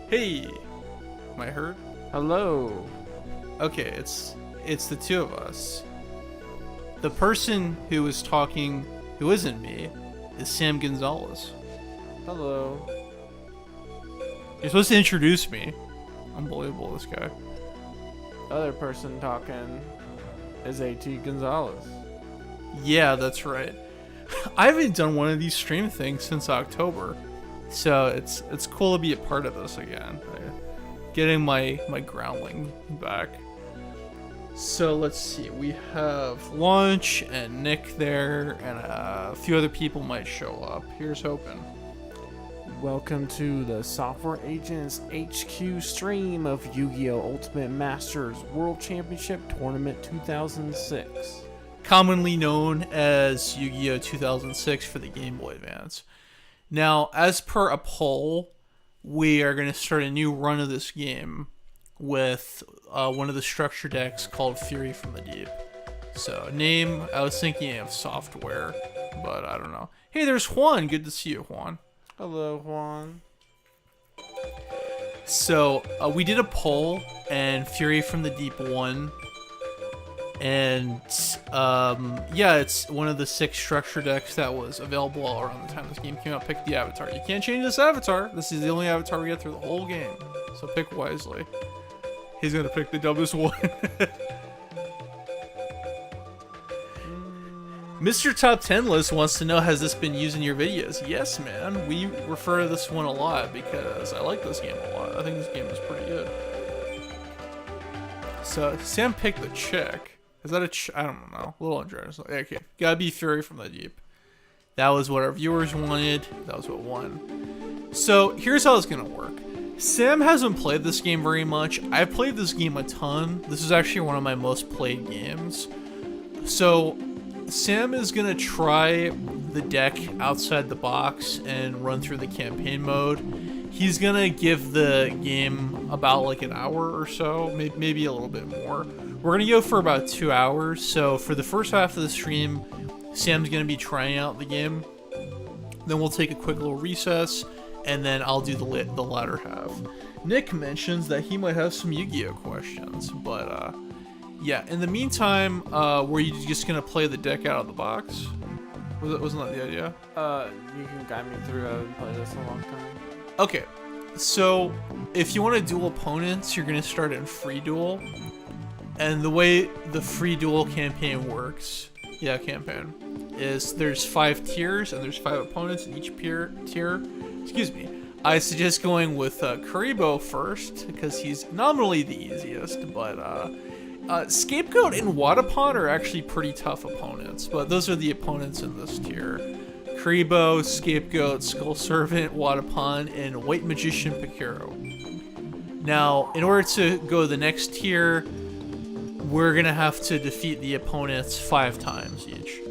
Hey, am I heard? Hello. Okay, it's the two of us. The person who is talking, who isn't me, is Sam Gonzalez. Hello. You're supposed to introduce me. Unbelievable, this guy. Other person talking is A.T. Gonzalez. Yeah, that's right. I haven't done one of these stream things since October, so it's cool to be a part of this again. Getting my groundling back. So let's see, we have Launch and Nick there, and a few other people might show up. Here's hoping. Welcome to the Software Agents HQ stream of Yu-Gi-Oh! Ultimate Masters World Championship Tournament 2006. Commonly known as Yu-Gi-Oh! 2006 for the Game Boy Advance. Now, as per a poll, we are going to start a new run of this game with one of the structure decks called Fury from the Deep. So, name, I was thinking of Software, but I don't know. Hey, there's Juan. Good to see you, Juan. Hello, Juan. So, we did a poll, and Fury from the Deep won. And, yeah, it's one of the 6 structure decks that was available all around the time this game came out. Pick the avatar. You can't change this avatar. This is the only avatar we get through the whole game. So pick wisely. He's gonna pick the dumbest one. Mr. Top 10 List wants to know, has this been used in your videos? Yes, man. We refer to this one a lot because I like this game a lot. I think this game is pretty good. So, Sam picked the chick. Is that a I don't know. A little ungenerous. Okay. Gotta be Fury from the Deep. That was what our viewers wanted. That was what won. So, here's how it's gonna work. Sam hasn't played this game very much. I've played this game a ton. This is actually one of my most played games. So, Sam is gonna try the deck outside the box and run through the campaign mode. He's gonna give the game about like an hour or so, maybe a little bit more. We're gonna go for about 2 hours. So for the first half of the stream, Sam's gonna be trying out the game. Then we'll take a quick little recess, and then I'll do the latter half. Nick mentions that he might have some Yu-Gi-Oh questions, but yeah. In the meantime, were you just gonna play the deck out of the box? Wasn't that the idea? You can guide me through. I haven't played this in a long time. Okay, so if you want to duel opponents, you're gonna start in free duel. And the way the free duel campaign works, is there's 5 tiers and there's 5 opponents in each tier. Excuse me. I suggest going with Karibo first because he's nominally the easiest, but Scapegoat and Wadapon are actually pretty tough opponents. But those are the opponents in this tier: Karibo, Scapegoat, Skull Servant, Wadapon, and White Magician Picaro. Now, in order to go to the next tier, we're gonna have to defeat the opponents 5 times each.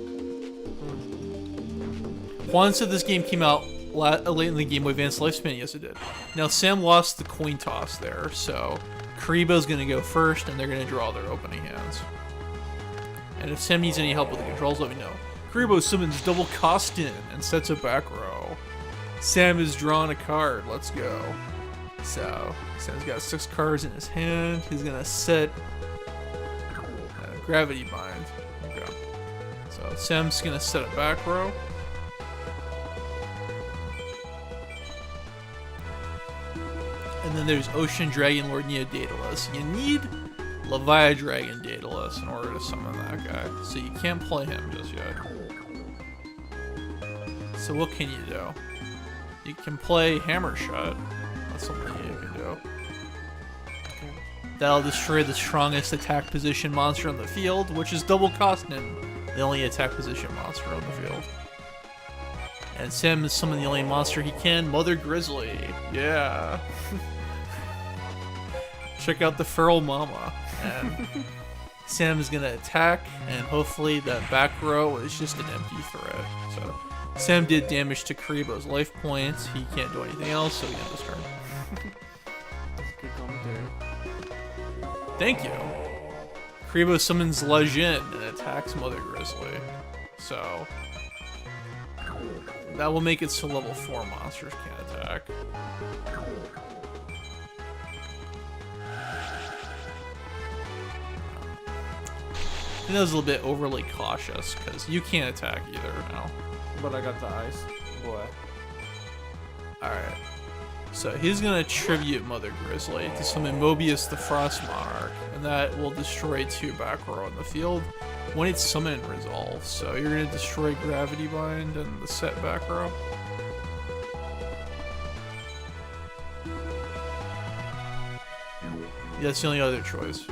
Juan said this game came out late in the Game Boy Advance lifespan. Yes, it did. Now, Sam lost the coin toss there, so Karibo's gonna go first, and they're gonna draw their opening hands. And if Sam needs any help with the controls, let me know. Karibo summons Double Costin and sets a back row. Sam has drawn a card. Let's go. So, Sam's got 6 cards in his hand. He's gonna set Gravity Bind. Okay. So Sam's gonna set a back row. And then there's Ocean Dragon Lord Neo Daedalus. You need Leviathan Dragon Daedalus in order to summon that guy. So you can't play him just yet. So what can you do? You can play Hammer Shot. That's something you can do. That'll destroy the strongest attack position monster on the field, which is Double Costin, the only attack position monster on the field. And Sam is summoning the only monster he can, Mother Grizzly. Yeah. Check out the Feral Mama. And Sam is gonna attack, and hopefully that back row is just an empty threat. So Sam did damage to Karibo's life points. He can't do anything else, so he ends his turn. That's good commentary. Thank you. Karibo summons Lejin and attacks Mother Grizzly. So that will make it so level 4 monsters can't attack. think that was a little bit overly cautious because you can't attack either now. But I got the ice. Boy. Alright. So he's gonna tribute Mother Grizzly to summon Mobius the Frost Monarch, and that will destroy 2 back row in the field when it's summoned and resolves. So you're gonna destroy Gravity Bind and the set back row. Yeah, that's the only other choice.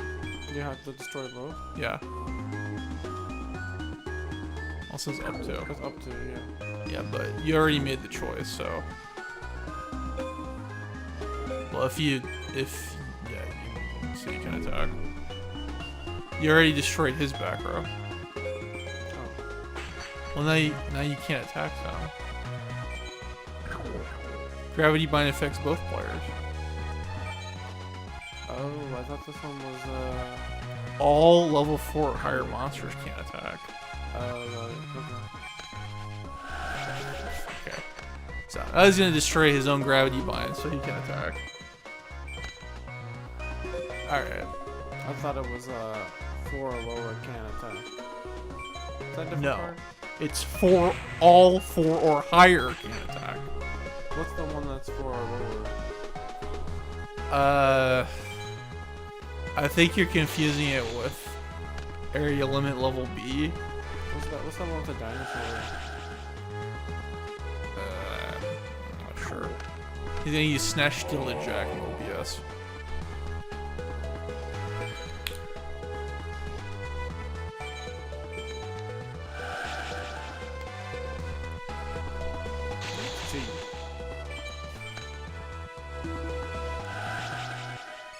You have to destroy both? Yeah. Also it's up to. It's up to, yeah. Yeah, but you already made the choice, so. Well, yeah, so you can attack. You already destroyed his back row. Oh. Well, now you can't attack now. Gravity Bind affects both players. Oh, I thought this one was, All level 4 or higher monsters can't attack. Okay. So I was gonna destroy his own Gravity Bind so he can attack. Alright. I thought it was, 4 or lower can attack. Is that a different No. card? It's for all 4 or higher can attack. What's the one that's 4 or lower? I think you're confusing it with Area Limit Level B. What's that one with the dinosaur? I'm not sure. He's gonna use Snatch Steel to Jack Mobius.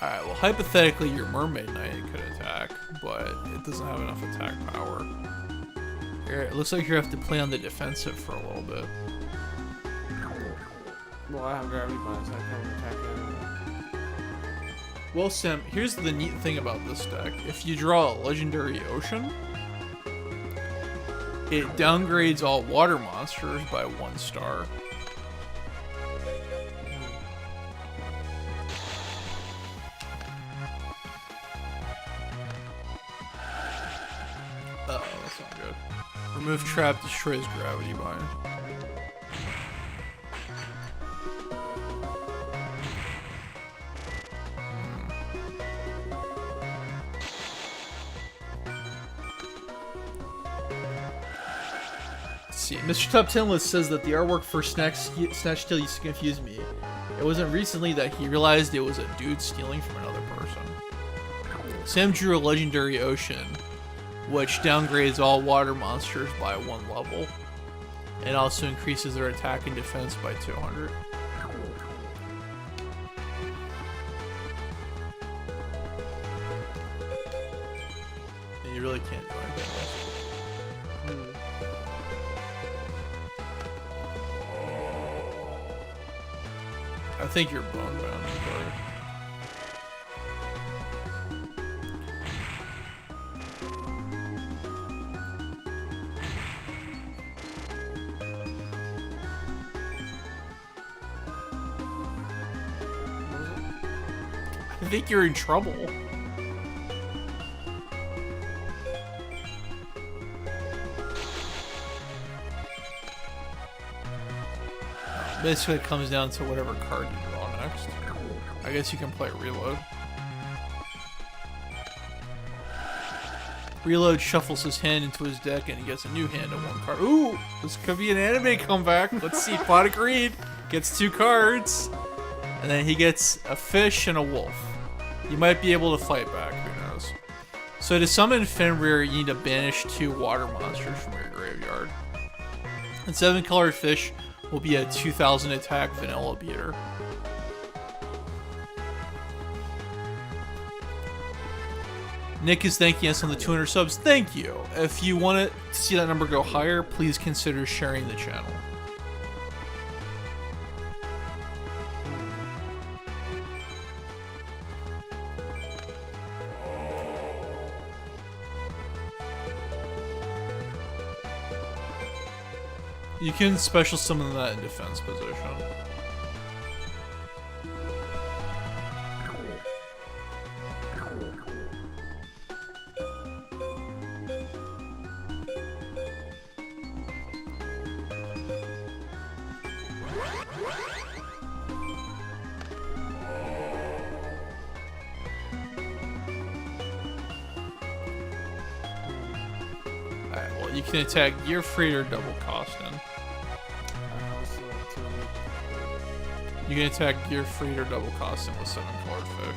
Alright, well hypothetically your Mermaid Knight could attack, but it doesn't have enough attack power. Here, it looks like you have to play on the defensive for a little bit. Well, I have Gravity Bind, so I can't attack it. Well, Sam, here's the neat thing about this deck. If you draw a Legendary Ocean, it downgrades all water monsters by 1 star. Uh-oh, that's not good. Remove trap, destroys Gravity Bind. Let's see. Mr. Top 10 List says that the artwork for Snatch Steel used to confuse me. It wasn't recently that he realized it was a dude stealing from another person. Sam drew a Legendary Ocean, which downgrades all water monsters by 1 level. It also increases their attack and defense by 200. And you really can't do anything else. I think you're bone bound, sorry. I think you're in trouble. Basically, it comes down to whatever card you draw next. I guess you can play Reload. Reload shuffles his hand into his deck and he gets a new hand and 1 card. Ooh! This could be an anime comeback. Let's see. Pot of Greed gets 2 cards. And then he gets a fish and a wolf. You might be able to fight back. Who knows? So to summon Fenrir, you need to banish 2 water monsters from your graveyard. And 7-colored fish will be a 2000 attack vanilla beater. Nick is thanking us on the 200 subs. Thank you. If you want to see that number go higher, please consider sharing the channel. You can special summon that in defense position. you can attack Gear Freight or Double Costin. You can attack Gear Freight or Double Costin with 7 colored fish.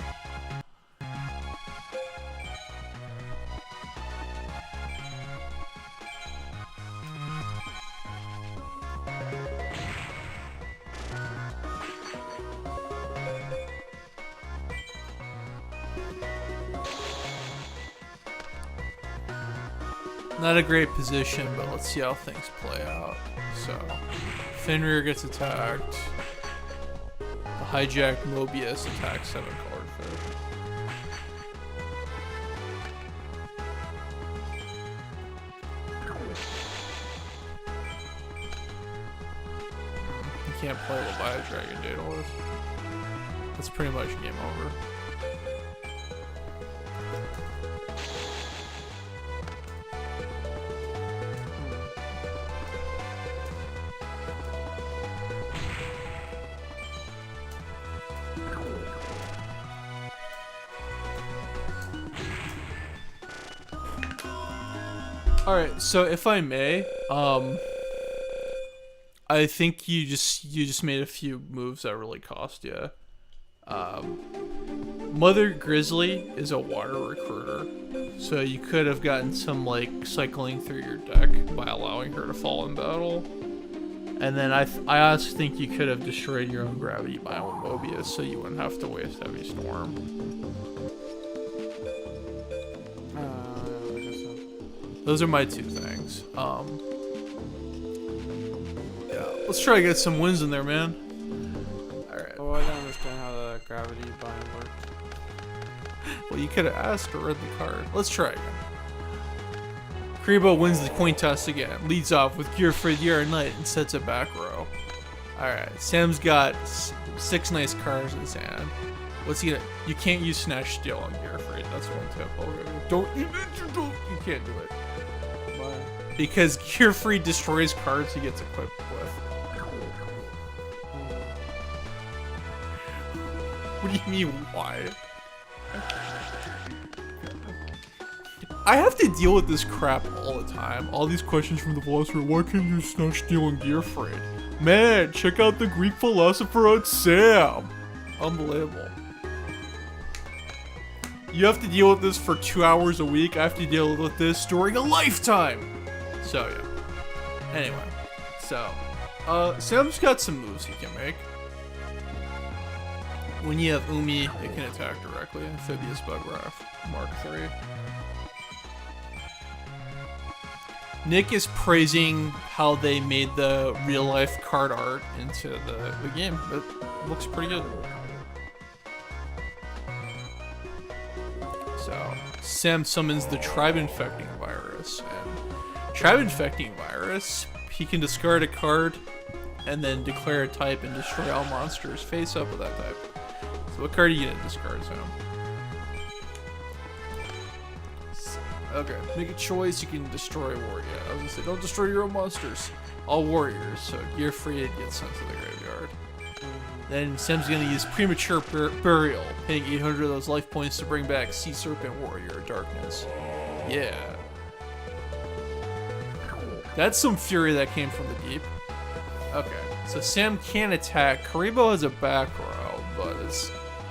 Not a great position, but let's see how things play out. So, Fenrir gets attacked. The hijacked Mobius attacks 7 colored fish. You can't play Leviathan Dragon Daedalus. That's pretty much game over. Alright, so if I may, I think you just made a few moves that really cost you. Mother Grizzly is a water recruiter, so you could have gotten some like cycling through your deck by allowing her to fall in battle. And then I also think you could have destroyed your own gravity biome Mobius, so you wouldn't have to waste Heavy Storm. Those are my 2 things. Yeah, let's try to get some wins in there, man. Alright. Oh, I don't understand how the gravity bind works. Well, you could have asked or read the card. Let's try again. Karibo wins the coin toss again. Leads off with Gear for the Knight and sets a back row. Alright, Sam's got 6 nice cards in his hand. What's he gonna... You can't use Snatch Steel on Gear Freight. That's one tip. You can't do it. Why? Because Gear Freight destroys cards he gets equipped with. What do you mean, why? I have to deal with this crap all the time. All these questions from the philosopher. Why can't you Snatch Steel on Gear Freight? Man, check out the Greek philosopher on Sam. Unbelievable. You have to deal with this for 2 hours a week. I have to deal with this during a lifetime. So, yeah. Anyway. So, Sam's got some moves he can make. When you have Umi, it can attack directly. Amphibious Bugraff, Mark III. Nick is praising how they made the real-life card art into the game. It looks pretty good. So, Sam summons the Tribe-Infecting Virus. And Tribe-Infecting Virus, he can discard a card and then declare a type and destroy all monsters face up with that type. So what card are you gonna discard, Sam? Okay, make a choice. You can destroy a warrior. I was gonna say, don't destroy your own monsters. All warriors. So Gear Freight gets sent to the graveyard. Then Sam's gonna use Premature Burial, paying 800 of those life points to bring back Sea Serpent Warrior Darkness. Yeah. That's some fury that came from the deep. Okay, so Sam can attack. Karibo has a back row, but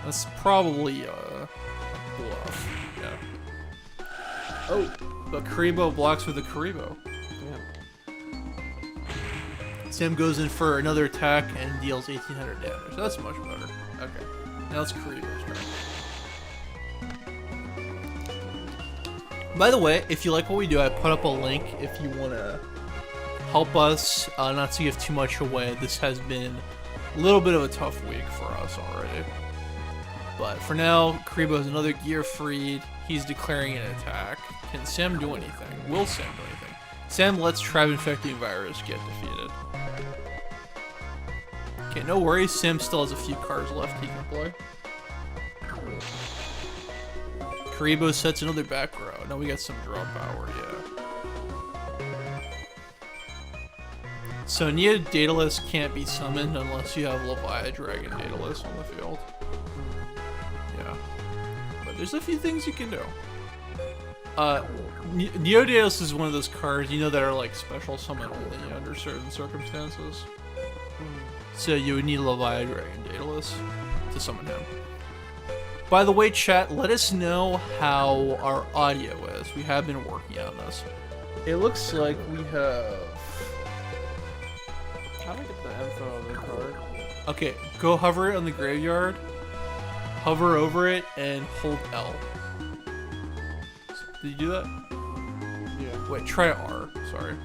that's probably a bluff. Yeah. Oh, but Karibo blocks with a Karibo. Damn. Sam goes in for another attack and deals 1800 damage. That's much better. Okay, now it's Karibo's turn. By the way, if you like what we do, I put up a link if you want to help us, not to give too much away. This has been a little bit of a tough week for us already. But for now, Karibo has another Gear Freed. He's declaring an attack. Can Sam do anything? Will Sam do anything? Sam lets Tribe-Infecting Virus get defeated. Okay, no worries. Sam still has a few cards left he can play. Karibo sets another back row. Now we got some draw power, yeah. So Nia Daedalus can't be summoned unless you have Leviathan Dragon Daedalus on the field. Yeah. But there's a few things you can do. Neodatos is one of those cards, you know, that are like special summon only under certain circumstances. So you would need Leviathan and Daedalus to summon him. By the way, chat, let us know how our audio is. We have been working on this. It looks like we have... How do I get the info of the card? Okay, go hover it on the graveyard. Hover over it and hold L. Did you do that? Yeah. Wait, try R. Sorry.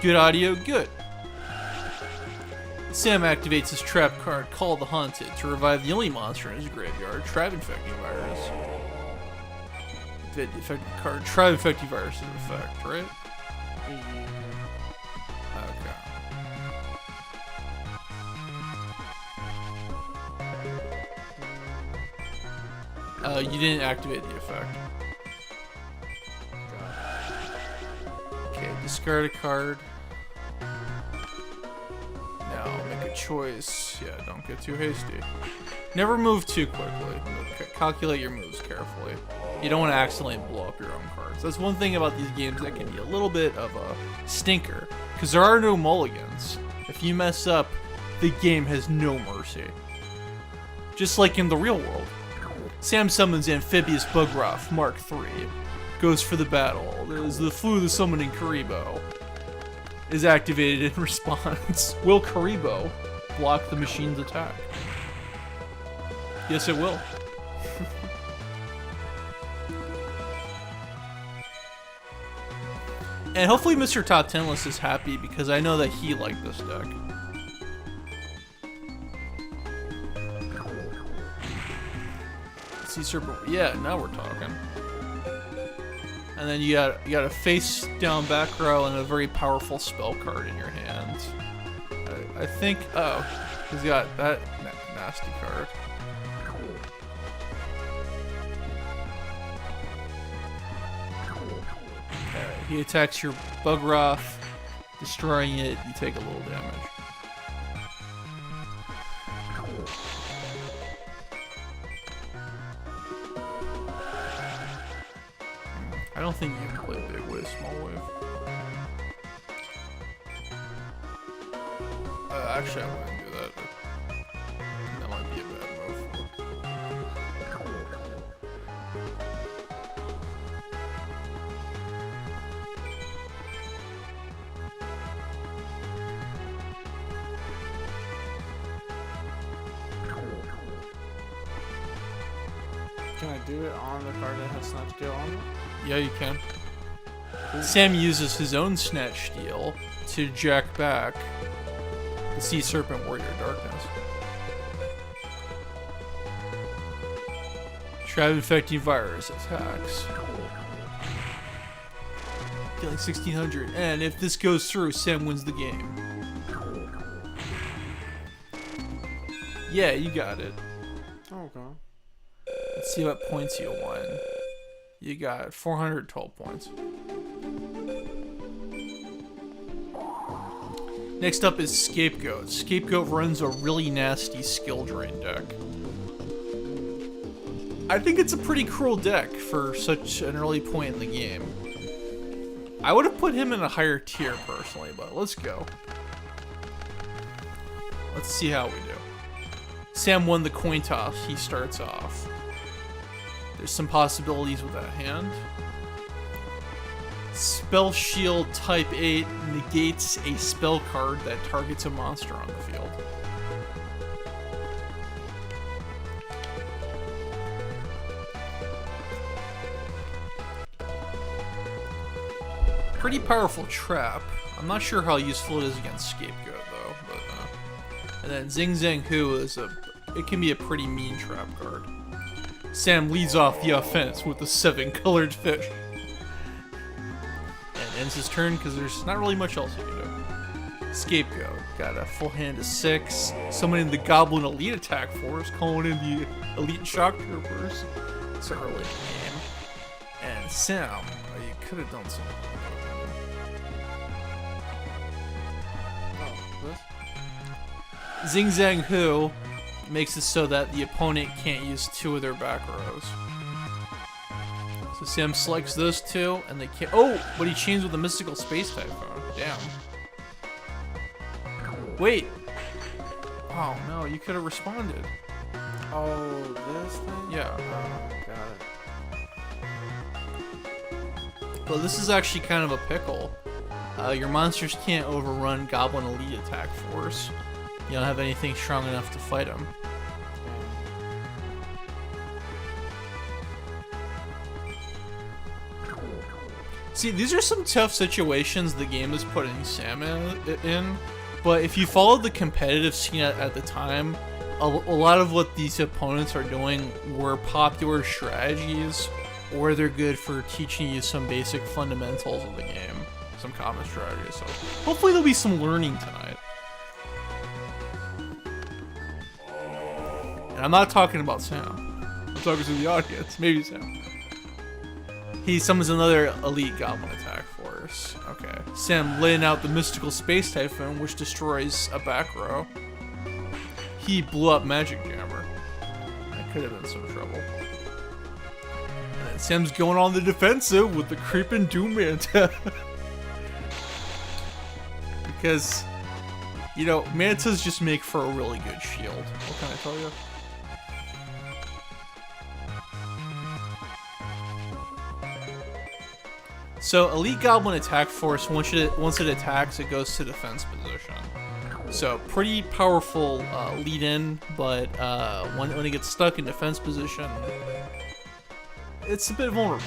Good audio, good. Sam activates his trap card, Call the Haunted, to revive the only monster in his graveyard, Trap Infecting Virus. The effective card, Trap Infecting Virus in effect, right? Okay. You didn't activate the effect. Okay, discard a card. Now make a choice. Yeah, don't get too hasty. Never move too quickly. Calculate your moves carefully. You don't want to accidentally blow up your own cards. That's one thing about these games that can be a little bit of a stinker, because there are no mulligans. If you mess up, the game has no mercy. Just like in the real world. Sam summons Amphibious Bugroth Mark III. Goes for the battle. There's the Flu the Summoning Karibo. Is activated in response. Will Karibo block the machine's attack? Yes, it will. And hopefully Mr. Top 10 List is happy, because I know that he liked this deck. Sea Serpent. Yeah, now we're talking. And then you got a face down back row and a very powerful spell card in your hand. I think. Oh, he's got that nasty card. He attacks your Bugroth, destroying it. You take a little damage. I don't think you can play big wave, small wave. Actually, I wouldn't do that. That might be a bad move. Can I do it on the card that has Snatch Steal on it? Yeah, you can. Sam uses his own Snatch Steal to jack back the Sea Serpent Warrior Darkness. Trap Infecting Virus attacks. Dealing 1600. And if this goes through, Sam wins the game. Yeah, you got it. Okay. Let's see what points you won. You got 412 points. Next up is Scapegoat. Scapegoat runs a really nasty skill drain deck. I think it's a pretty cruel deck for such an early point in the game. I would have put him in a higher tier personally, but let's go. Let's see how we do. Sam won the coin toss. He starts off. There's some possibilities with that hand. Spell Shield Type 8 negates a spell card that targets a monster on the field. Pretty powerful trap. I'm not sure how useful it is against Scapegoat though, but and then Zing Zang Hu is it can be a pretty mean trap card. Sam leads off the offense with the 7-colored fish. And ends his turn because there's not really much else you can do. Scapegoat. Got a full hand of 6. Summoning the Goblin Elite Attack Force. Calling in the Elite Shock Troopers. It's early in the game. And Sam, you could have done something. Zing Zang Hu makes it so that the opponent can't use 2 of their back rows. So Sam selects those 2, and they can't. Oh, but he chains with a mystical space typhoon. Damn. Wait. Oh no, you could have responded. Oh, this thing? Yeah. Oh, got it. But this is actually kind of a pickle. Your monsters can't overrun Goblin Elite attack force. You don't have anything strong enough to fight them. See, these are some tough situations the game is putting Sam in, but if you followed the competitive scene at the time, a lot of what these opponents are doing were popular strategies, or they're good for teaching you some basic fundamentals of the game, some common strategies. So hopefully there'll be some learning tonight. And I'm not talking about Sam. I'm talking to the audience. Maybe Sam. He summons another elite goblin attack force. Okay. Sam laying out the mystical space typhoon, which destroys a back row. He blew up Magic Jammer. That could have been some trouble. And then Sam's going on the defensive with the creeping Doom Manta. Because, you know, Mantas just make for a really good shield. What can I tell you? So, Elite Goblin Attack Force, once it attacks, it goes to defense position. So, pretty powerful lead-in, but when it gets stuck in defense position, it's a bit vulnerable.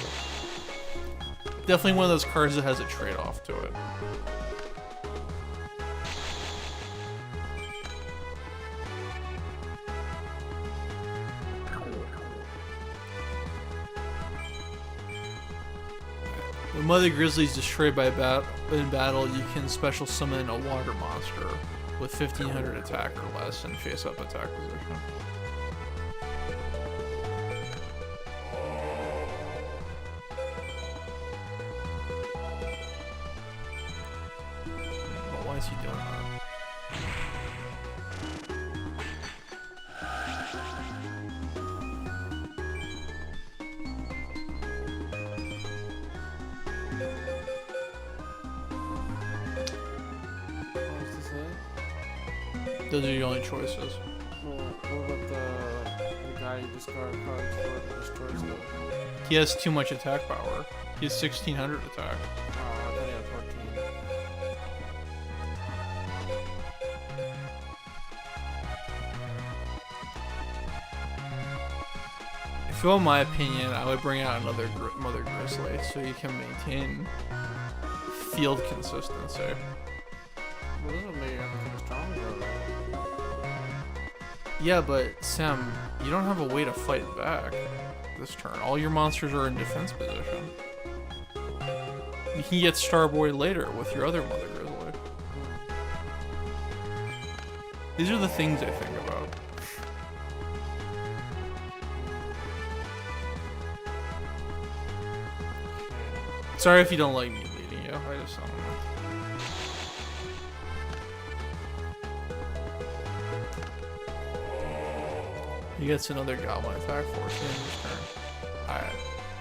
Definitely one of those cards that has a trade-off to it. When Mother Grizzly is destroyed in battle, you can special summon a water monster with 1500 attack or less and face up attack position. But why is he doing that? Those are your only choices. Well, what about the guy you discard cards for that destroys them? He has too much attack power. He has 1600 attack. Oh, I thought he had 14. If you want my opinion, I would bring out another Mother Grizzly so you can maintain field consistency. Well, this would make everything stronger, though. Yeah, but Sam, you don't have a way to fight back this turn. All your monsters are in defense position. You can get Starboy later with your other Mother Grizzly. These are the things I think about. Sorry if you don't like me leading you. I just don't know. He gets another Goblin attack force in his turn. Alright.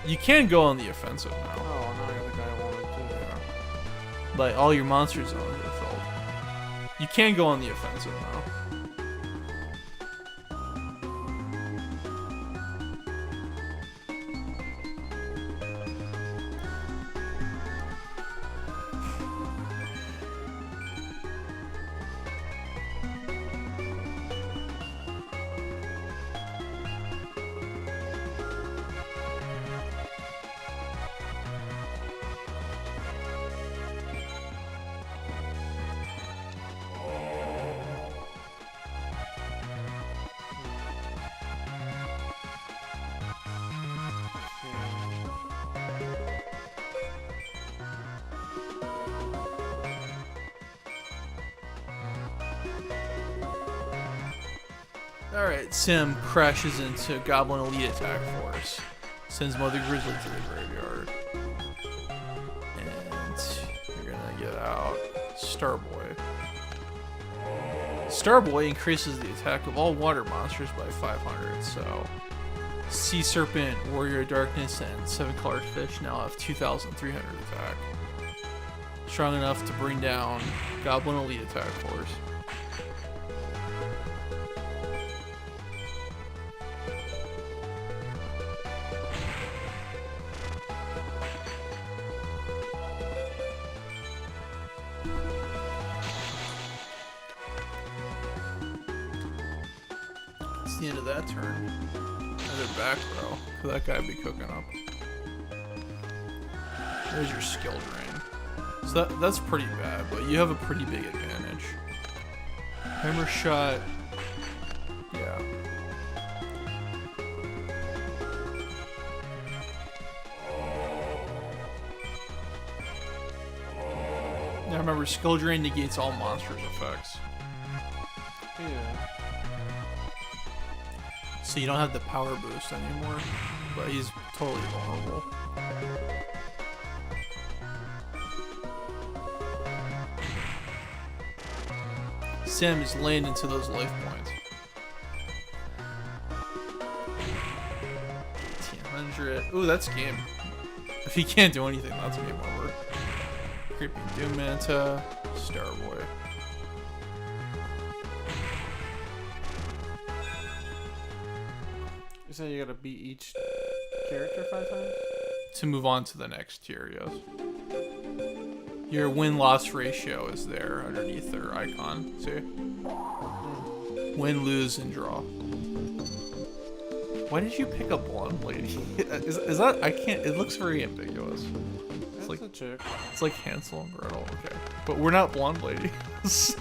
You can go on the offensive now. Oh, now you're the guy I wanted to. Yeah. But all your monster zones are filled. You can go on the offensive now. Alright, Sim crashes into Goblin Elite Attack Force. Sends Mother Grizzly to the graveyard. And you're gonna get out Starboy. Starboy increases the attack of all water monsters by 500, so Sea Serpent, Warrior of Darkness, and 7-colored fish now have 2,300 attack. Strong enough to bring down Goblin Elite attack force. It's the end of that turn. Another back row. Could that guy be cooking up? There's your skill drain. So that's pretty bad, but you have a pretty big advantage. Hammer shot. Yeah. Now remember, skill drain negates all monsters' effects. Yeah. So you don't have the power boost anymore, but he's totally vulnerable. Sam is laying into those life points. 1800. Ooh, that's game. If he can't do anything, that's game over. Creeping Doom Manta, Starboy. You said you gotta beat each character 5 times? To move on to the next tier, yes. Your win-loss ratio is there underneath their icon. See? Win, lose, and draw. Why did you pick a blonde lady? Is that, I can't, it looks very ambiguous. That's like a chick. It's like Hansel and Gretel, okay. But we're not blonde ladies.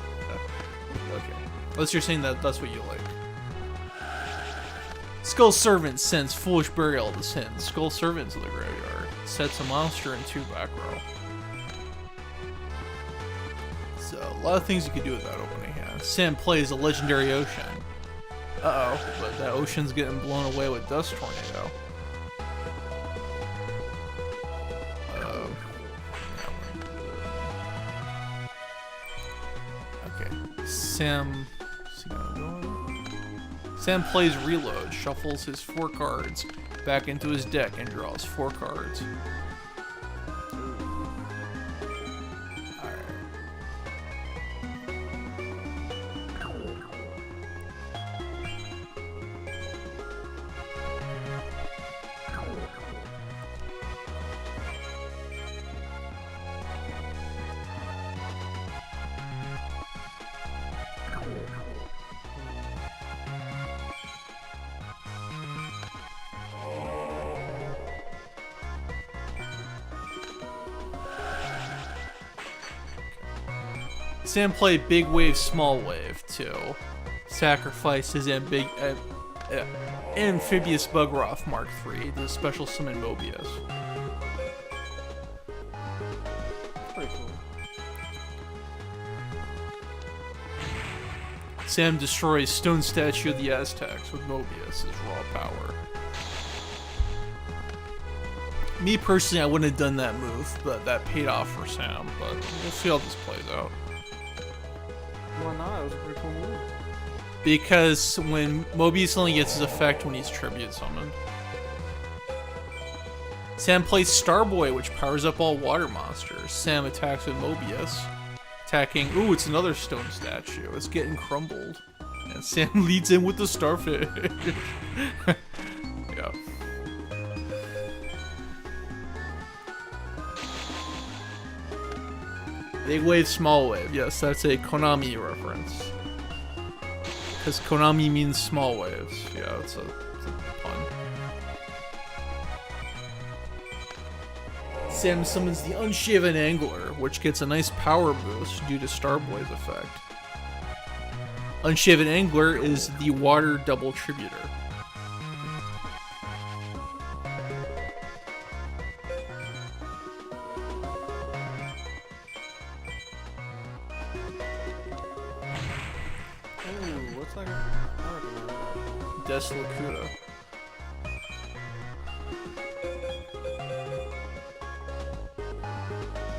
Okay. Unless you're saying that that's what you like. Skull Servant sends Foolish Burial to send Skull Servant to the graveyard. Sets a monster in 2 back row. So, a lot of things you could do with that opening hand. Sam plays a Legendary Ocean. Uh-oh, but that ocean's getting blown away with Dust Tornado. Okay, Sam plays Reload, shuffles his 4 cards back into his deck and draws 4 cards. Sam played Big Wave, Small Wave to sacrifice his Amphibious Bugroth Mark III to special summon Mobius. Pretty cool. Sam destroys Stone Statue of the Aztecs with Mobius as raw power. Me personally, I wouldn't have done that move, but that paid off for Sam. But we'll see how this plays out. Why not? It was a pretty cool move. Because when Mobius only gets his effect when he's tribute summoned. Sam plays Starboy, which powers up all water monsters. Sam attacks with Mobius. Attacking, ooh, it's another stone statue. It's getting crumbled. And Sam leads in with the starfish. Yeah. Big Wave, Small Wave. Yes, that's a Konami reference. Because Konami means small waves. Yeah, it's a pun. Sam summons the Unshaven Angler, which gets a nice power boost due to Starboy's effect. Unshaven Angler is the water double tributor. Ooh, what's like Des Lacuda.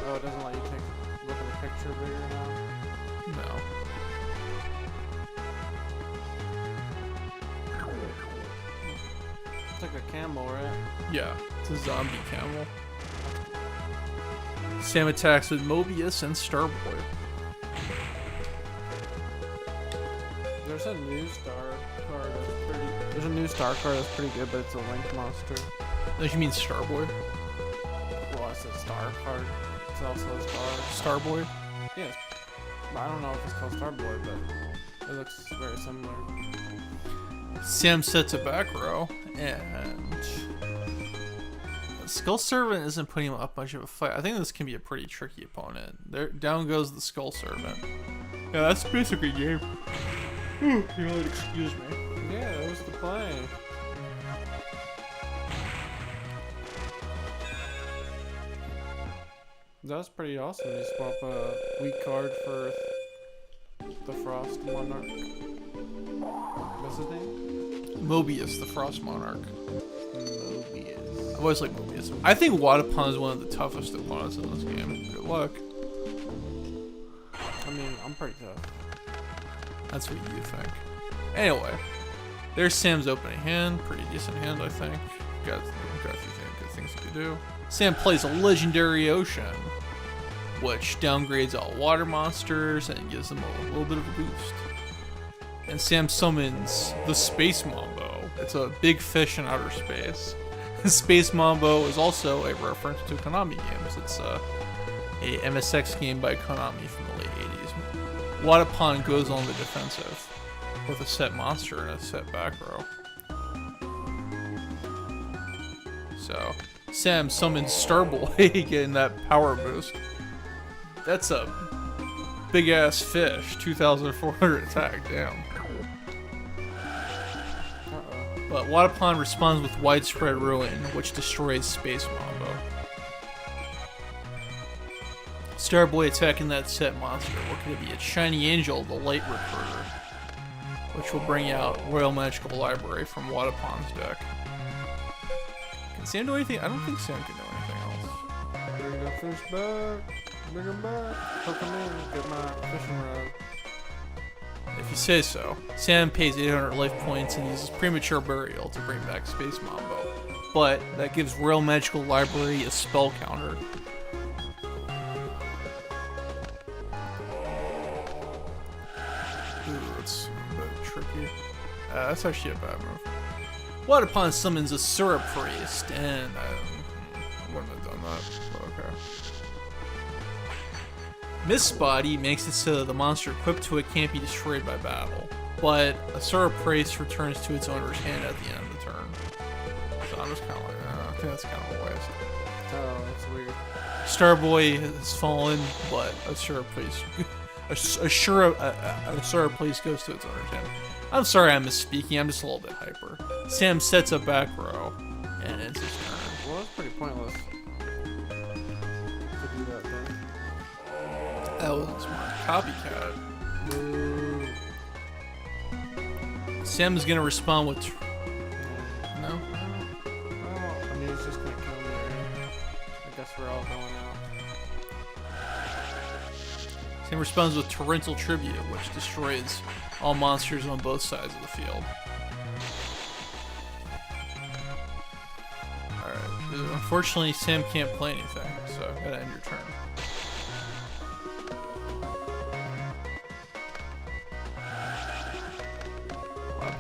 Oh, it doesn't let you look at the picture bigger now? No. like a camel, right? Yeah, it's a zombie camel. Sam attacks with Mobius and Starboy. There's a new star card that's pretty. There's a new star card that's pretty good, but it's a link monster. Don't you mean Starboy? Well, I said star card. It's also a star. Starboy? Yes. I don't know if it's called Starboy, but it looks very similar. Sam sets a back row, and Skull Servant isn't putting him up much of a fight. I think this can be a pretty tricky opponent. There, down goes the Skull Servant. Yeah, that's basically game. You would excuse me. Yeah, that was the play. That was pretty awesome. You swap a weak card for the Frost Monarch. What's his name? Mobius, the Frost Monarch. Mobius. I've always liked Mobius. I think Wadapun is one of the toughest opponents in this game. Good luck. I mean, I'm pretty tough. That's what you think. Anyway, there's Sam's opening hand. Pretty decent hand, I think. Got a few good things you can do. Sam plays a Legendary Ocean, which downgrades all water monsters and gives them a little bit of a boost. And Sam summons the Space Mambo. It's a big fish in outer space. Space Mambo is also a reference to Konami games. It's a MSX game by Konami from the late 80s. Wadapun goes on the defensive with a set monster and a set back row. So Sam summons Starboy, getting that power boost. That's a big ass fish, 2,400 attack, damn. But Wadapun responds with Widespread Ruin, which destroys Space Mambo. Starboy attacking that set monster. What could it be? It's Shiny Angel, the Light Recruiter, which will bring out Royal Magical Library from Wadapun's deck. Can Sam do anything? I don't think Sam can do anything else. Bring the fish back. Bring him back. Hook him in. Get my fishing rod. If you say so. Sam pays 800 life points and uses Premature Burial to bring back Space Mambo. But that gives Royal Magical Library a spell counter. Ooh, that's a bit tricky. That's actually a bad move. Wadapun summons a Syrup Priest, and I wouldn't have done that, but okay. Mist Body makes it so that the monster equipped to it can't be destroyed by battle, but a Syrup Priest returns to its owner's hand at the end of the turn. So I'm just kind of like, I think that's kind of a waste. Oh, that's weird. Starboy has fallen, but a Syrup Priest, a Syrup Priest goes to its owner's hand. I'm sorry I'm misspeaking, I'm just a little bit hyper. Sam sets a back row, and it's his turn. Well, that's pretty pointless to do that then. That wasn't smart. Copycat. Boo. Sam's gonna respond with... No? Well, I mean, it's just gonna kill me, right? I guess we're all going out. Sam responds with Torrential Tribute, which destroys all monsters on both sides of the field. Alright. Unfortunately, Sam can't play anything, so gotta end your turn.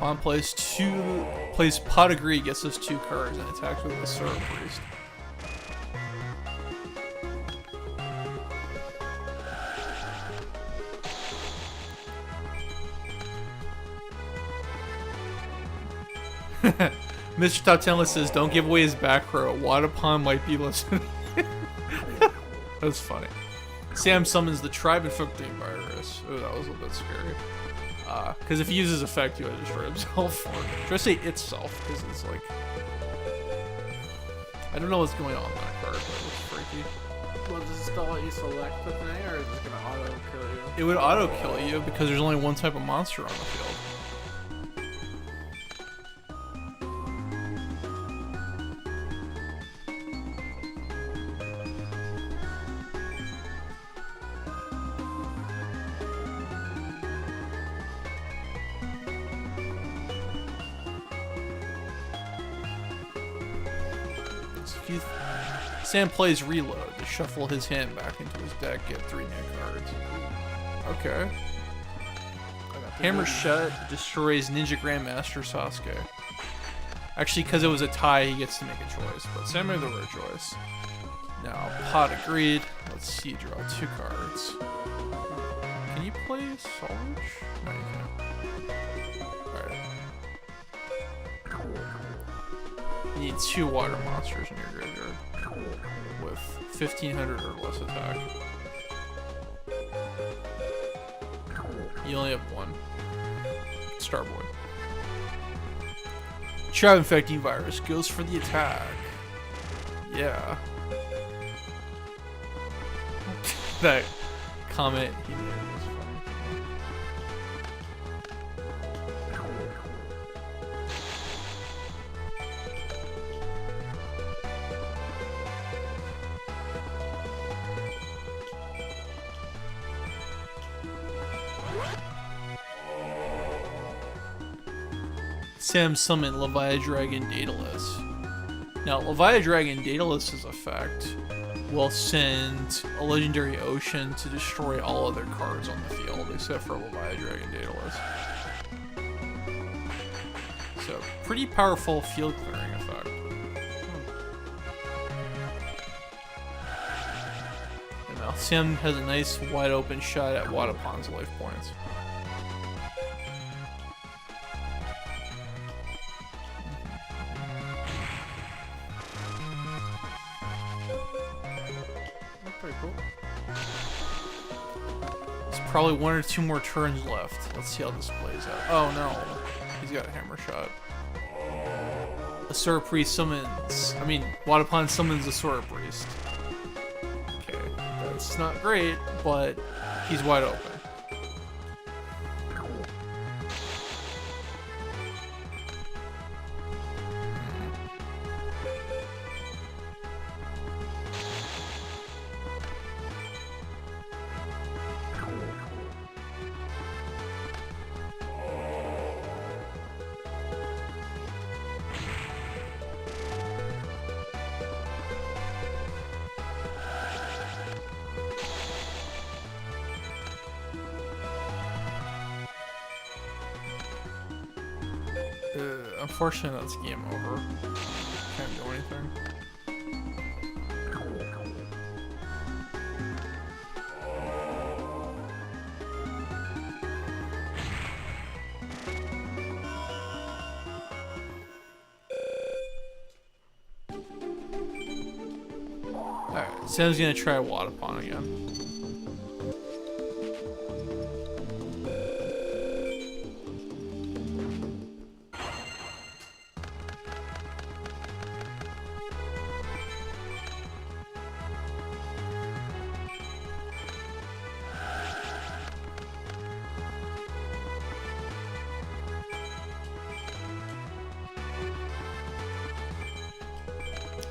Pawn plays Pot of Greed, gets us 2 cards, and attacks with the Syrup Priest. Mr. Top 10 List says, don't give away his back row. Wadapun might be listening. That's funny. Sam summons the Tribe Infecting Virus. Oh, that was a bit scary. Because if he uses effect, he would destroy himself. Or should I say itself? Because it's like... I don't know what's going on in that card, but it looks freaky. Well, does it still let you select the thing, or is it gonna auto kill you? It would auto kill you because there's only one type of monster on the field. Sam plays reload to shuffle his hand back into his deck, get 3 new cards. Okay. Hammer Shut destroys Ninja Grandmaster Sasuke. Actually, because it was a tie, he gets to make a choice, but Sam made the right choice. Now, Pot agreed. Let's see, draw 2 cards. Can you play Salvage? No, you can't. Alright. You need 2 water monsters in your graveyard with 1500 or less attack. You only have 1. Starboy. Trap Infecting Virus goes for the attack. Yeah. That comment he made was funny. Sam summoned Leviadragon Daedalus. Now, Leviadragon Daedalus's effect will send a Legendary Ocean to destroy all other cards on the field except for Leviadragon Daedalus. So, pretty powerful field clearing effect. And now Sam has a nice wide open shot at Wadapon's life points. Pretty cool. There's probably 1 or 2 more turns left. Let's see how this plays out. Oh no, he's got a Hammer Shot. Asura Priest summons. Wadapon summons Asura Priest. Okay, that's not great, but he's wide open. Unfortunately, that's game over. Can't do anything. Alright, Sam's gonna try Wadapon again.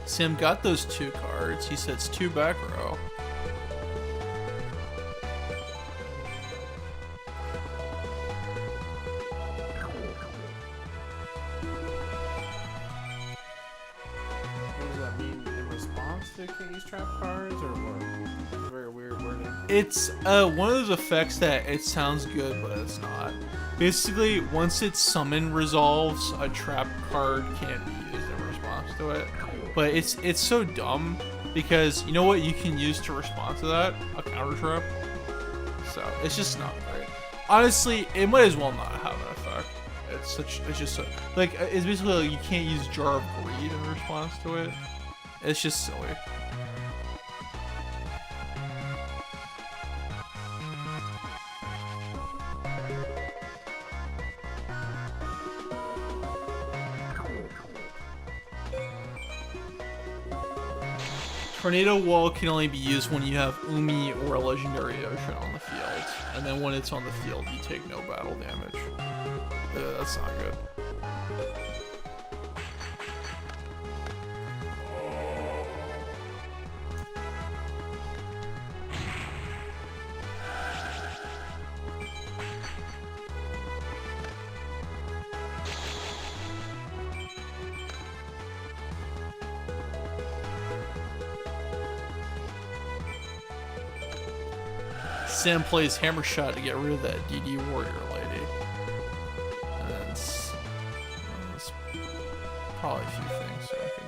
Sam got those 2 cards. He sets 2 back row. What does that mean? In response to Katie's trap cards, or what? It's very weird wording. It's one of those effects that it sounds good, but it's not. Basically, once its summon resolves, a trap card can't be used in response to it. But it's so dumb because you know what you can use to respond to that? A counter trap. So it's just not great. Honestly, it might as well not have an effect. It's just so, like, it's basically like you can't use Jar of Greed in response to it. It's just silly. Tornado Wall can only be used when you have Umi or a Legendary Ocean on the field. And then when it's on the field, you take no battle damage. That's not good. Sam plays Hammer Shot to get rid of that DD Warrior lady. And then there's probably a few things Sam can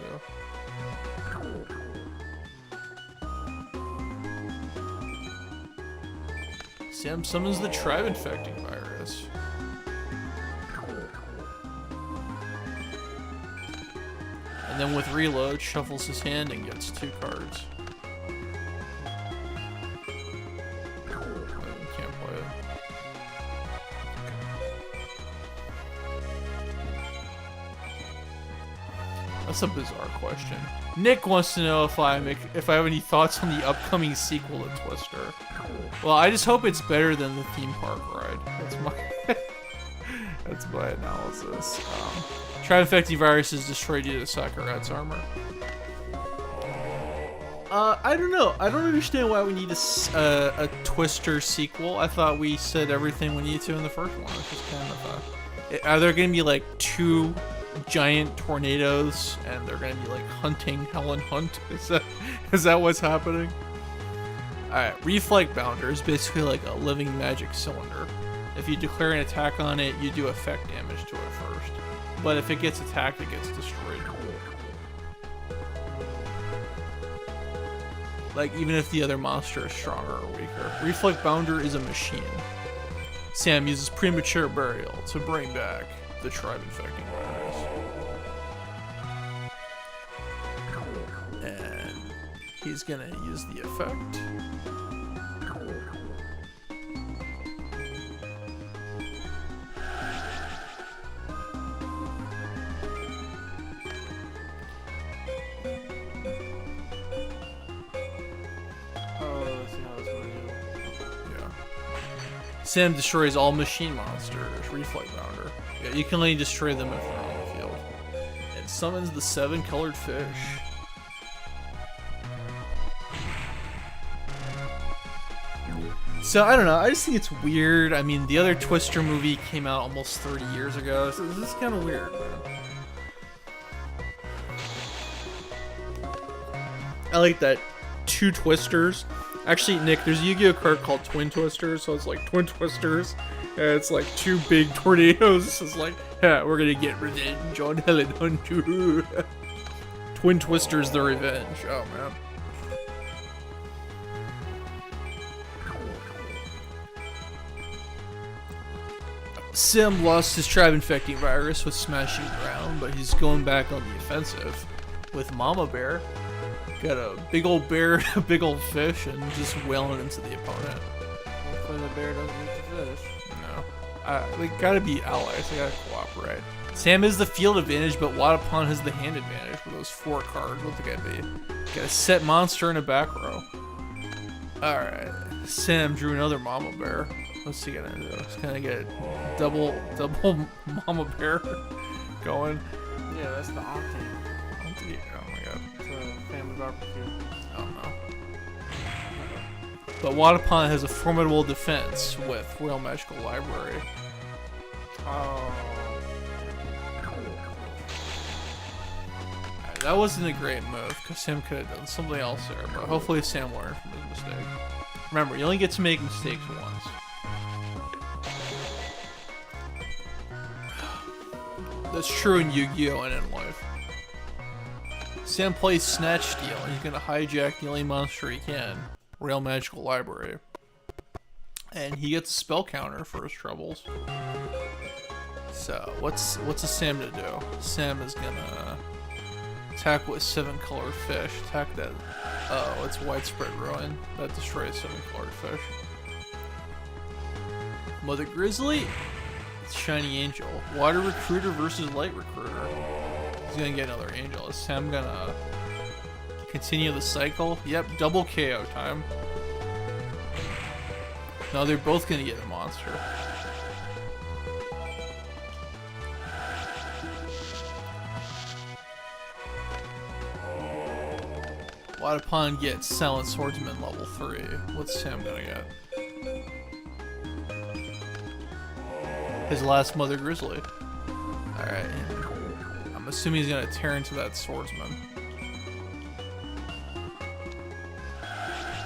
do. Sam summons the tribe infecting virus. And then with reload, shuffles his hand and gets 2 cards. Can't play it. That's a bizarre question. Nick wants to know if I have any thoughts on the upcoming sequel to Twister. Well, I just hope it's better than the theme park ride. That's my analysis. Tribe-infecting viruses destroyed you to Sakurat's armor. I don't know. I don't understand why we need a Twister sequel. I thought we said everything we needed to in the first one. It's just kind of are there going to be like 2 giant tornadoes and they're going to be like hunting Helen Hunt? Is that what's happening? Alright, Reflect Bounder is basically like a living magic cylinder. If you declare an attack on it, you do effect damage to it first. But if it gets attacked, it gets destroyed. Like, even if the other monster is stronger or weaker. Reflect Bounder is a machine. Sam uses premature burial to bring back the tribe infecting virus. And he's gonna use the effect. Sam destroys all machine monsters. Reflect Bounder. Yeah, you can only destroy them if they're on the field. And summons the 7 colored fish. So, I don't know. I just think it's weird. I mean, the other Twister movie came out almost 30 years ago. So this is kind of weird, man. I like that 2 Twisters. Actually, Nick, there's a Yu-Gi-Oh card called Twin Twisters, so it's like Twin Twisters, and it's like 2 big tornadoes. It's like, yeah, we're gonna get revenge on Helen Hunt. Twin Twisters, the revenge. Oh man. Sim lost his tribe infecting virus with Smashing Ground, but he's going back on the offensive with Mama Bear. Got a big old bear, a big old fish, and just whaling into the opponent. Hopefully the bear doesn't eat the fish. No. They gotta be allies, they gotta cooperate. Sam has the field advantage, but Wadapon has the hand advantage with those 4 cards. What's it gotta be? Got a set monster in a back row. Alright. Sam drew another Mama Bear. What's he gonna do? He's gonna get double Mama Bear going. Yeah, that's the auntie. Auntie? Oh my god. It's a family barbecue. I don't know. But Wadapon has a formidable defense with Royal Magical Library. Oh. Right, that wasn't a great move, because Sam could have done something else there, but hopefully Sam learned from his mistake. Remember, you only get to make mistakes once. That's true in Yu-Gi-Oh! And in life. Sam plays Snatch Steal, and he's gonna hijack the only monster he can, Royal Magical Library. And he gets a spell counter for his troubles. So, what's a Sam to do? Sam is gonna attack with 7 colored fish. Attack that. Oh, it's Widespread Ruin. That destroys 7 colored fish. Mother Grizzly? It's Shiny Angel. Water Recruiter versus Light Recruiter. He's gonna get another Angel. Is Sam gonna continue the cycle? Yep, double KO time. No, they're both gonna get a monster. Wadapon gets Silent Swordsman level 3. What's Sam gonna get? His last Mother Grizzly. Alright. I'm assuming he's gonna tear into that swordsman.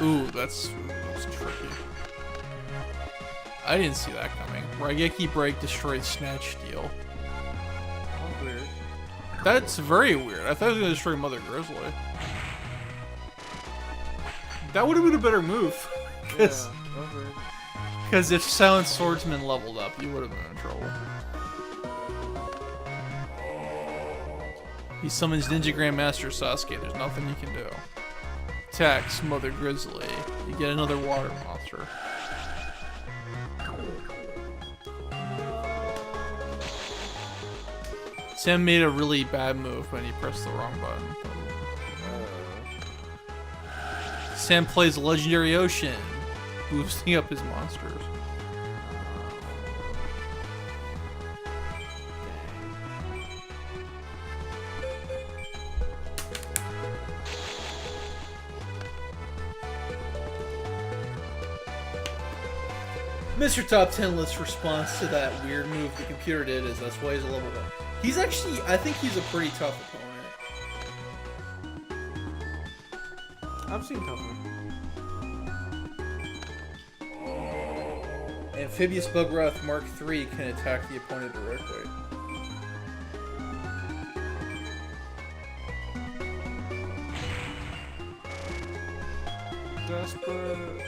Ooh, that's tricky. I didn't see that coming. Raigeki Break destroys Snatch Steel. That's weird. That's very weird. I thought it was gonna destroy Mother Grizzly. That would have been a better move. Yeah, that's weird. Because if Silent Swordsman leveled up, you would have been in trouble. He summons Ninja Grandmaster Sasuke. There's nothing you can do. Attacks Mother Grizzly. You get another water monster. Sam made a really bad move when he pressed the wrong button. Sam plays Legendary Ocean, boosting up his monsters. Mr. Top 10 List response to that weird move the computer did is that's why he's a level 1. He's actually, I think he's a pretty tough opponent. I've seen tougher. Amphibious Bugrath Mark III can attack the opponent directly. Desperate.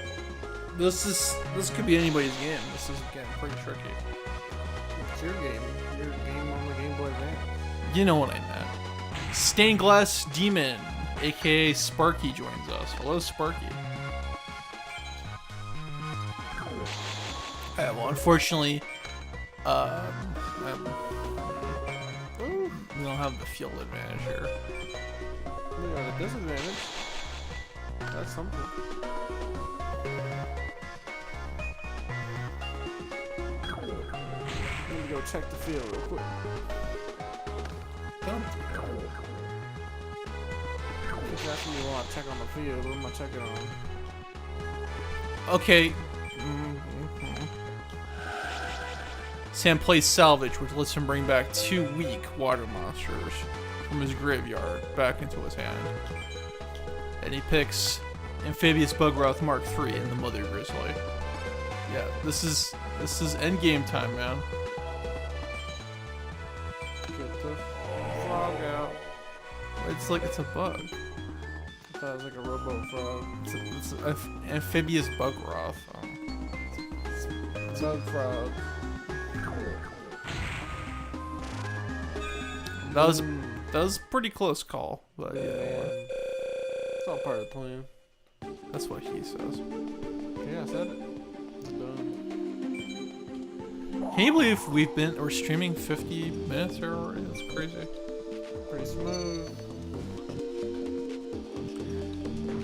This could be anybody's game. This is getting pretty tricky. It's your game. Your game on the Game Boy Advance. You know what I meant. Stained Glass Demon, aka Sparky, joins us. Hello, Sparky. Well, unfortunately, we don't have the field advantage here. We got a disadvantage. That's something. Let me go check the field real quick. If that's what you want to check on the field, what am I checking on? Okay. Sam plays Salvage, which lets him bring back 2 weak water monsters from his graveyard back into his hand. And he picks Amphibious Bugrath Mark III and the Mother Grizzly. Yeah, this is endgame time, man. Get the frog out. It's like it's a bug. I thought it was like a robo frog. It's an Amphibious Bugrath. Bug frog. That was a pretty close call, but yeah, It's all part of the plan. that's what he says. Yeah, I said it. It's done. Can you believe we're streaming 50 minutes here already? That's crazy. Pretty smooth.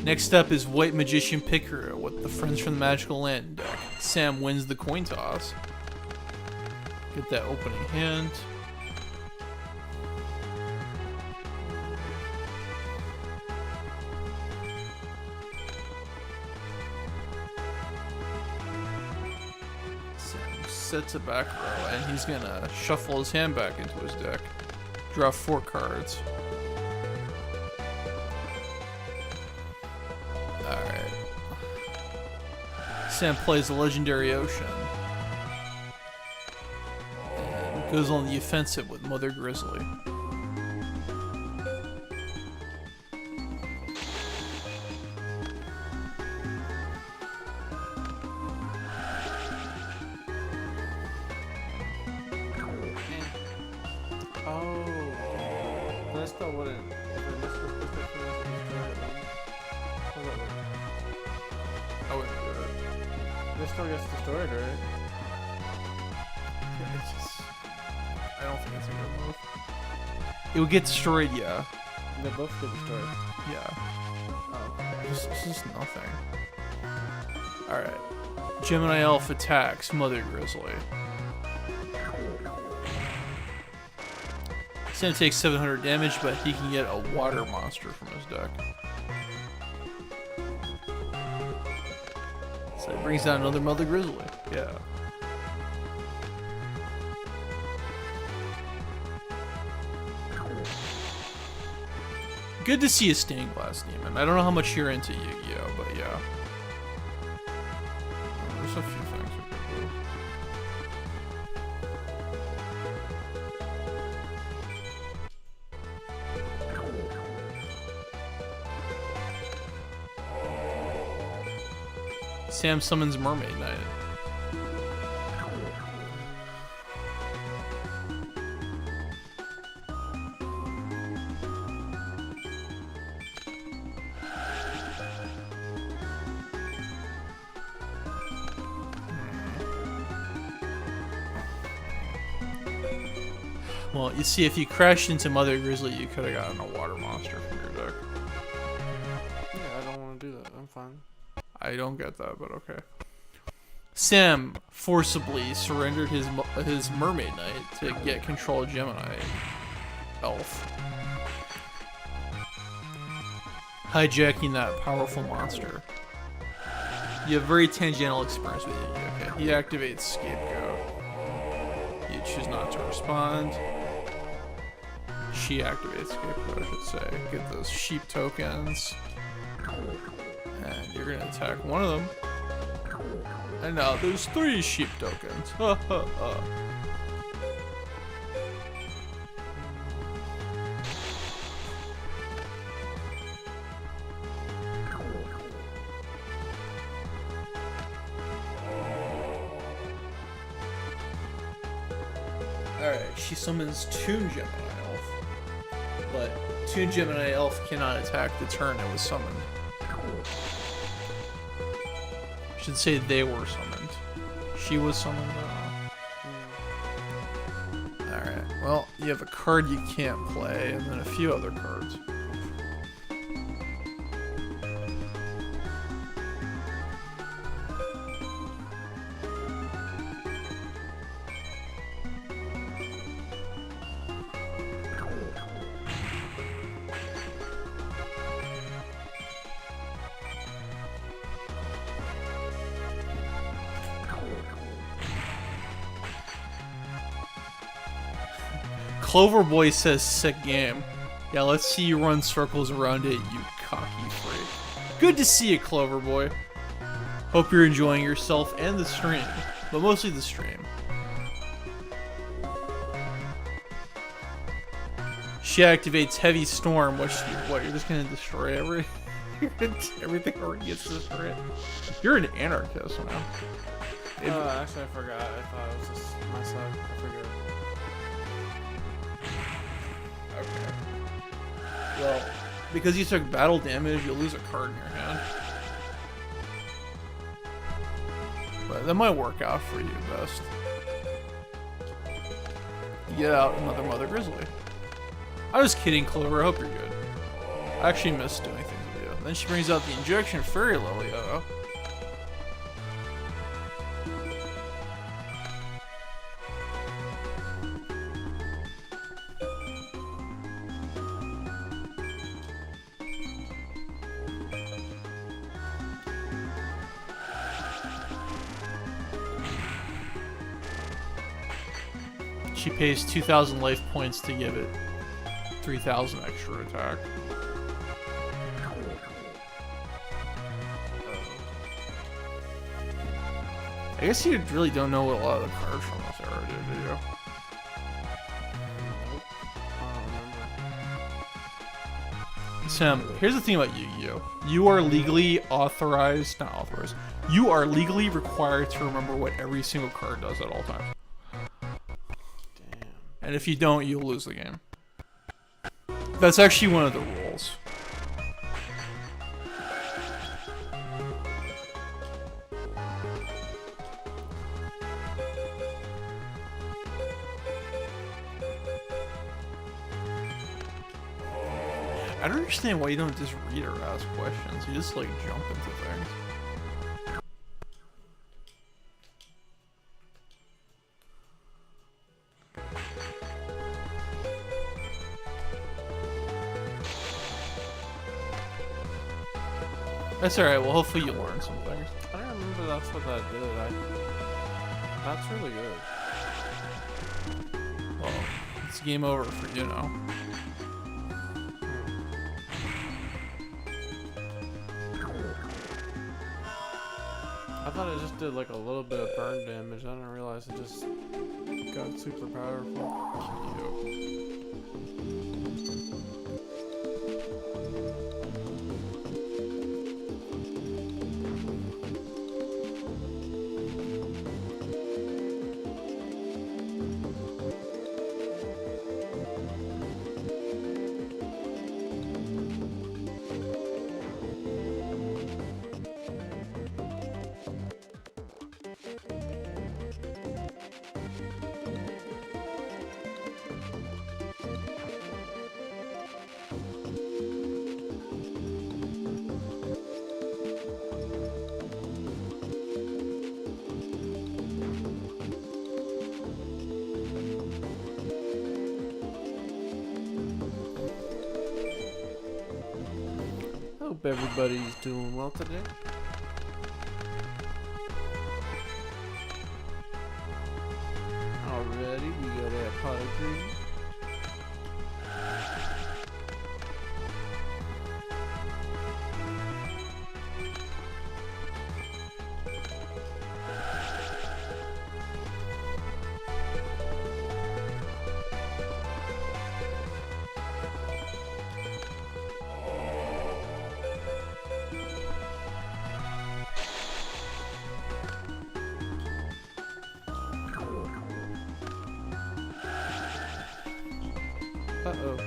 Next up is White Magician Picker with the Friends from the Magical Land deck. Sam wins the coin toss. Get that opening hand. Sets a back row, and he's gonna shuffle his hand back into his deck. Draw 4 cards. Alright. Sam plays the Legendary Ocean. And goes on the offensive with Mother Grizzly. I wouldn't do it. This still gets destroyed, right? It's just, I don't think it's a good move. It would get destroyed, yeah. They both get destroyed. Yeah. Oh. It's just nothing. Alright. Gemini Elf attacks Mother Grizzly. Sam takes 700 damage, but he can get a water monster from his deck. So it brings down another Mother Grizzly. Yeah. Good to see a Stained Glass Demon. I don't know how much you're into Yu-Gi-Oh, but yeah. There's a few things we can do. Sam summons Mermaid Knight. Well, you see, if you crashed into Mother Grizzly, you could have gotten a water monster from your deck. Yeah, I don't want to do that. I'm fine. I don't get that, but okay. Sam forcibly surrendered his Mermaid Knight to get control of Gemini Elf, hijacking that powerful monster. You have very tangential experience with it. Okay. He activates Scapegoat. You choose not to respond. She activates Scapegoat, I should say. Get those sheep tokens. And you're gonna attack one of them. And now there's 3 sheep tokens. Ha ha ha. Alright, she summons Toon Gemini Elf. But Toon Gemini Elf cannot attack the turn it was summoned. I should say they were summoned. She was summoned. Alright, well, you have a card you can't play, and then a few other cards. Clover Boy says sick game. Yeah, let's see you run circles around it, you cocky freak. Good to see you, Clover Boy. Hope you're enjoying yourself and the stream, but mostly the stream. She activates Heavy Storm, which what you're just gonna destroy everything already gets destroyed. You're an anarchist, man. Actually, I forgot. I thought it was just my side. I forgot. Okay. Well, because you took battle damage, you'll lose a card in your hand. But that might work out for you best. Get out another Mother Grizzly. I was kidding, Clover. I hope you're good. I actually missed doing things with you. Then she brings out the Injection Fairy Lily. Uh-oh. She pays 2,000 life points to give it 3,000 extra attack. I guess you really don't know what a lot of the cards from this era do you? Sam, here's the thing about Yu-Gi-Oh! You are legally authorized, not authorized, you are legally required to remember what every single card does at all times. And if you don't, you'll lose the game. That's actually one of the rules. I don't understand why you don't just read or ask questions. You just like jump into things. That's alright, well hopefully you learn some things. I don't remember that's what that did. That's really good. Well, it's game over for you now. I thought it just did like a little bit of burn damage. I didn't realize it just got super powerful. Hope everybody's doing well today. Alrighty, we got that pot of green. Uh-oh.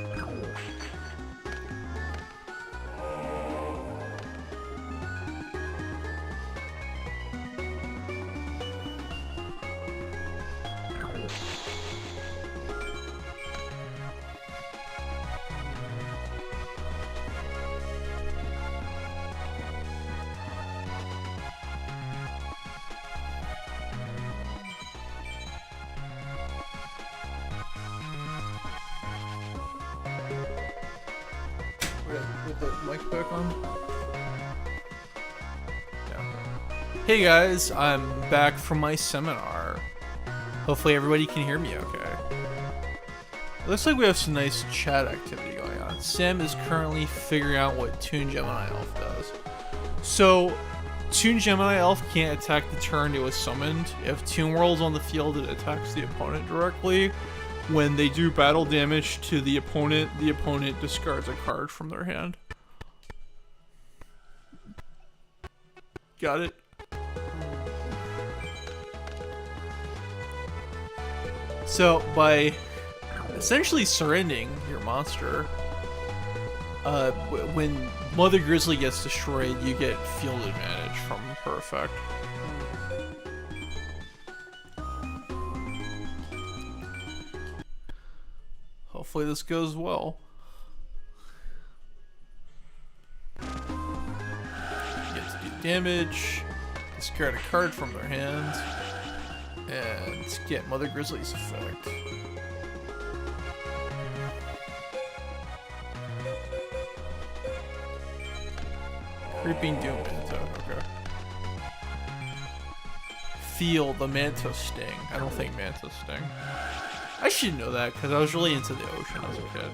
With the mic back on? Yeah. Hey guys, I'm back from my seminar. Hopefully everybody can hear me okay. It looks like we have some nice chat activity going on. Sam is currently figuring out what Toon Gemini Elf does. So, Toon Gemini Elf can't attack the turn it was summoned. If Toon Whirl's on the field, it attacks the opponent directly. When they do battle damage to the opponent discards a card from their hand. Got it? So, by essentially surrendering your monster, when Mother Grizzly gets destroyed, you get field advantage from her effect. Hopefully this goes well. Get to do damage, discard a card from their hands, and get Mother Grizzly's effect. Creeping Doom Manta, okay. Feel the Manta Sting. I don't think Manta Sting. I should know that because I was really into the ocean as a kid.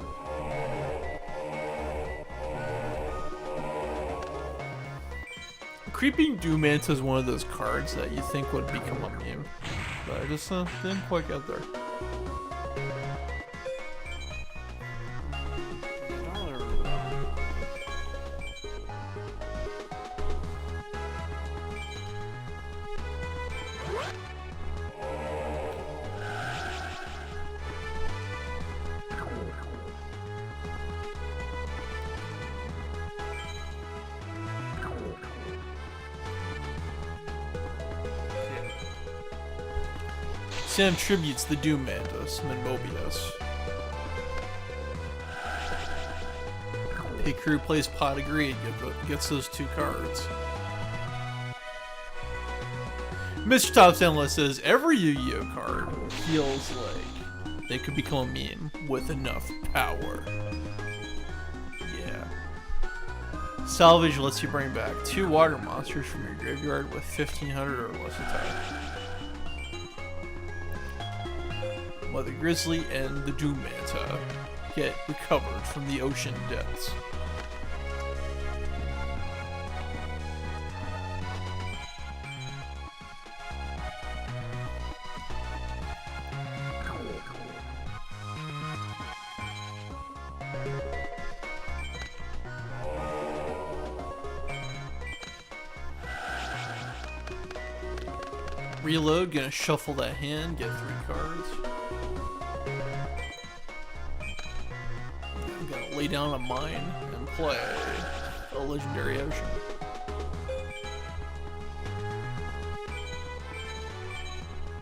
Creeping Doom Manta is one of those cards that you think would become a meme, but I just didn't quite get there. Sam tributes the Doom Mantis and then Mobius. Pig Crew plays Pot of Greed, gets those two cards. Mr. Top Endless says every Yu-Gi-Oh card feels like they could become a meme with enough power. Yeah. Salvage lets you bring back 2 water monsters from your graveyard with 1500 or less attack. Mother Grizzly and the Doom Manta get recovered from the ocean depths. Reload, gonna shuffle that hand, get 3 cards. I'm gonna lay down a mine and play a legendary ocean.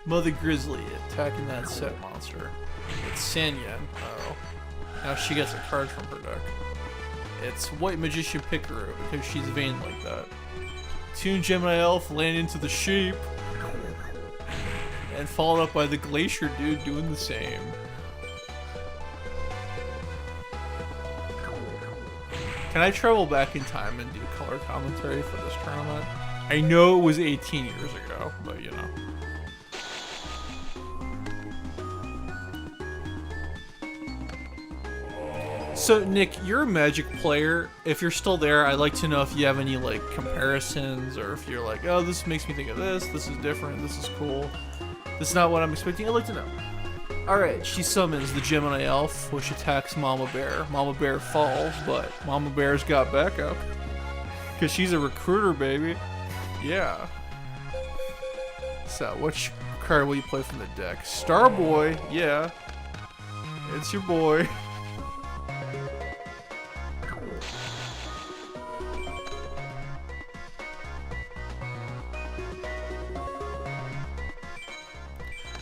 Mother Grizzly attacking that set monster. It's Sanyan. Oh. Now she gets a card from her deck. It's White Magician Picaro because she's vain like that. Toon Gemini Elf land into the sheep. And followed up by the Glacier dude doing the same. Can I travel back in time and do color commentary for this tournament? I know it was 18 years ago, but you know. So Nick, you're a Magic player. If you're still there, I'd like to know if you have any like comparisons, or if you're like, oh, this makes me think of this is different, this is cool. This is not what I'm expecting. I'd like to know. Alright, she summons the Gemini Elf, which attacks Mama Bear. Mama Bear falls, but Mama Bear's got backup. Because she's a recruiter, baby. Yeah. So, which card will you play from the deck? Starboy, yeah. It's your boy.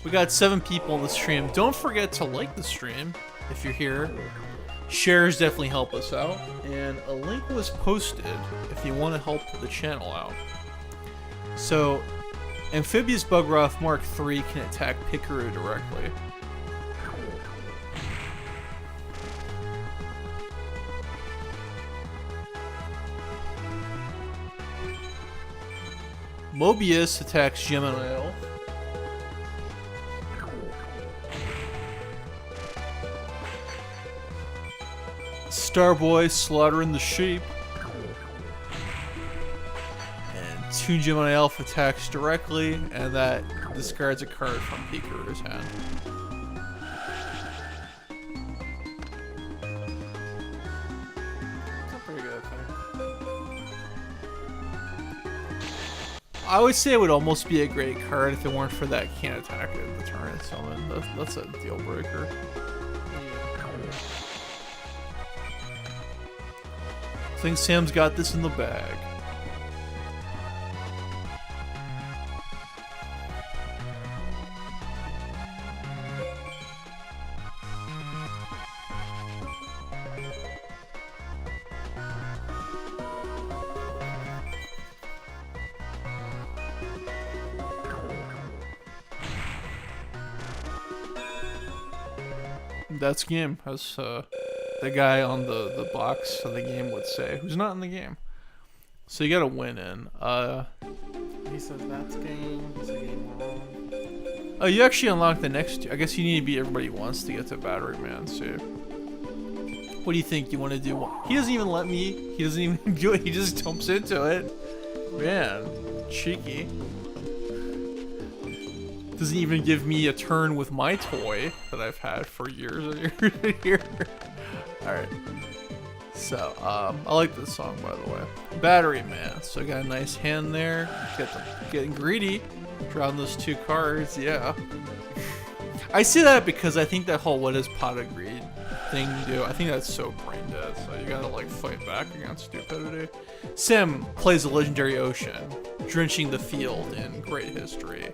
We got 7 people in the stream. Don't forget to like the stream if you're here. Shares definitely help us out. And a link was posted if you want to help the channel out. So, Amphibious Bugroth Mark III can attack Pikaru directly. Mobius attacks Gemini Elf. Starboy slaughtering the sheep. And 2 Gemini Elf attacks directly, and that discards a card from Pikaru's hand. That's pretty good, I think. I would say it would almost be a great card if it weren't for that can't attack at the turn summon. That's a deal breaker. I think Sam's got this in the bag. That's game, as the guy on the box of the game would say, who's not in the game. So you gotta win in. He says that's game. He's a game wrong. Oh, you actually unlock the next. I guess you need to beat everybody once to get to Battery Man. So, what do you think you want to do? He doesn't even let me. He doesn't even do it. He just jumps into it. Man, cheeky. Doesn't even give me a turn with my toy that I've had for years and years. Alright. So, I like this song, by the way. Battery Man. So I got a nice hand there. Getting greedy. Drawing those 2 cards, yeah. I see that because I think that whole what is pot of greed thing you do, I think that's so brain dead. So you gotta like fight back against stupidity. Sim plays the legendary Ocean, drenching the field in great history,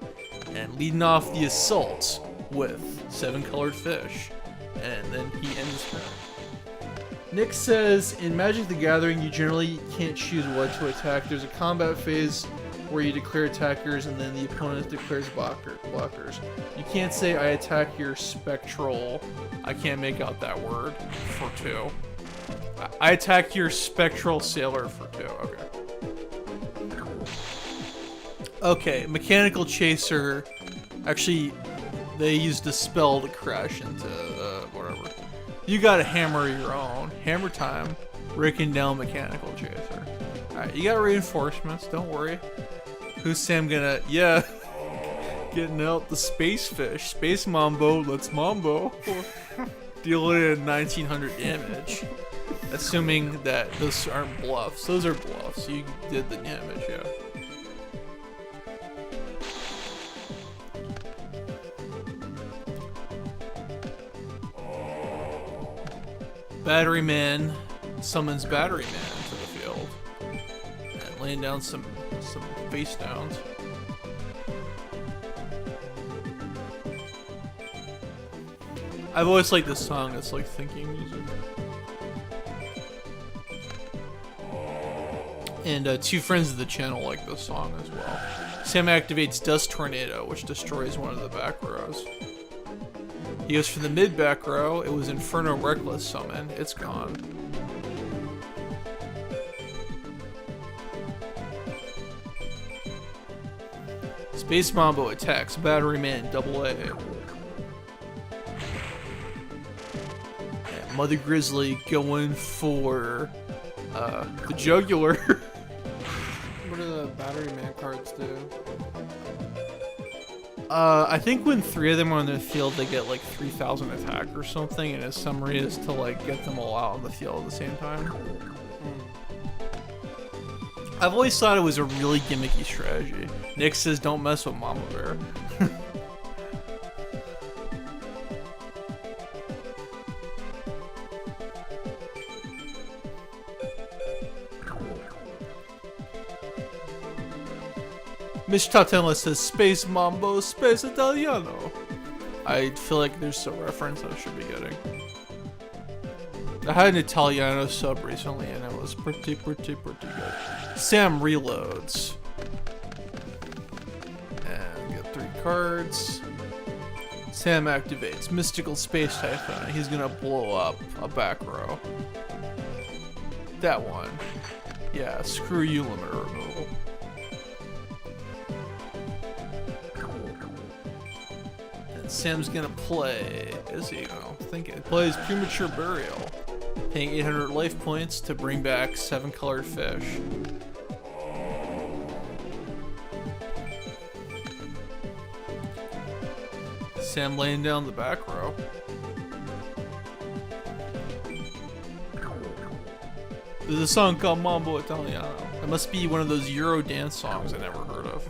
and leading off the assault with 7 colored fish. And then he ends turn. Nick says, in Magic the Gathering, you generally can't choose what to attack. There's a combat phase where you declare attackers and then the opponent declares blockers. You can't say, I attack your spectral. I can't make out that word for 2. I attack your spectral sailor for 2. Okay. Okay, Mechanical Chaser. Actually, they used a spell to crash into whatever. You gotta hammer your own. Hammer time. Breaking down Mechanical Chaser. Alright, you got reinforcements, don't worry. Who's Sam gonna... Yeah. Getting out the space fish. Space Mambo, let's Mambo. Dealing in 1900 damage. Assuming that those aren't bluffs. Those are bluffs. You did the damage, yeah. Battery Man summons Battery Man to the field. And laying down some face downs. I've always liked this song. It's like thinking music. And 2 friends of the channel like this song as well. Sam activates Dust Tornado, which destroys one of the back rows. He goes for the mid back row. It was Inferno Reckless summon. It's gone. Space Mambo attacks Battery Man Double A. And Mother Grizzly going for the jugular. What do the Battery Man cards do? I think when 3 of them are on the field, they get like 3,000 attack or something, and his summary is to like get them all out on the field at the same time. I've always thought it was a really gimmicky strategy. Nick says, "Don't mess with Mama Bear." Mitch Tatella says, "Space Mambo, Space Italiano." I feel like there's a reference I should be getting. I had an Italiano sub recently and it was pretty good. Sam reloads. And we got 3 cards. Sam activates Mystical Space Typhoon. He's gonna blow up a back row. That one. Yeah, screw you, limiter removal. Sam's gonna play, is he? I don't think it plays Premature Burial, paying 800 life points to bring back 7 colored fish. Sam laying down the back row. There's a song called Mambo Italiano. It must be one of those Euro dance songs I never heard of.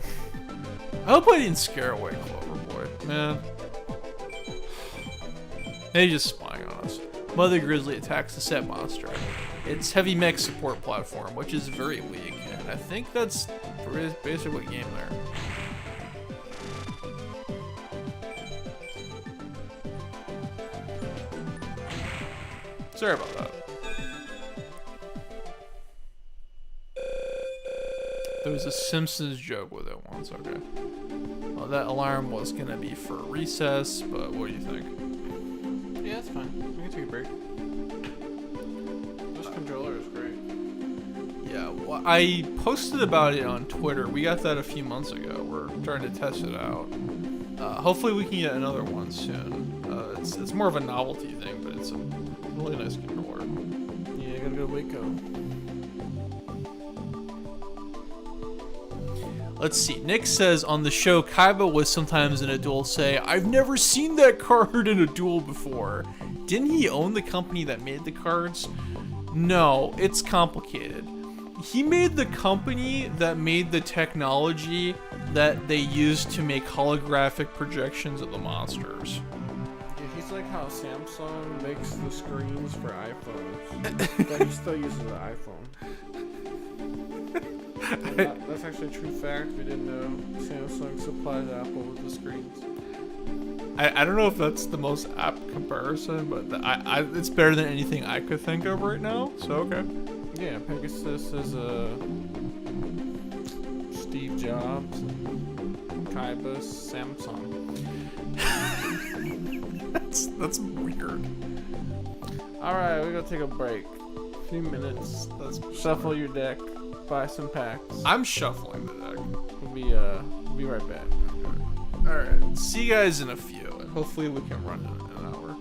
I hope I didn't scare away Cloverboy, man. He's just spying on us. Mother Grizzly attacks the set monster. It's heavy mech support platform, which is very weak, and I think that's basically game there. Sorry about that. There was a Simpsons joke with it once, okay. Well, that alarm was gonna be for recess, but what do you think? Yeah, that's fine. We can take a break. This controller is great. Yeah, well, I posted about it on Twitter. We got that a few months ago. We're trying to test it out. Hopefully we can get another one soon. It's more of a novelty thing, but it's a really nice controller. Yeah, I gotta go to Waco. Let's see. Nick says on the show, Kaiba was sometimes in a duel say, "I've never seen that card in a duel before." Didn't he own the company that made the cards? No, it's complicated. He made the company that made the technology that they used to make holographic projections of the monsters. Yeah, he's like how Samsung makes the screens for iPhones, but he still uses an iPhone. That's actually a true fact. We didn't know Samsung supplies Apple with the screens. I don't know if that's the most apt comparison, but it's better than anything I could think of right now, so okay. Yeah, Pegasus is Steve Jobs, Kaiba, Samsung. That's weird. Alright, we're gonna take a break. A few minutes. That's Shuffle your deck. Buy some packs. I'm shuffling the deck. We'll be right back. Alright, see you guys in a few, and hopefully we can run it in an hour.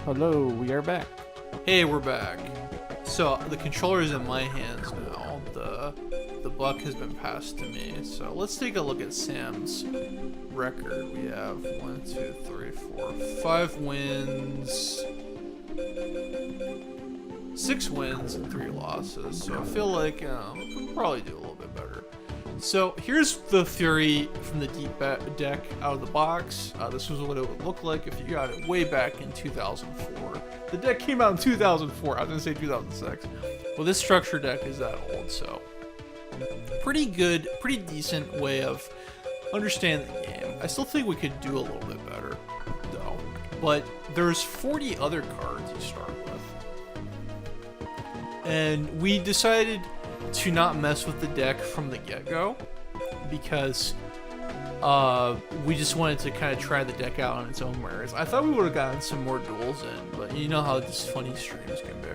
Hello, we are back. Hey, we're back. So the controller is in my hands now. The buck has been passed to me. So let's take a look at Sam's record. We have 1, 2, 3, 4, 5 wins, 6 wins, and 3 losses. So I feel like we can probably do a little bit better. So here's the theory from the deep deck out of the box. This was what it would look like if you got it way back in 2004. The deck came out in 2004. I was gonna say 2006. Well, this structure deck is that old, so pretty good, pretty decent way of understanding the game. I still think we could do a little bit better, though. But there's 40 other cards you start with, and we decided to not mess with the deck from the get-go because we just wanted to kind of try the deck out on its own merits. I thought we would have gotten some more duels in, but you know how these funny streams can be.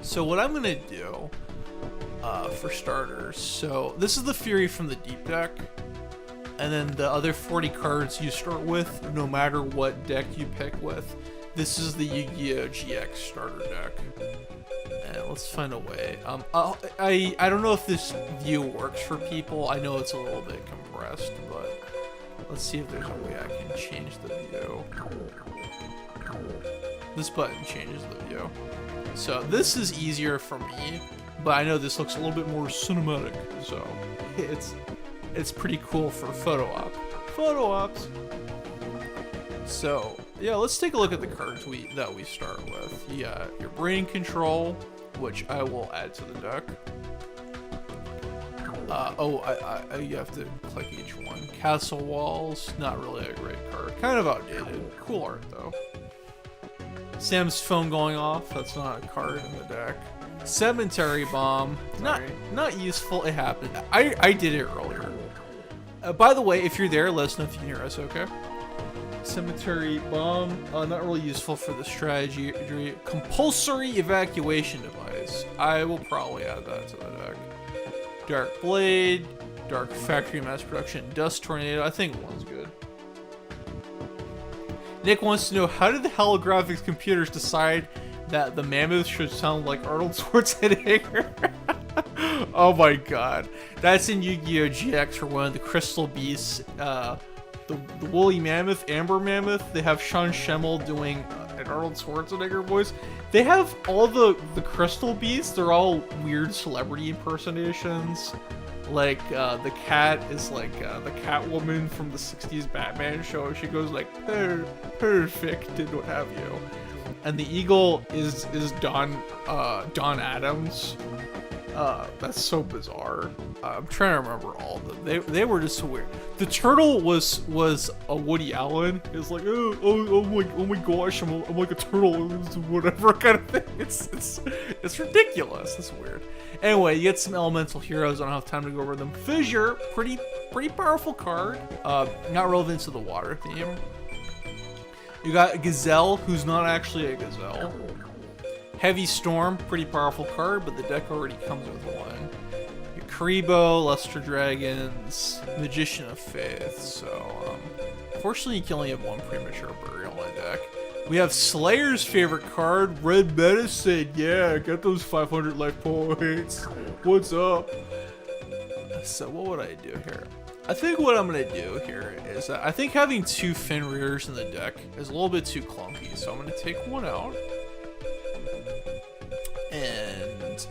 So what I'm gonna do for starters, so this is the theory from the deep deck, and then the other 40 cards you start with, no matter what deck you pick with. This is the Yu-Gi-Oh! GX starter deck. And let's find a way. I don't know if this view works for people. I know it's a little bit compressed, but let's see if there's a way I can change the view. This button changes the view. So this is easier for me, but I know this looks a little bit more cinematic, so it's pretty cool for photo ops. So yeah, let's take a look at the cards that we start with. You got your brain control, which I will add to the deck. You have to click each one. Castle Walls, not really a great card. Kind of outdated. Cool art though. Sam's phone going off, that's not a card in the deck. Cemetery Bomb, not useful, it happened. I did it earlier. By the way, if you're there, let us know if you can hear us, okay? Cemetery Bomb, not really useful for the strategy. Compulsory Evacuation Device, I will probably add that to the deck. Dark Blade, Dark Factory Mass Production, Dust Tornado, I think one's good. Nick wants to know, how did the holographics computers decide that the mammoth should sound like Arnold Schwarzenegger? Oh my god. That's in Yu-Gi-Oh! GX for one of the Crystal Beasts. The woolly mammoth, amber mammoth, they have Sean Schemmel doing an Arnold Schwarzenegger voice. They have all the crystal beasts, they're all weird celebrity impersonations. Like, the cat is like the Catwoman from the 60s Batman show. She goes like, perfect, and what have you. And the eagle is Don Adams. That's so bizarre. I'm trying to remember all of them. They were just so weird. The turtle was a Woody Allen. It's like oh my gosh, I'm like a turtle, whatever kind of thing. It's ridiculous. It's weird. Anyway, you get some elemental heroes. I don't have time to go over them. Fissure, pretty powerful card. Not relevant to the water theme. You got Gazelle, who's not actually a gazelle. Heavy Storm, pretty powerful card, but the deck already comes with one. Your Karibo, Luster Dragons, Magician of Faith. So, unfortunately, you can only have one premature burial in the deck. We have Slayer's favorite card, Red Medicine. Yeah, get those 500 life points. What's up? So, what would I do here? I think what I'm going to do here is I think having 2 Fenrir's in the deck is a little bit too clunky, so I'm going to take one out. And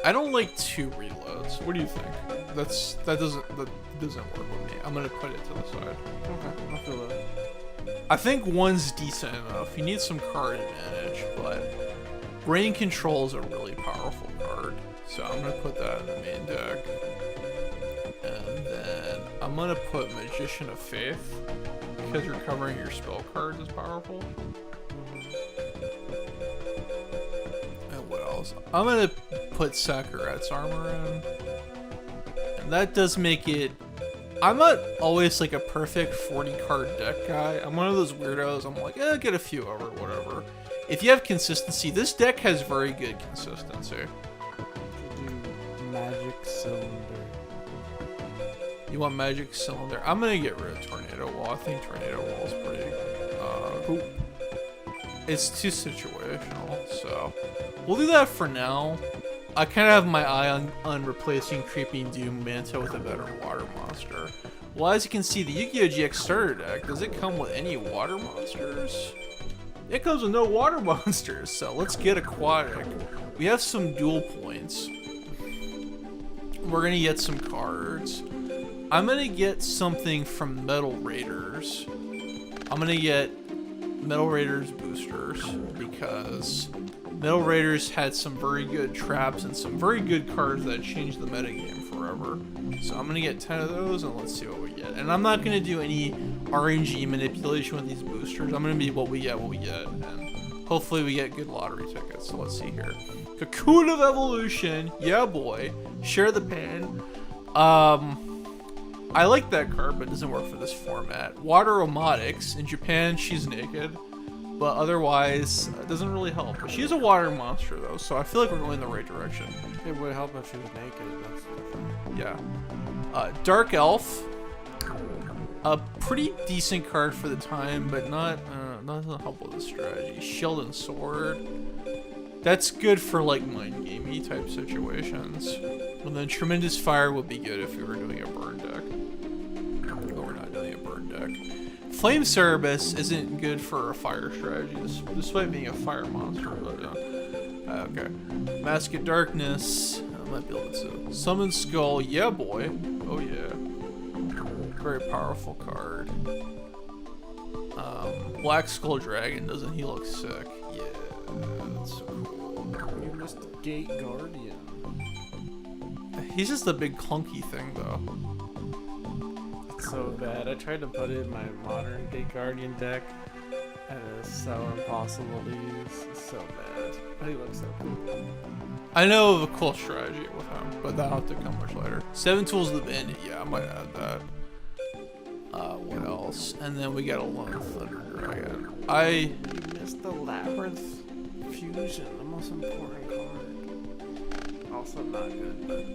I don't like 2 reloads. What do you think? That doesn't work with me. I'm gonna put it to the side. Okay, I feel that. I think 1's decent enough. You need some card advantage, but Brain Control is a really powerful card. So I'm gonna put that in the main deck. And then I'm gonna put Magician of Faith, because recovering your spell cards is powerful. I'm gonna put Sakuret's armor in, and that does make it. I'm not always like a perfect 40 card deck guy. I'm one of those weirdos. I'm like, get a few over, whatever. If you have consistency, this deck has very good consistency. Do Magic Cylinder. You want Magic Cylinder? I'm gonna get rid of Tornado Wall. I think Tornado Wall is pretty. it's too situational, so we'll do that for now. I kind of have my eye on replacing Creeping Doom Manta with a better water monster. Well, as you can see, the Yu-Gi-Oh! GX starter deck, does it come with any water monsters? It comes with no water monsters, so let's get Aquatic. We have some dual points. We're gonna get some cards. I'm gonna get something from Metal Raiders. I'm gonna get Metal Raiders boosters because Metal Raiders had some very good traps and some very good cards that changed the metagame forever. So I'm gonna get 10 of those and let's see what we get. And I'm not gonna do any RNG manipulation with these boosters. I'm gonna be what we get, and hopefully we get good lottery tickets. So let's see here. Cocoon of Evolution, yeah boy. Share the pain. I like that card, but it doesn't work for this format. Water Omotics, in Japan she's naked, but otherwise it doesn't really help. But she's a water monster though, so I feel like we're going in the right direction. It would help if she was naked, that's different. Yeah. Dark Elf, a pretty decent card for the time, but not doesn't help with the strategy. Shield and Sword, that's good for like mind gamey type situations. And then Tremendous Fire would be good if we were doing a burn deck. But we're not doing a burn deck. Flame Cerebus isn't good for a fire strategy, despite being a fire monster. But okay. Mask of Darkness, I might be able to. Summon Skull, yeah boy. Oh yeah. Very powerful card. Black Skull Dragon, doesn't he look sick? Yeah, that's so cool. You missed the Gate Guardian. He's just a big clunky thing though. It's so bad. I tried to put it in my modern Gate Guardian deck, and it's so impossible to use. It's so bad. But he looks so cool. I know of a cool strategy with him, but that'll have to come much later. 7 Tools of the Bandit, yeah, I might add that. What else? And then we got a Lone Thunder Dragon. You missed the Labyrinth Fusion, the most important card. Also not good, but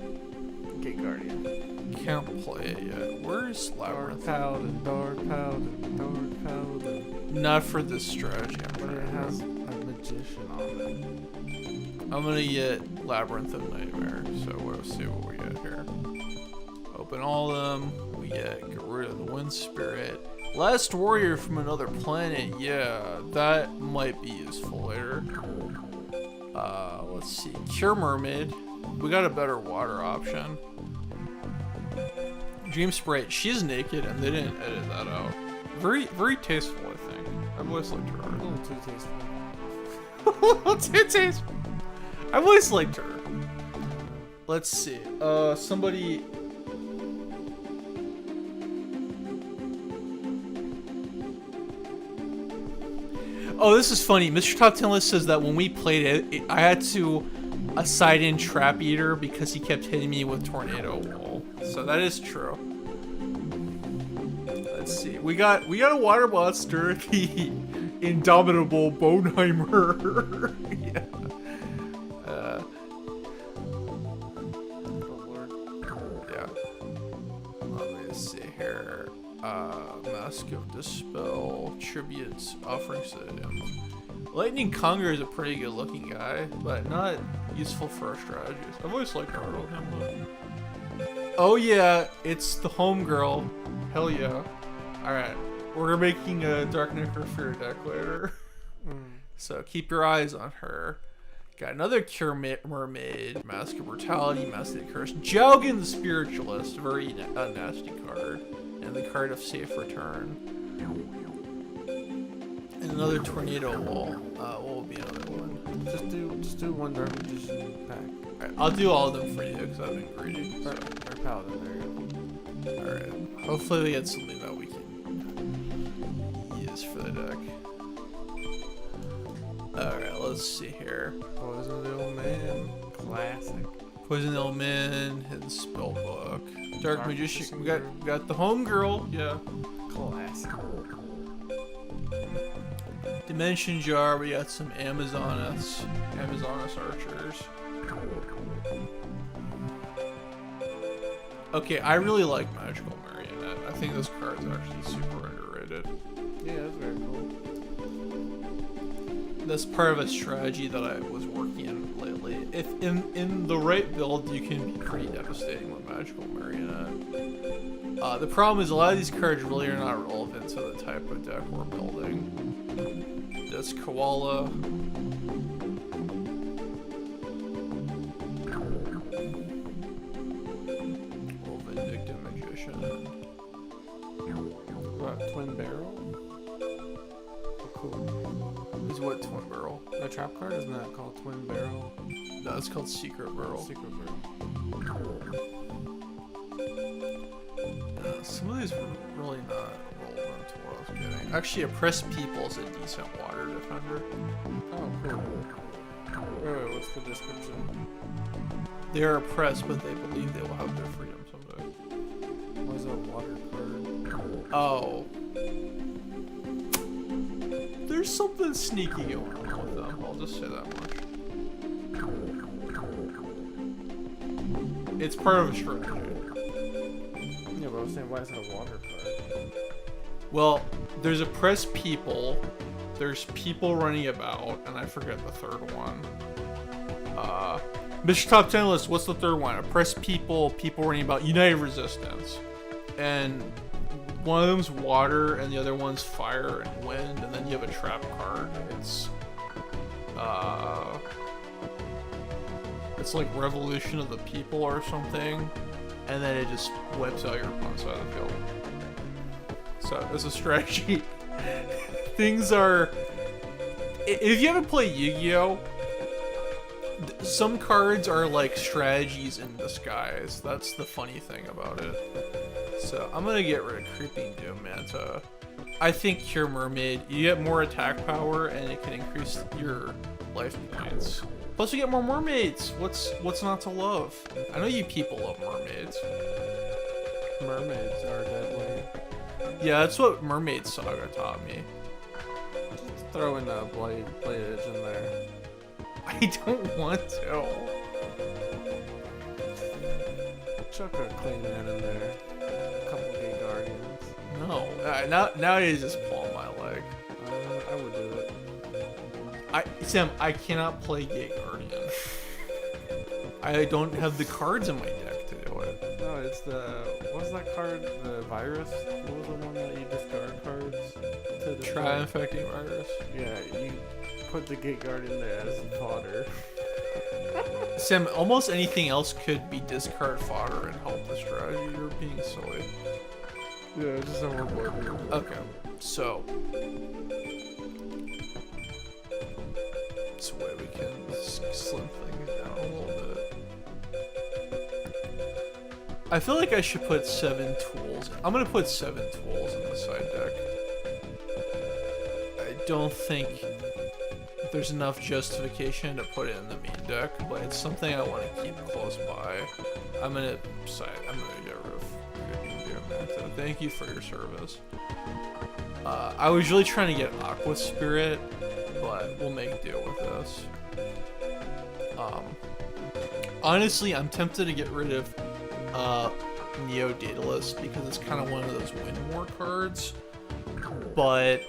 Gate Guardian. Can't play it yet. Where's Labyrinth? Dark Paladin. Not for this strategy. But it has a magician on it. I'm gonna get Labyrinth of Nightmare, so we'll see what we get here. Open all of them. We get rid of the Wind Spirit. Last Warrior from Another Planet. Yeah, that might be useful later. Let's see. Cure Mermaid. We got a better water option. Dream Sprite. She's naked, and they didn't edit that out. Very, very tasteful, I think. I've always liked her. A little too tasteful. A little too tasteful. I've always liked her. Let's see. Somebody. Oh, this is funny. Mr. Top 10 List says that when we played it, I had to side in Trap Eater because he kept hitting me with Tornado Wall. So that is true. Let's see. We got a water monster, the Indomitable Boneheimer. Yeah. Yeah. Let me see here. Mask of Dispel, Tributes, Offering Stadium. Lightning Conger is a pretty good looking guy, but not useful for our strategies. I've always liked art on him though. Oh yeah, it's the homegirl. Hell yeah. Alright, we're making a Dark Necrosphere deck later. So keep your eyes on her. Got another Cure Mermaid, Mask of Brutality, Mask of the Curse, Jowgen the Spiritualist, very nasty card, and the card of Safe Return. And another Tornado Wall. What will be another one? Just do one Dark Magician pack. Alright, I'll do all of them for you because I've been greedy. So. Or Paladin, there you go. Alright, hopefully we get something that we can use for the deck. Alright, let's see here. Poison the Old Man. Classic. Poison the Old Man, Hidden Spellbook. Dark Magician. We got the homegirl, yeah. Classic. Dimension Jar, we got some Amazoness Archers. Okay, I really like Magical Marionette. I think this card's actually super underrated. Yeah, that's very cool. that's part of a strategy that I was working in lately. If in the right build, you can be pretty devastating with Magical Marionette. The problem is a lot of these cards really are not relevant to the type of deck we're building. This Koala. Little Vindictive Magician. What, Twin Barrel? Oh, cool. Is what Twin Barrel? The trap card, isn't that called Twin Barrel? No, it's called Secret Barrel. Secret Barrel. Some of these were really not relevant to what I was getting. Actually, Oppressed People is a decent water defender. Oh, cool. Wait, what's the description? They are oppressed, but they believe they will have their freedom someday. What is a water card? Oh. There's something sneaky going on with them, I'll just say that much. It's part of a strategy. Yeah, but I was saying, why is it a water card? Well, there's Oppressed People, there's People Running About, and I forget the third one. Mr. Top 10 list, what's the third one? Oppressed People, People Running About, United Resistance. And one of them's water, and the other one's fire and wind, and then you have a trap card. It's like Revolution of the People or something, and then it just wipes out your opponent's side of the field. So, it's a strategy. Things are... If you haven't played Yu-Gi-Oh!, some cards are like strategies in disguise. That's the funny thing about it. So I'm gonna get rid of Creeping Doom Manta. I think Cure Mermaid, you get more attack power and it can increase your life points. Plus you get more mermaids. What's not to love? I know you people love mermaids. Mermaids are deadly. Yeah, that's what Mermaid Saga taught me. Just throw in a blade edge in there. I don't want to. Chuck a Clean Man in there. A couple Gay Guardians. No. Now he's just pulling my leg. I would do it. Sam, I cannot play Gate Guardian. I don't have the cards in my deck to do it. No, it's what's that card? The virus? What was the one that you discard cards to destroy? Tri-infecting virus. Yeah, you put the Gate Guardian there as fodder. Sam, almost anything else could be discard fodder and help the strategy. You're being silly. Yeah, just some more board. Okay, so it's a way we can slim things down a little bit. I feel like I should put 7 tools. I'm gonna put 7 tools in the side deck. I don't think there's enough justification to put it in the main deck, but it's something I want to keep close by. I'm gonna get rid of Creeping Doom Manta. Thank you for your service. I was really trying to get Aqua Spirit, but we'll make do with this. Honestly, I'm tempted to get rid of Neo Daedalus because it's kind of one of those win more cards, but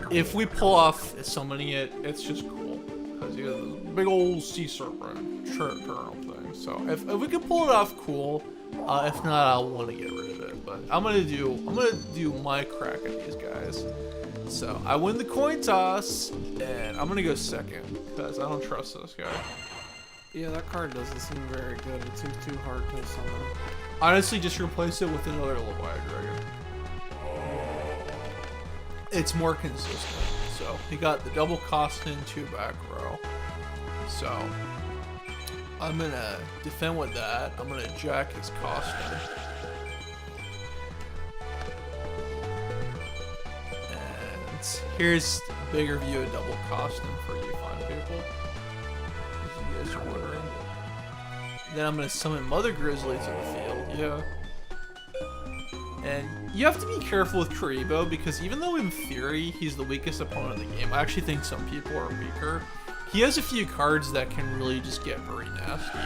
if we pull off summoning it, it's just cool because you have this big old sea serpent turtle thing. So if we can pull it off, cool. If not, I'll want to get rid of it. But I'm gonna do my crack at these guys. So I win the coin toss, and I'm gonna go second because I don't trust this guy. Yeah, that card doesn't seem very good. It seems too hard to summon. Honestly, just replace it with another Leviathan Dragon. It's more consistent. So he got the double Costin, 2 back row. So I'm gonna defend with that. I'm gonna jack his Costin. And here's a bigger view of double Costin for you fine people. If you guys are wondering. Then I'm gonna summon Mother Grizzly to the field, yeah. And you have to be careful with Karibo because even though in theory he's the weakest opponent in the game, I actually think some people are weaker. He has a few cards that can really just get very nasty.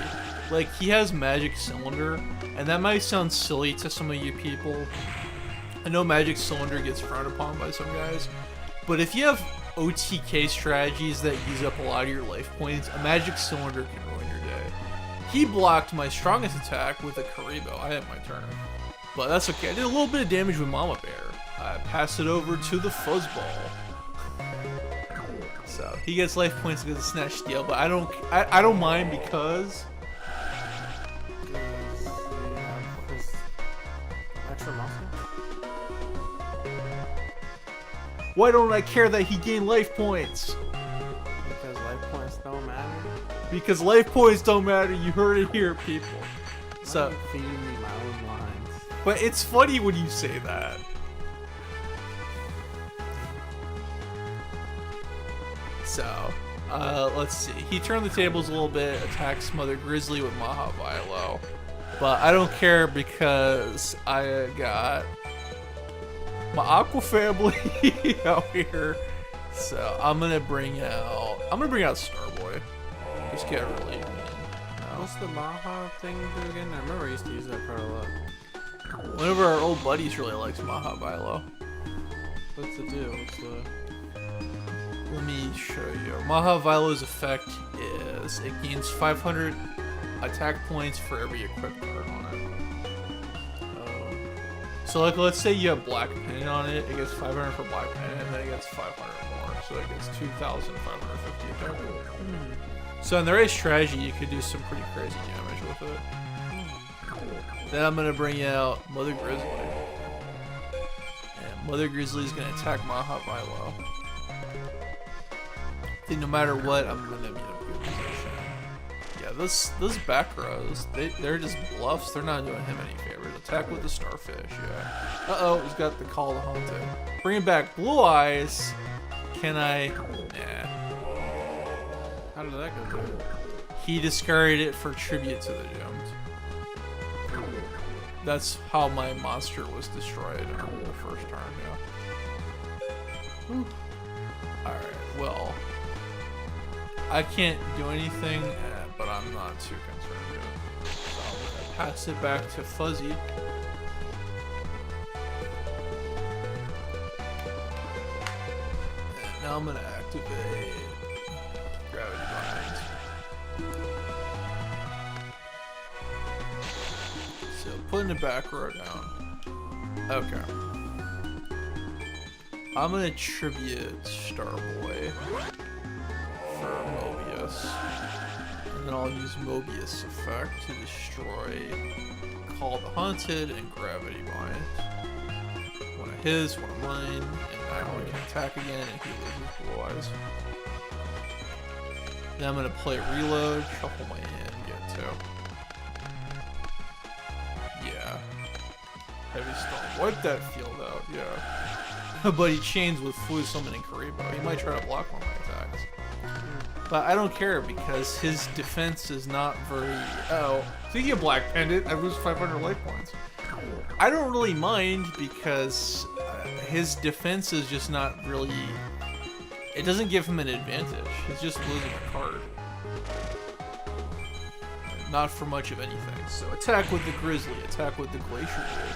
Like, he has Magic Cylinder, and that might sound silly to some of you people. I know Magic Cylinder gets frowned upon by some guys, but if you have OTK strategies that use up a lot of your life points, a magic cylinder can ruin your day. He blocked my strongest attack with a Karibo. I had my turn. But that's okay. I did a little bit of damage with Mama Bear. I pass it over to the Fuzzball. So he gets life points because of Snatch Steal, but I don't mind because Extra muscle? why don't I care that he gained life points? Because life points don't matter. Because life points don't matter. You heard it here, people. So Feeding me my own lines. but it's funny when you say that. So, let's see. He turned the tables a little bit, attacks Mother Grizzly with Maha Vilo. But I don't care because I got my Aqua family out here. So I'm gonna bring out Starboy. Just get really mean. What's the Maha thing do again? I remember I used to use that card a lot. One of our old buddies really likes Maha Vilo. What's the deal? Let me show you. Maha Vilo's effect is it gains 500 attack points for every equipped card on it. So like let's say you have Black Pennant on it, it gets 500 for Black Pennant, and then it gets 500 more, so it gets 2,550 attack. So in the right strategy, you could do some pretty crazy damage with it. Then I'm gonna bring out Mother Grizzly, and Mother Grizzly is gonna attack Maha Vilo. I think no matter what, I'm gonna be in a good position. Yeah, those back rows, they're just bluffs. They're not doing him any favors. Attack with the Starfish, yeah. Uh-oh, he's got the Call to Haunted. Bringing back Blue Eyes. Can I? Nah. How did that go through? He discarded it for Tribute to the Doomed. That's how my monster was destroyed on the first turn, yeah. Alright, well. I can't do anything, but I'm not too concerned with it. So I'm gonna pass it back to Fuzzy. And now I'm gonna activate Gravity Bind. So putting the back row down. Okay. I'm gonna tribute Starboy for Mobius. And then I'll use Mobius effect to destroy Call the Haunted and Gravity Bind. One of his, one of mine, and now I can attack again and he loses Blue Eyes. Then I'm gonna play Reload, shuffle my hand, get two. Yeah. Heavy Storm. Wipe that field out, yeah. But he chains with Flu Summon and Karibo. He might try to block one of my attacks. But I don't care because his defense is not very... Oh, speaking of Black Pendant, I lose 500 life points. I don't really mind because his defense is just not really... It doesn't give him an advantage. He's just losing a card. Not for much of anything. So attack with the Grizzly, attack with the Glacier Dude.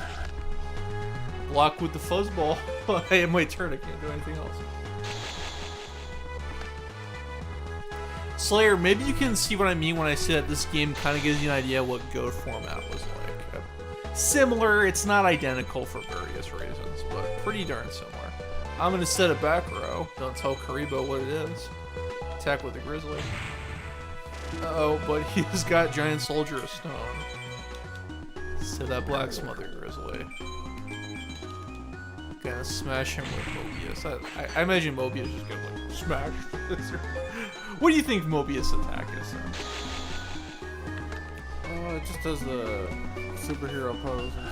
Block with the Fuzzball. I have my turn, I can't do anything else. Slayer, maybe you can see what I mean when I say that this game kind of gives you an idea what Go format was like. Similar, it's not identical for various reasons, but pretty darn similar. I'm going to set a back row. Don't tell Karibo what it is. Attack with the Grizzly. Uh-oh, but he's got Giant Soldier of Stone. Set that Black Smother Grizzly. Gonna smash him with Mobius. I imagine Mobius is gonna like smash this. What do you think Mobius' attack is? It just does the superhero pose into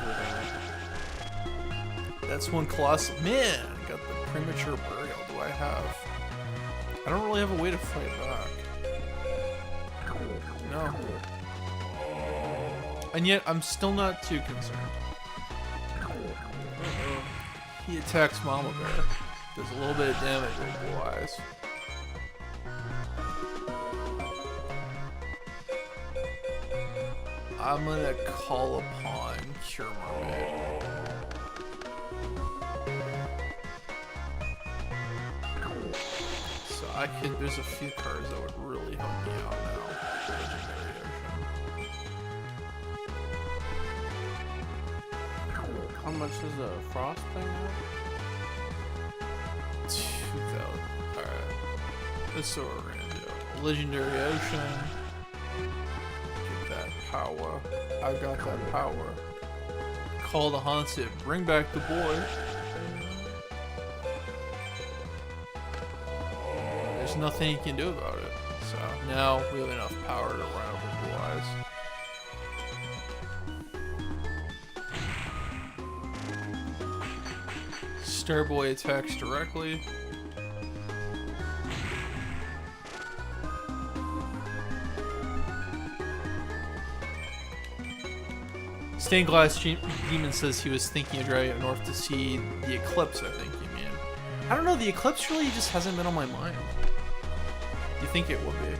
the That's one Colossal. Man, I got the Premature Burial. Do I have? I don't really have a way to fight back. No. And yet, I'm still not too concerned. He attacks Mama Bear. Does a little bit of damage with Blue Eyes. I'm gonna call upon Cure Mermaid. There's a few cards that would really help me out now. Legendary Ocean. How much does the frost thing have? 2,000. Alright. This is what we're gonna do. Legendary Ocean. Get that power. I got that power. Call the haunted. Bring back the boy. There's nothing you can do about it. So now we have enough power to run over Blue Eyes. Starboy attacks directly. Stained Glass Demon says he was thinking of driving up north to see the eclipse, I think you mean. I don't know, the eclipse really just hasn't been on my mind. You think it will be?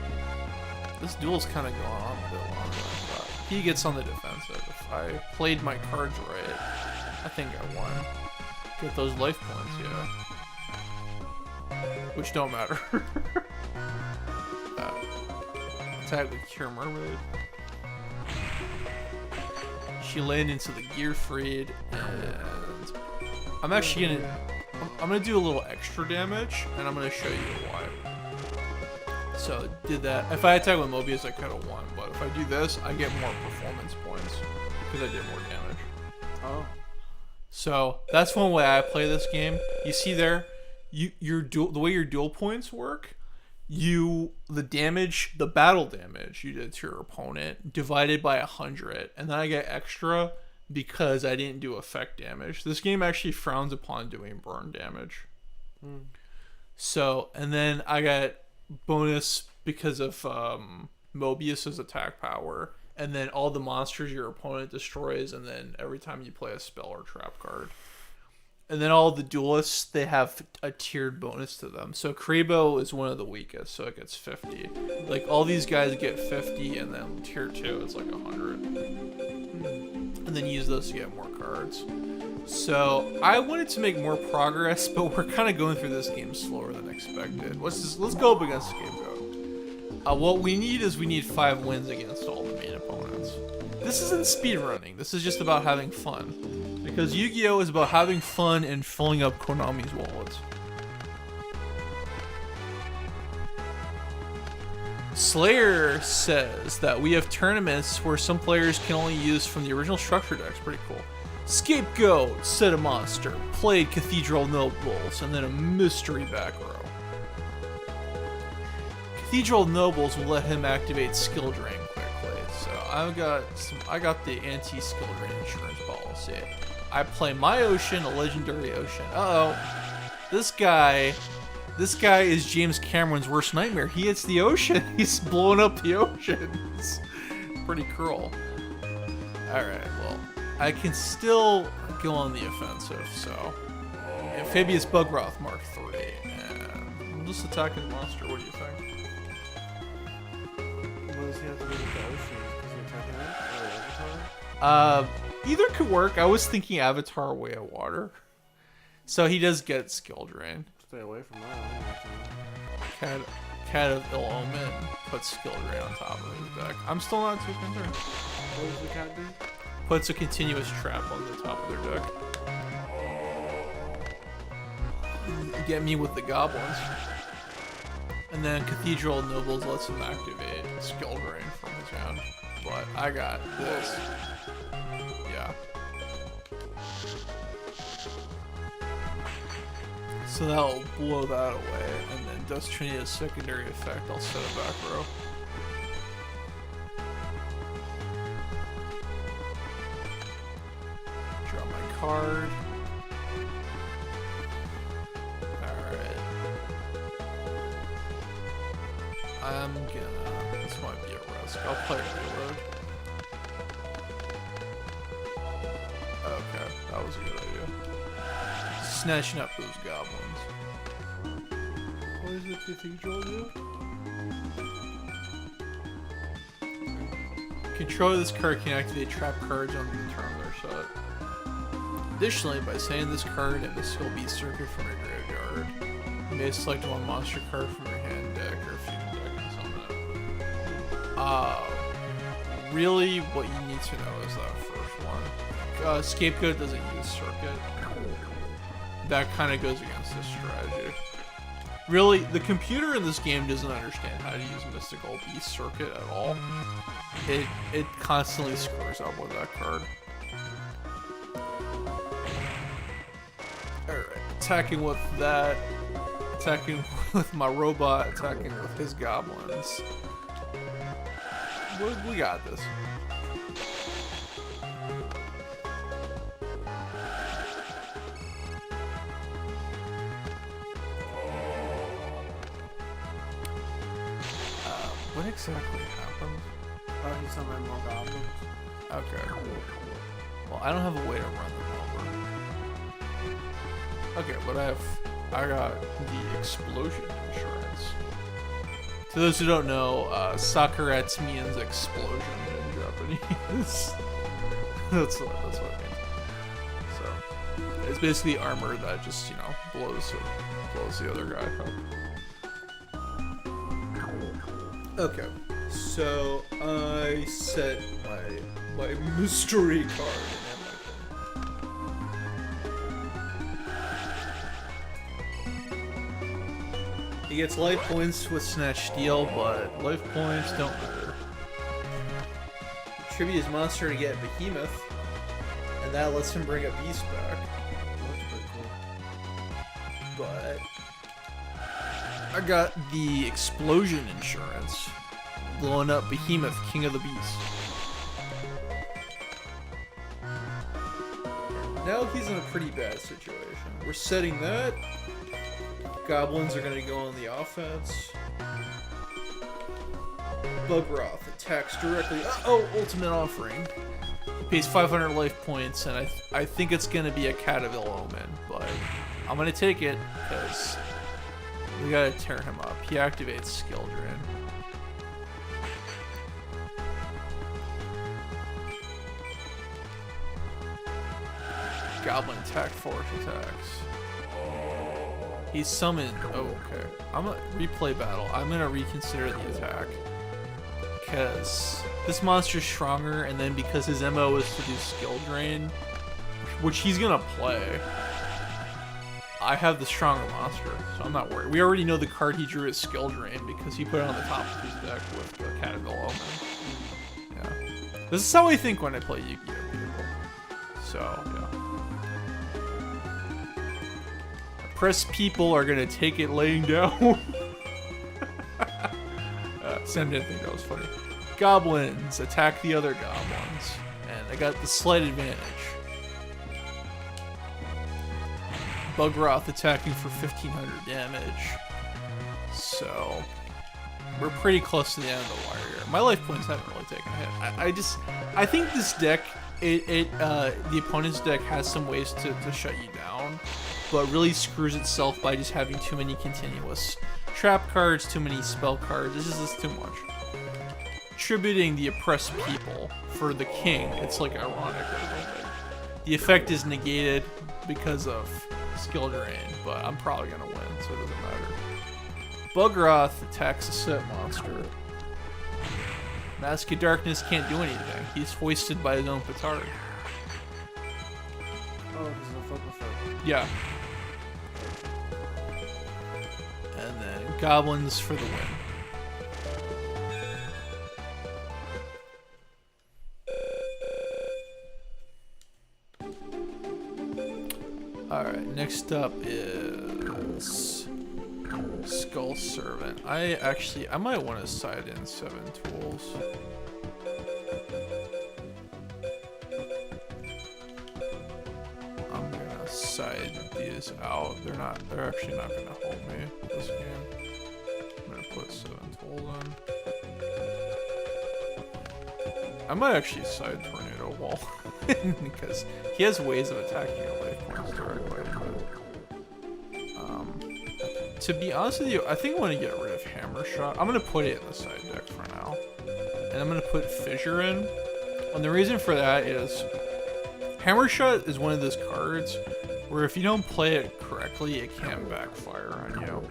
This duel's kind of going on a bit longer than I thought. He gets on the defensive. If I played my cards right, I think I won. Get those life points, yeah. Which don't matter. Attack with Cure Mermaid. She landed into the Gear Freed, and I'm actually I'm gonna do a little extra damage, and I'm gonna show you why. So did that. If I attack with Mobius, I could have won, but if I do this, I get more performance points because I did more damage. Oh. So that's one way I play this game. You see there, the way your duel points work. The battle damage you did to your opponent divided by 100, and then I get extra because I didn't do effect damage. This game actually frowns upon doing burn damage. So, and then I got bonus because of Mobius's attack power, and then all the monsters your opponent destroys, and then every time you play a spell or trap card. And then all the duelists, they have a tiered bonus to them. So Krebo is one of the weakest, so it gets 50. Like, all these guys get 50, and then tier 2, it's like 100. And then use those to get more cards. So, I wanted to make more progress, but we're kind of going through this game slower than expected. Let's go up against Scapegoat. What we need is 5 wins against all the main opponents. This isn't speedrunning. This is just about having fun. Because Yu-Gi-Oh! Is about having fun and filling up Konami's wallets. Slayer says that we have tournaments where some players can only use from the original structure decks. Pretty cool. Scapegoat, set a monster, played Cathedral Nobles, and then a mystery back row. Cathedral Nobles will let him activate Skill Drain quickly. So I got the anti-Skill Drain insurance policy. I play my Ocean, a Legendary Ocean. This guy is James Cameron's worst nightmare. He hits the ocean. He's blowing up the oceans. Pretty cruel. Alright, well, I can still go on the offensive, so. Amphibious Bugroth Mark III. And we'll just attack his monster. What do you think? What does he have to do with the ocean? Is he attacking it? Or Avatar? Either could work. I was thinking Avatar Way of Water. So he does get Skill Drain. Stay away from that. Cat of Ill Omen puts Skill Drain on top of his deck. I'm still not too concerned. What does the cat do? Puts a continuous trap on the top of their deck. Get me with the goblins. And then Cathedral Nobles lets him activate Skill Drain from his hand. But I got this. Yeah. So that'll blow that away, and then Dust Trinity's secondary effect, I'll set a back row. Draw my card. Alright. This might be a risk. I'll play Railroad. Okay, that was a good idea. Snatching up those goblins. What does the Cathedral do? Controller this card can activate trap cards on the turn of their shot. Additionally, by sending this card in the Skill Beat circuit from your graveyard, You may select one monster card from your hand deck or feudal deck and summon it. Really, what you need to know is that first one. Scapegoat doesn't use Circuit. That kind of goes against this strategy. Really, the computer in this game doesn't understand how to use Mystical Beast Circuit at all. It constantly screws up with that card. Alright, attacking with that. Attacking with my robot. Attacking with his goblins. We got this. What exactly happened? Oh, he summoned more goblins. Okay. Well, I don't have a way to run them over. Okay, but I got the explosion insurance. To those who don't know, Sakuretsu means explosion in Japanese. that's what it means. So it's basically armor that just, you know, blows the other guy up. Okay, so I set my mystery card in. He gets life points with Snatch Steel, but life points don't matter. Tribute his monster to get Behemoth, and that lets him bring a beast back. That's pretty cool. But I got the explosion insurance, blowing up Behemoth, King of the Beasts. Now he's in a pretty bad situation. We're setting that. Goblins are gonna go on the offense. Bugroth attacks directly. Ultimate Offering. He pays 500 life points, and I think it's gonna be a Cataville Omen, but I'm gonna take it because we gotta tear him up. He activates Skill Drain. Goblin attack, force attacks. He's summoned. Oh, okay. I'm gonna replay battle. I'm gonna reconsider the attack. Because this monster's stronger, and then because his MO is to do Skill Drain, which he's gonna play, I have the stronger monster, so I'm not worried. We already know the card he drew is Skill Drain because he put it on the top of his deck with the Cataville Omen. Yeah. This is how I think when I play Yu-Gi-Oh! People. So, yeah. Oppressed people are gonna take it laying down. Sam didn't think that was funny. Goblins attack the other goblins, and I got the slight advantage. Bugroth attacking for 1500 damage. So we're pretty close to the end of the wire here. My life points haven't really taken a hit. I think this deck, the opponent's deck has some ways to shut you down, but really screws itself by just having too many continuous trap cards, too many spell cards. It's just too much. Tributing the oppressed people for the king, it's like ironic a little bit. The effect is negated because of Skill Drain, but I'm probably gonna win, so it doesn't matter. Bugroth attacks a set monster. Mask of Darkness can't do anything. He's hoisted by his own petard. Oh, this is a focal foot. Yeah. And then goblins for the win. Alright, next up is Skull Servant. I might want to side in 7 tools. I'm gonna side these out. They're actually not gonna hold me this game. I'm gonna put 7 tools in. I might actually side Tornado Wall because he has ways of attacking your life points directly. But, to be honest with you, I think I want to get rid of Hammer Shot. I'm gonna put it in the side deck for now, and I'm gonna put Fissure in. And the reason for that is Hammer Shot is one of those cards where if you don't play it correctly, it can backfire on you.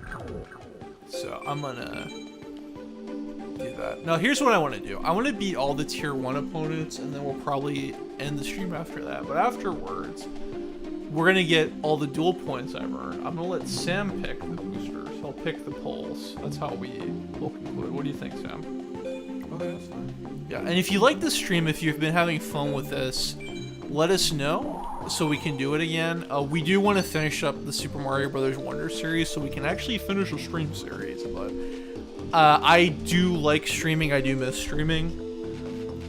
So I'm gonna do that. Now here's what I want to do. I want to beat all the tier 1 opponents, and then we'll probably end the stream after that. But afterwards, we're gonna get all the duel points I've earned. I'm gonna let Sam pick the boosters. He'll pick the poles. That's how we will conclude. What do you think, Sam? Okay, that's fine. Yeah, and if you like this stream, if you've been having fun with this, let us know so we can do it again. We do want to finish up the Super Mario Brothers Wonder series so we can actually finish a stream series. But I do like streaming. I do miss streaming.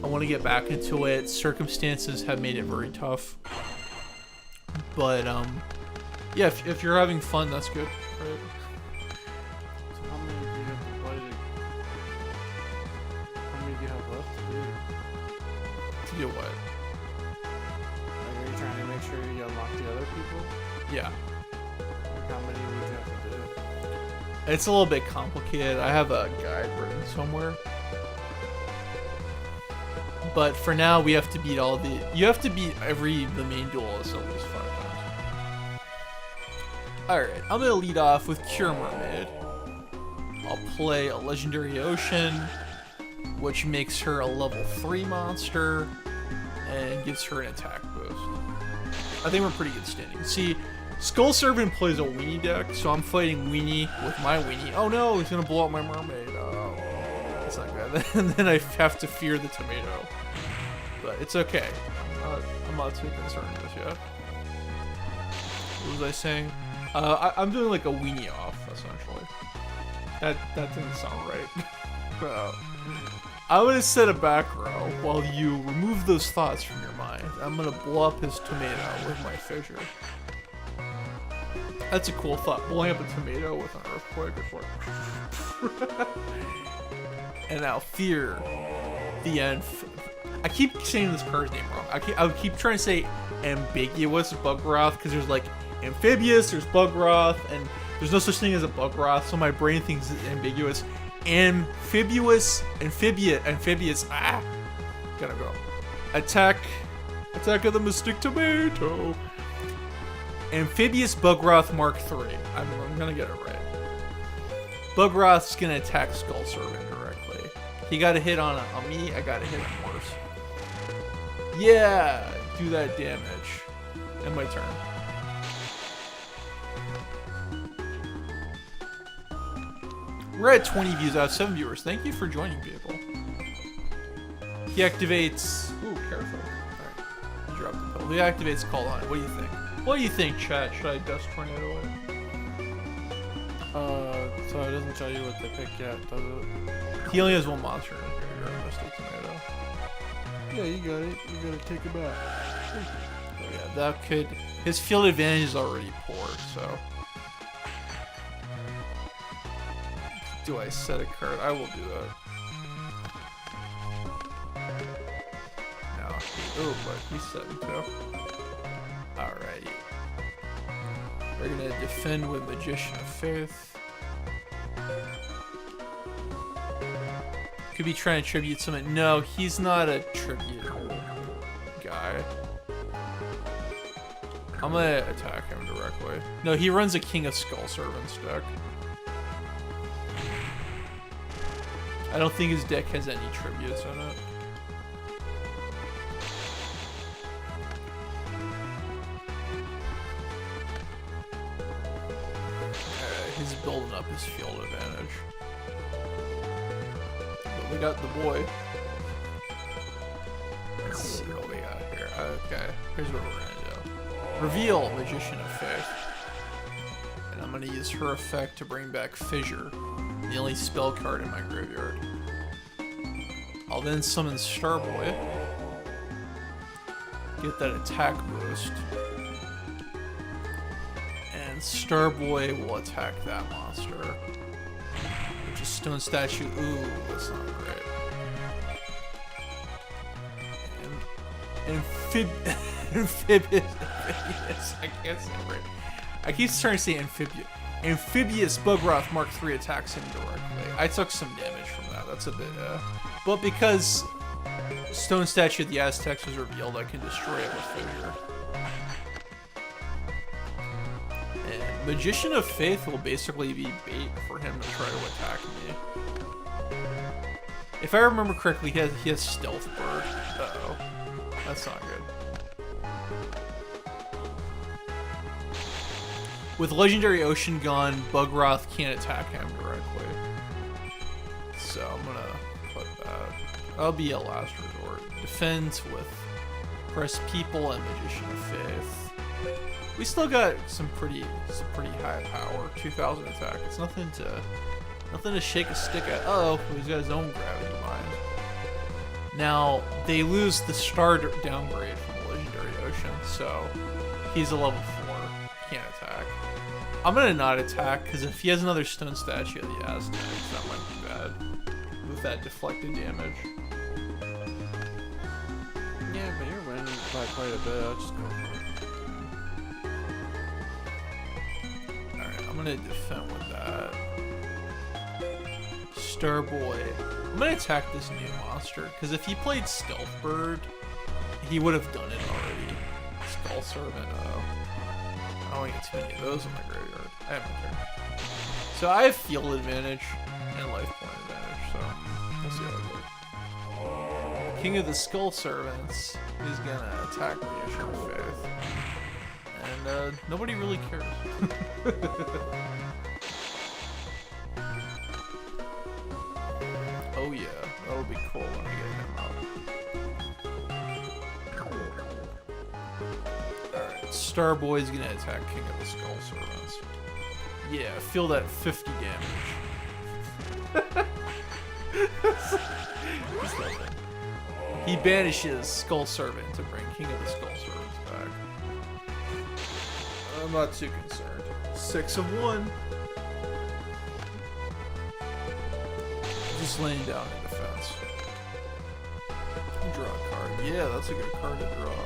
I want to get back into it. Circumstances have made it very tough. But yeah, if you're having fun, that's good. Right? So how many do you have to play how many do you have left to do? To do what? Like, are you trying to make sure you unlock the other people? Yeah. Like, how many would you have to do? It's a little bit complicated. I have a guide written somewhere. But for now, we have to beat all the... You have to beat the main duelist at least 5 times. Alright, I'm going to lead off with Cure Mermaid. I'll play a Legendary Ocean, which makes her a level 3 monster, and gives her an attack boost. I think we're pretty good standing. See, Skull Servant plays a Weenie deck, so I'm fighting Weenie with my Weenie. Oh no, he's going to blow up my mermaid. Oh, that's not good. And then I have to fear the tomato. But it's okay. I'm not too concerned just yet. What was I saying? I'm doing like a weenie off, essentially. That didn't sound right. I'm gonna set a back row while you remove those thoughts from your mind. I'm gonna blow up his tomato with my fissure. That's a cool thought. Blowing up a tomato with an earthquake or what? And now fear the end. I keep saying this card's name wrong. I keep trying to say ambiguous Bugroth because there's like amphibious, there's Bugroth, and there's no such thing as a Bugroth, so my brain thinks it's ambiguous. Amphibious. Ah, gotta go. Attack of the Mystic Tomato. Amphibious Bugroth Mark III. I'm gonna get it right. Bugroth's gonna attack Skull Servant directly. He got a hit on me. I got a hit on worse. Yeah, do that damage. And my turn. We're at 20 views out of 7 viewers. Thank you for joining, people. He activates... Ooh, careful. Alright. He dropped the pill. He activates Call On. What do you think? What do you think, chat? Should I Dust Tornado it? So it doesn't tell you what to pick yet, does it? He only has one monster in his graveyard, Mystic Tomato. Yeah, you got it. You gotta take it back. Oh yeah, that could... His field advantage is already poor, so... Do I set a card? I will do that. No. Oh, but he's setting too. Alrighty. We're gonna defend with Magician of Faith. Could be trying to tribute something. No, he's not a tribute guy. I'm gonna attack him directly. No, he runs a King of Skull Servants deck. I don't think his deck has any tributes in it. Alright, he's building up his field advantage. But we got the boy. Let's see what we got here. Okay, here's what we're gonna do. Reveal Magician of Faith. And I'm gonna use her effect to bring back Fissure, the only spell card in my graveyard. I'll then summon Starboy. Get that attack boost. And Starboy will attack that monster. Which is Stone Statue. Ooh, that's not great. And amphibious. I can't say it right. I keep trying to say amphibious. Amphibious Bugroth Mark III attacks him directly. I took some damage from that. That's a bit, But because Stone Statue of the Aztecs was revealed, I can destroy it with Fissure. Magician of Faith will basically be bait for him to try to attack me. If I remember correctly, he has Stealth Bird. Uh-oh. That's not good. With Legendary Ocean Gun, Bugroth can't attack him directly. So I'm gonna put that. That'll be a last resort. Defend with Press People and Magician of Faith. We still got some pretty high power. 2,000 attack. It's nothing to shake a stick at. Uh-oh, he's got his own gravity mine. Now they lose the star downgrade from the Legendary Ocean, so he's a level 4. Can't attack. I'm gonna not attack because if he has another stone statue of the Aztecs, that might be bad with that deflected damage. Yeah, but you're winning by quite a bit. I'll just go for it. Alright, I'm gonna defend with that. Starboy. I'm gonna attack this new monster because if he played Stealth Bird, he would have done it already. Skull Servant. I don't want to get too many of those in my graveyard. I have my turn. So I have field advantage and life point advantage, so we'll see how it goes. King of the Skull Servants is gonna attack Magician of Faith. And nobody really cares. Oh yeah, that'll be cool when I get him out. Starboy's gonna attack King of the Skull Servants. Yeah, feel that 50 damage. He banishes Skull Servant to bring King of the Skull Servants back. I'm not too concerned. 6 of 1. Just laying down in defense. Draw a card. Yeah, that's a good card to draw.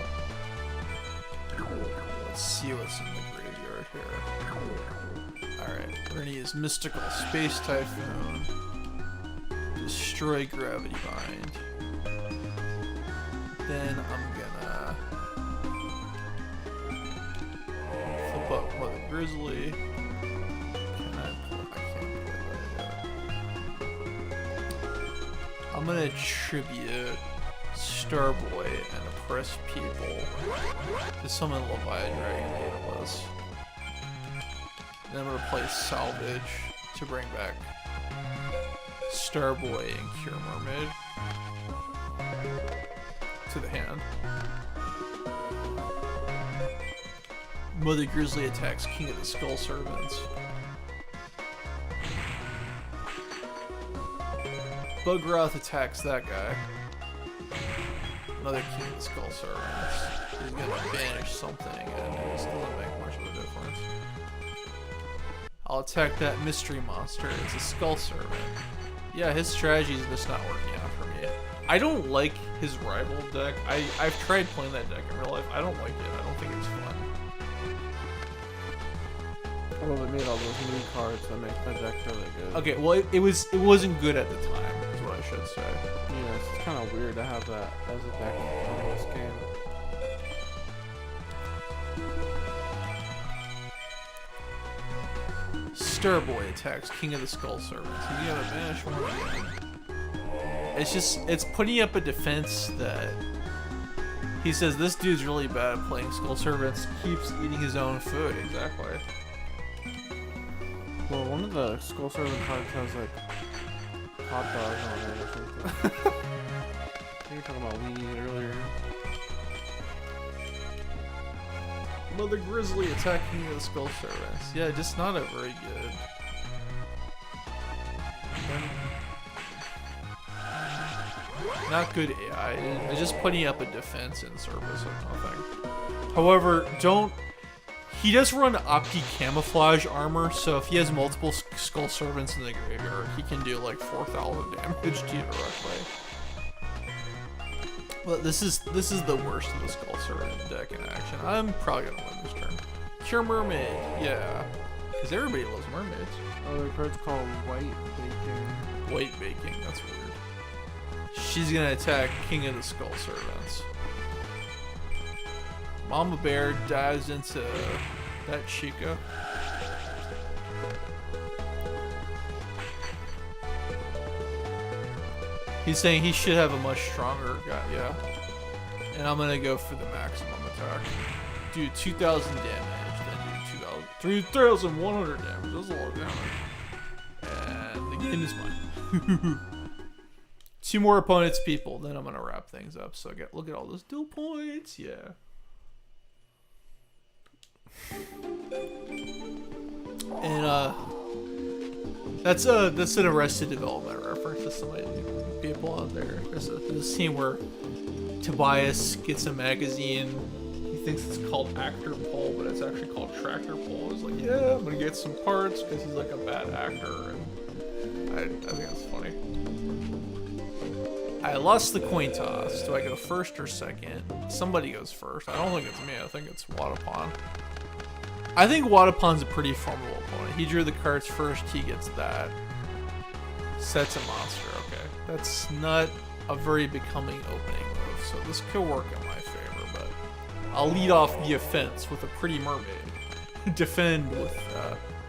Let's see what's in the graveyard here. Alright, we're gonna use Mystical Space Typhoon. Destroy Gravity Bind. Then I'm gonna flip up Mother Grizzly. I can't play that yet. I'm gonna tribute Starboy and Oppress People to summon Leviathan Dragon Daedalus. Then I'm gonna play Salvage to bring back Starboy and Cure Mermaid to the hand. Mother Grizzly attacks King of the Skull Servants. Bugroth attacks that guy. Another King of the Skull Servants. He's gonna banish something and it still doesn't make much of a difference. I'll attack that mystery monster. It's a Skull Servant. Yeah, his strategy is just not working out for me. I don't like his rival deck. I've tried playing that deck in real life. I don't like it. I don't think it's fun. Well, they made all those new cards that make my deck really good. Okay, well it wasn't good at the time, is what I should say. Yeah, it's kind of weird to have that as a deck in this game. Starboy attacks King of the Skull Servants. You gotta banish one again. It's putting up a defense that he says this dude's really bad at playing Skull Servants, keeps eating his own food. Exactly. Well, one of the Skull Servant cards has like hot dogs on it or something. You were talking about weed earlier. Mother Grizzly attacking the Skull Servants. Yeah, just not a very good. Not good AI. It's just putting up a defense in service of nothing. However, he does run Opti Camouflage armor, so if he has multiple Skull Servants in the graveyard, he can do like 4,000 damage to you directly. But this is the worst of the Skull Servant deck in action. I'm probably gonna win this turn. Cure Mermaid, yeah, because everybody loves mermaids. Oh, the card's called White Baking. White Baking, that's weird. She's gonna attack King of the Skull Servants. Mama Bear dives into that Chica. He's saying he should have a much stronger guy, yeah. And I'm gonna go for the maximum attack. Do 2,000 damage, then do 3,100 damage. That's a lot of damage. And the game is mine. 2 more opponents, people. Then I'm gonna wrap things up. So look at all those dual points. Yeah. And that's an Arrested Development reference to some people out there. There's a scene where Tobias gets a magazine. He thinks it's called Actor Paul, but it's actually called Tractor Paul. He's like, yeah, I'm gonna get some parts because he's like a bad actor, and I think that's funny. I lost the coin toss. Do I go first or second? Somebody goes first. I don't think it's me. I think it's Wadapon. I think Wadapon's a pretty formidable opponent. He drew the cards first. He gets that. Sets a monster. Okay. That's not a very becoming opening move, so this could work in my favor, but I'll lead off the offense with a Pretty Mermaid. Defend with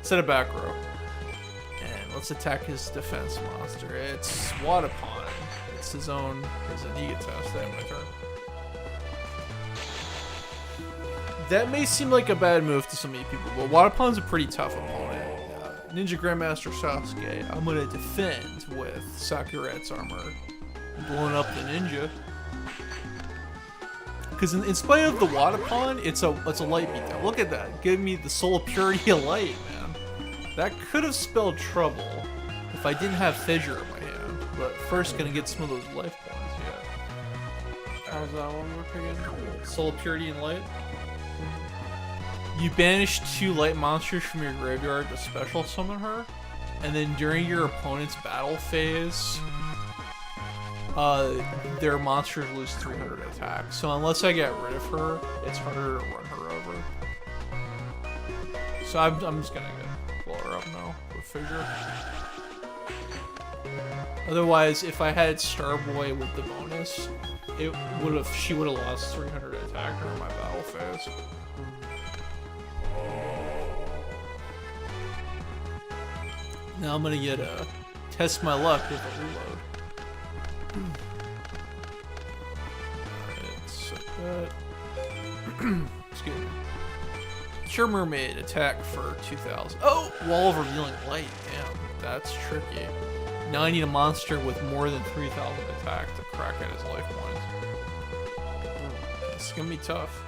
set a back row. And let's attack his defense monster. It's Wadapon. It's his own Negatest. That my turn. That may seem like a bad move to so many people, but Wadapon's a pretty tough opponent. Ninja Grandmaster Sasuke, I'm gonna defend with Sakuret's armor, blowing up the ninja. Because in spite of the Wadapon, it's a light beatdown. Look at that, give me the Soul of Purity of Light, man. That could have spelled trouble if I didn't have Fissure in my hand. But first, gonna get some of those life points. Yeah. How's that one work again? Soul of Purity and Light. You banish 2 light monsters from your graveyard to special summon her, and then during your opponent's battle phase, their monsters lose 300 attack. So unless I get rid of her, it's harder to run her over. So I'm just gonna blow her up now with Fissure. Otherwise, if I had Starboy with the bonus, she would have lost 300 attack during my battle phase. Now I'm gonna get test my luck with a reload. Alright, set that. Excuse me. Cure Mermaid, attack for 2,000. Oh! Wall of Revealing Light, damn. That's tricky. Now I need a monster with more than 3,000 attack to crack at his life points. It's gonna be tough.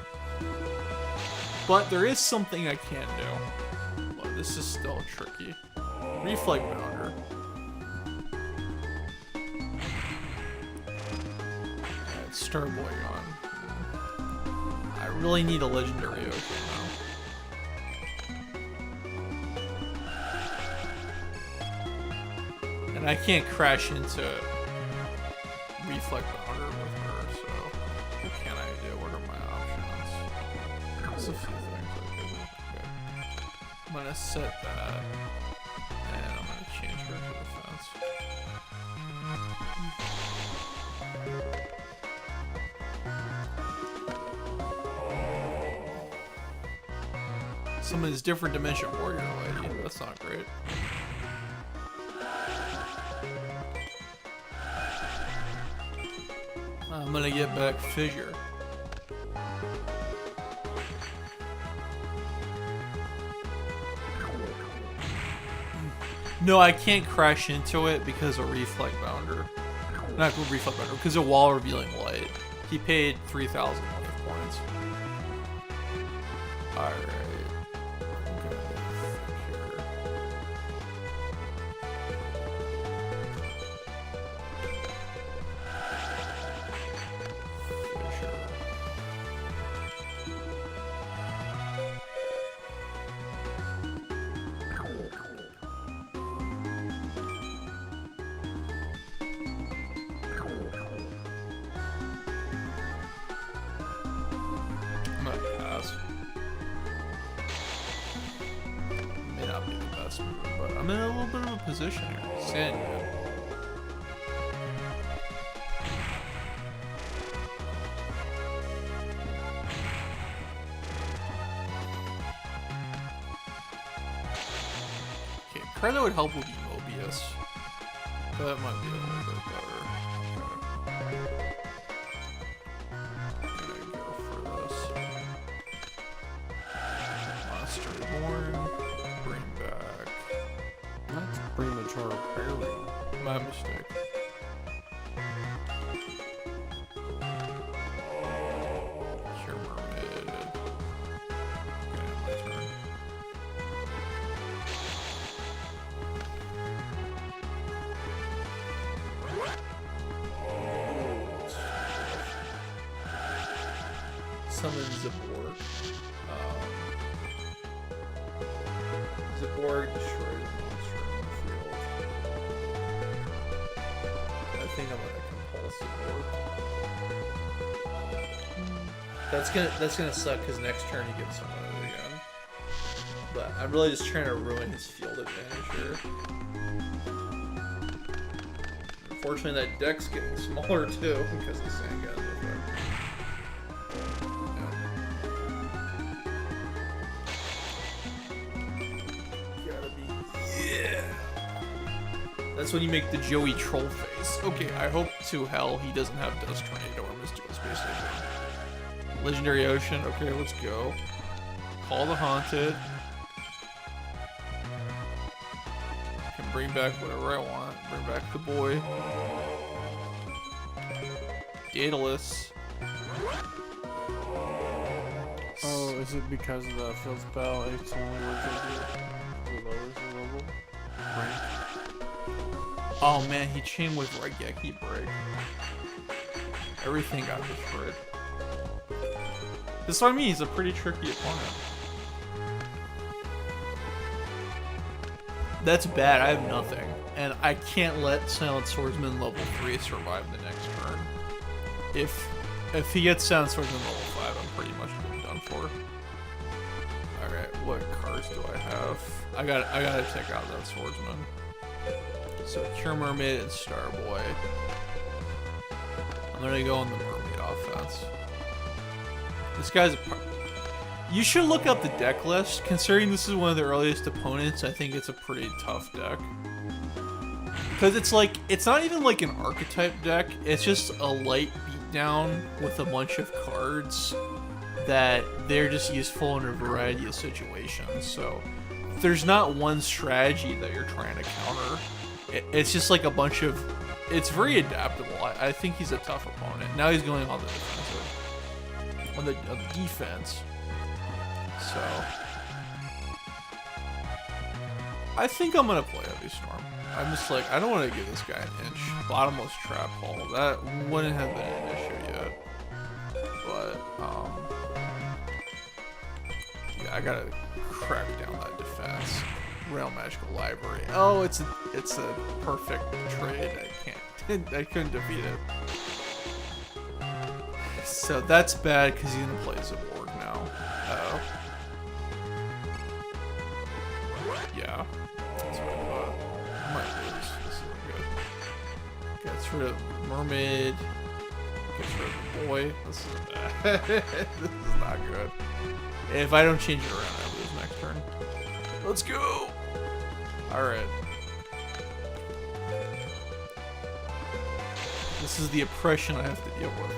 But there is something I can do. But this is still tricky. Reflect Bounder. Starboy gone. I really need a legendary Oak now. And I can't crash into Reflect Bounder with her, so what can I do? What are my options? There's a few things I could do. Okay. I'm gonna set that. And I'm gonna change her to defense. Summons different dimension warrior lady. That's not great. I'm gonna get back Fissure. No, I can't crash into it because of Reflect Bounder. Not Reflect Bounder, because of Wall Revealing Light. He paid 3,000 life points. Alright. Okay. Here. Fissure. May not be the best move, but I'm in a little bit of a position here. Sand. Okay, card that would help would be Mobius. That might be a little bit better. Gotta go for this. Monster Reborn. Bring back. That's premature burial. My mistake. Cure Mermaid. Okay, my turn. Summon Zaborg. Zaborg destroys a monster in the field. I think I'm gonna compulse Zaborg. That's gonna suck because next turn he gets someone it again. But I'm really just trying to ruin his field advantage here. Unfortunately, that deck's getting smaller too because the sand guys effect. That's when you make the Joey troll face. Okay, I hope to hell he doesn't have Dust Tornado or Mystical Space Station. Legendary Ocean. Okay, let's go. Call the Haunted. Can bring back whatever I want. Bring back the boy. Daedalus. Oh, is it because of the field spell? It's only worth it lowers the level? Right. Oh man, he chained with Raigeki Break. Everything got destroyed. That's what I mean, he's a pretty tricky opponent. That's bad, I have nothing. And I can't let Silent Swordsman level 3 survive the next turn. If he gets Silent Swordsman level 5, I'm pretty much done for. Alright, what cards do I have? I gotta take out that Swordsman. So Cure Mermaid and Starboy. I'm gonna go on the Mermaid offense. This guy's you should look up the deck list. Considering this is one of the earliest opponents, I think it's a pretty tough deck. Because it's like, it's not even like an archetype deck. It's just a light beatdown with a bunch of cards that they're just useful in a variety of situations. So there's not one strategy that you're trying to counter. It's just like a bunch of... It's very adaptable. I think he's a tough opponent. Now he's going on the defensive. On the defense. So... I think I'm going to play Heavy Storm. I'm just like, I don't want to give this guy an inch. Bottomless Trap Hole. That wouldn't have been an issue yet. But, yeah, I gotta crack down that defense. Realm Magical Library. Oh, it's a perfect trade. I couldn't defeat it. So that's bad because he's gonna play Zaborg now. Uh-oh. Yeah. That's what I thought. I might lose. This isn't good. Gets rid of Mermaid. Gets rid of the boy. This is bad. This is not good. If I don't change it around, I lose next turn. Let's go! Alright. This is the oppression I have to deal with.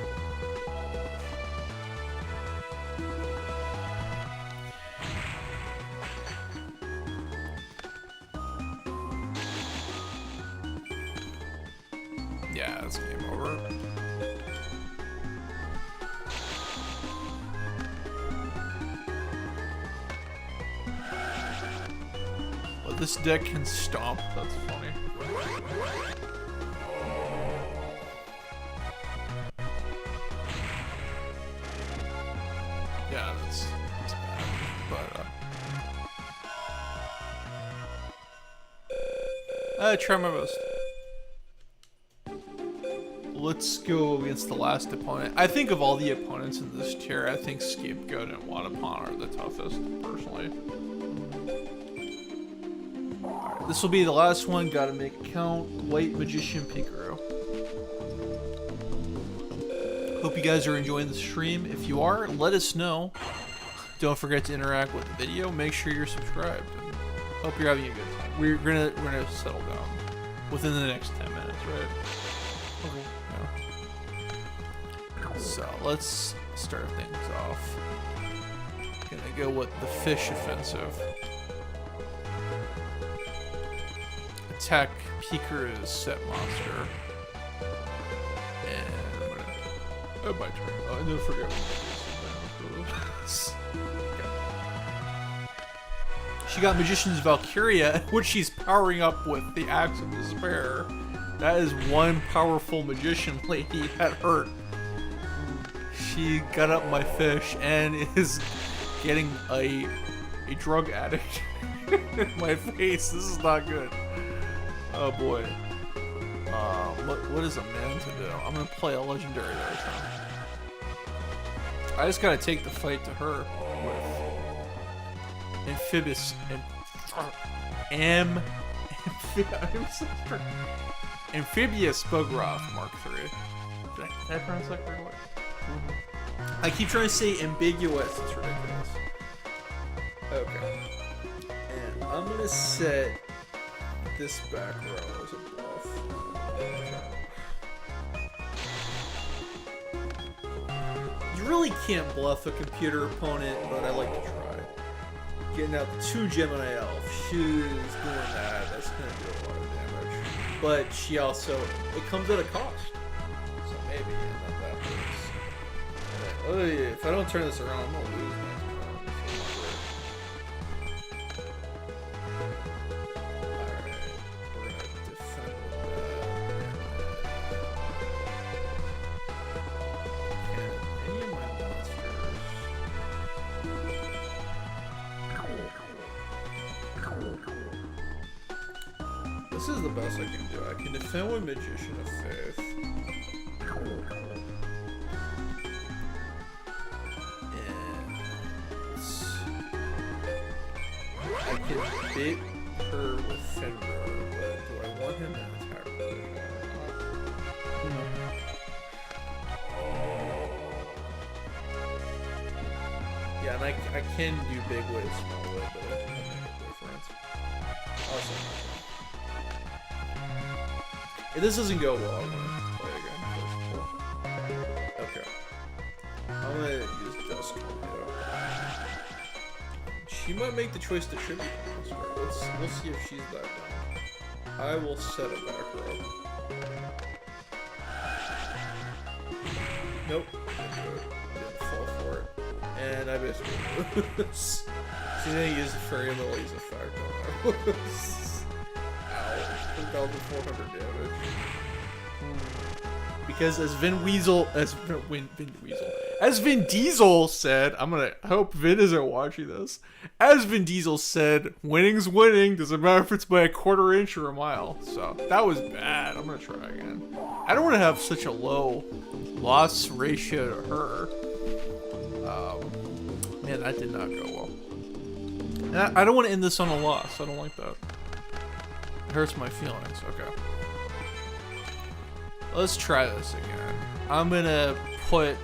Yeah, that's game over. This deck can stomp. That's funny. Yeah, that's bad. But I try my best. Let's go against the last opponent. I think of all the opponents in this tier, I think Scapegoat and Wadapon are the toughest, personally. This will be the last one. Gotta make it count. White Magician Pikachu. Hope you guys are enjoying the stream. If you are, let us know. Don't forget to interact with the video. Make sure you're subscribed. And hope you're having a good time. We're gonna settle down within the next 10 minutes, right? Okay. Yeah. So let's start things off. Gonna go with the fish offensive. Attack Peeker is set monster. And I'm gonna. Oh, my turn. Oh, I never forget what it is. She got Magician's Valkyria, which she's powering up with the Axe of Despair. That is one powerful magician lady that hurt. She got up my fish and is getting a drug addict in my face. This is not good. Oh boy. What is a man to do? I'm gonna play a legendary this time. I just gotta take the fight to her with Amphibious Bugroth Mark III. Did I pronounce that correctly? Mm-hmm. I keep trying to say ambiguous. It's ridiculous. Okay. And I'm gonna set this back row as a bluff. You really can't bluff a computer opponent, but I like to try. Getting out the 2 Gemini Elf. She's doing that. That's gonna do a lot of damage. But she also, it comes at a cost. So maybe not that hurts. Oh yeah, if I don't turn this around, I'm gonna lose my This is the best I can do. I can defend with Magician of Faith. And I can bait her with Fenrir, but do I want him in attack position or not? Yeah, and I can do big way, small way, but it doesn't make a difference. Awesome. If this doesn't go well, I'm gonna play again. Okay. I'm gonna use Dusk Tornado. She might make the choice to tribute the monster. We'll see if she's that down. I will set a back row. Nope. Didn't fall for it. And I basically lose. She's gonna use the Fairy Lily's effect on that. Ow. 1,400 damage. Because as Vin Diesel said, I hope Vin isn't watching this. As Vin Diesel said, winning's winning, doesn't matter if it's by a quarter inch or a mile. So that was bad. I'm gonna try again. I don't want to have such a low loss ratio to her. Man, that did not go well. And I don't want to end this on a loss. I don't like that. It hurts my feelings. Okay. Let's try this again. I'm gonna put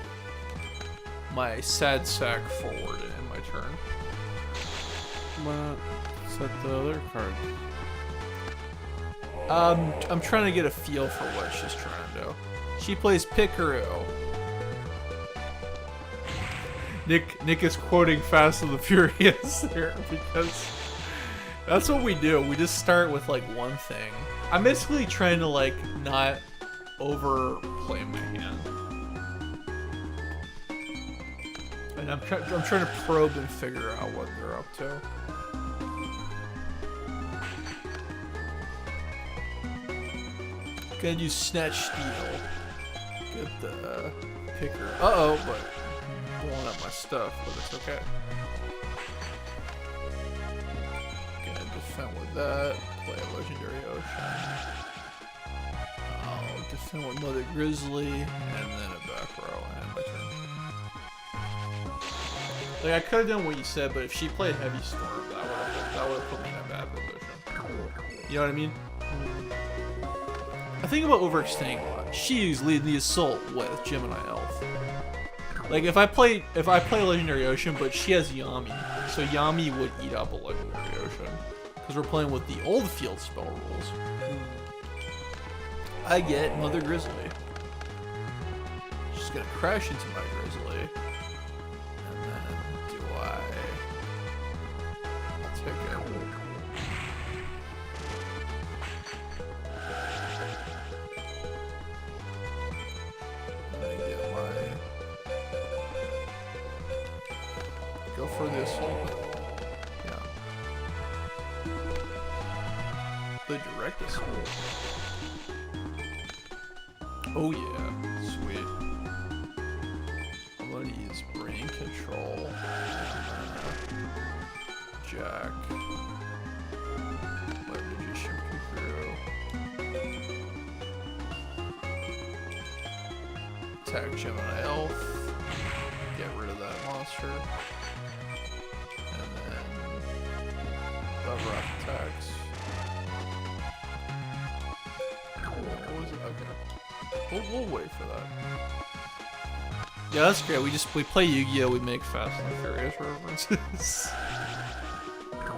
my sad sack forward in my turn. Why not set the other card? I'm trying to get a feel for what she's trying to do. She plays Picaro. Nick is quoting Fast and the Furious there because that's what we do. We just start with like one thing. I'm basically trying to like not overplay my hand, and I'm trying to probe and figure out what they're up to. Gonna do Snatch Steal. Get the picker. But blowing up my stuff, but it's okay. Gonna defend with that. Play a Legendary Ocean. I'll defend with Mother Grizzly, and then a back row, and my turn. Like, I could have done what you said, but if she played Heavy Storm, that would have put me in a bad position. You know what I mean? I think about overextending a lot. She's leading the assault with Gemini Elf. Like, if I play Legendary Ocean, but she has Yami, so Yami would eat up a Legendary Ocean. Because we're playing with the old field spell rules. I get Mother Grizzly. She's gonna crash into my grizzly. And then do I'll take it. Go for the assault. Yeah. The direct assault. Oh yeah, sweet. I'm gonna use brain control. Jack. Let magician through. Attack Gemini Elf. Get rid of that monster. And then rock attacks. What was it? Okay. We'll wait for that. Yeah, that's great. We play Yu-Gi-Oh! We make Fast and Furious references.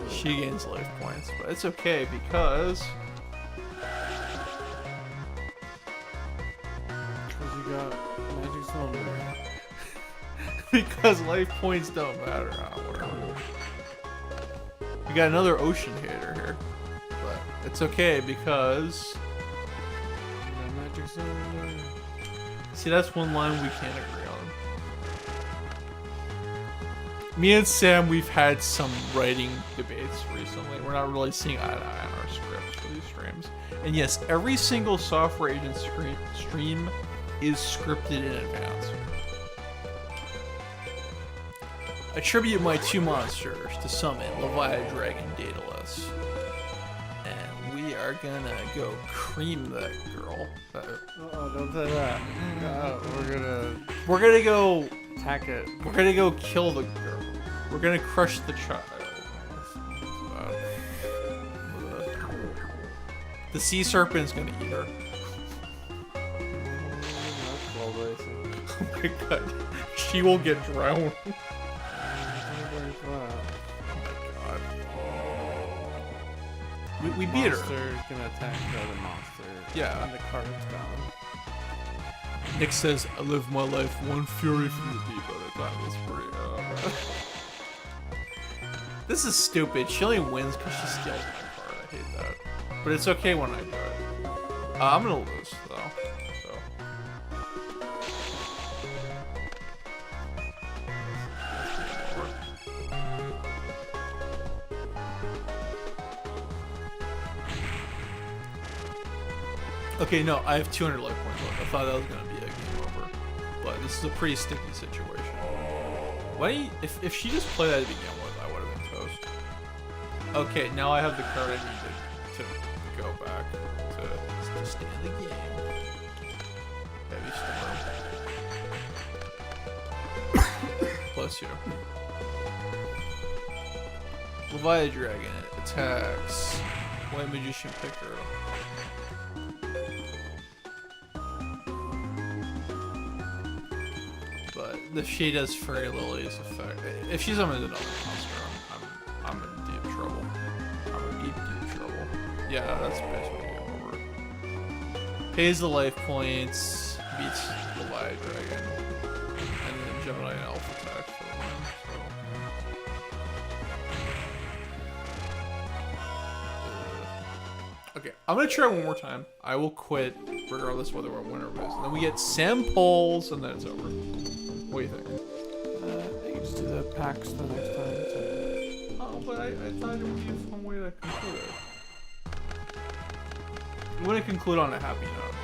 She gains life points, but it's okay because you got Magic Cylinder. because life points don't matter. We got another ocean hater here, but it's okay because Magic Cylinder. see, that's one line we can't agree on. Me and Sam, we've had some writing debates recently. We're not really seeing eye to eye on our scripts for these streams. And yes, every single Software Agent stream is scripted in advance. Attribute my 2 monsters to summon Leviathan Dragon Daedalus. And we are gonna go cream that girl. Oh, don't say that. We're gonna go Attack it. We're gonna go kill the girl. We're gonna crush the child. The sea serpent's gonna eat her. Oh my god. She will get drowned. Oh my god. We beat her. Monster's gonna attack the other monster. Yeah. And the card's gone. Nick says, I live my life one fury from the deep at a time. That's pretty, This is stupid. She only wins because she steals my card. I hate that. But it's okay when I do it. I'm gonna lose, though. So. Okay, no, I have 200 life points left. I thought that was gonna be a game over. But this is a pretty sticky situation. Why, if she just played that to begin with, I would have been toast. Okay, now I have the card I need to go back to stay in the game. Heavy storm. Bless you. Leviathan Dragon attacks. White Magician Picker. But if she does Fairy Lily's effect, if she summons another monster, I'm in deep trouble. I'm in deep trouble. Yeah, that's basically game over. Pays the life points, beats the Leviathan Dragon, and then Gemini and Elf attack for the win. So. Okay, I'm gonna try one more time. I will quit regardless whether we're win or lose. And then we get Sam polls, and then it's over. What do you think? I think just do the packs the next time. Oh, but I thought it would be a fun way to conclude it. I'm gonna conclude on a happy note.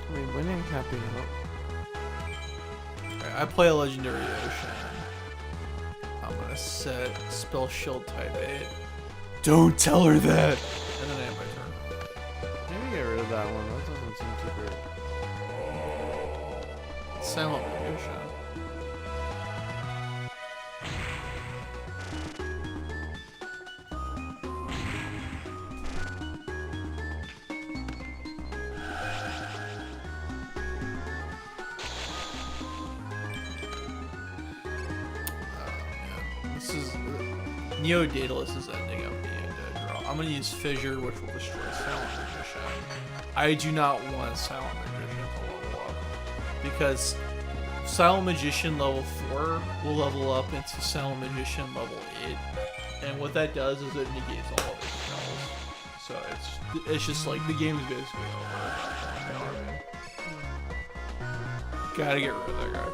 I mean, winning happy note. I play a Legendary Ocean. I'm gonna set Spell Shield type 8. Don't tell her that! And then I have my turn. Maybe get rid of that one. That doesn't seem too great. Silent Ocean. This is Neo Daedalus is ending up being a dead draw. I'm gonna use Fissure, which will destroy Silent Magician. I do not want Silent Magician to level up because Silent Magician level 4 will level up into Silent Magician level 8, and what that does is it negates all of its spells. So it's just like the game is basically over. You know what I mean? Gotta get rid of that guy.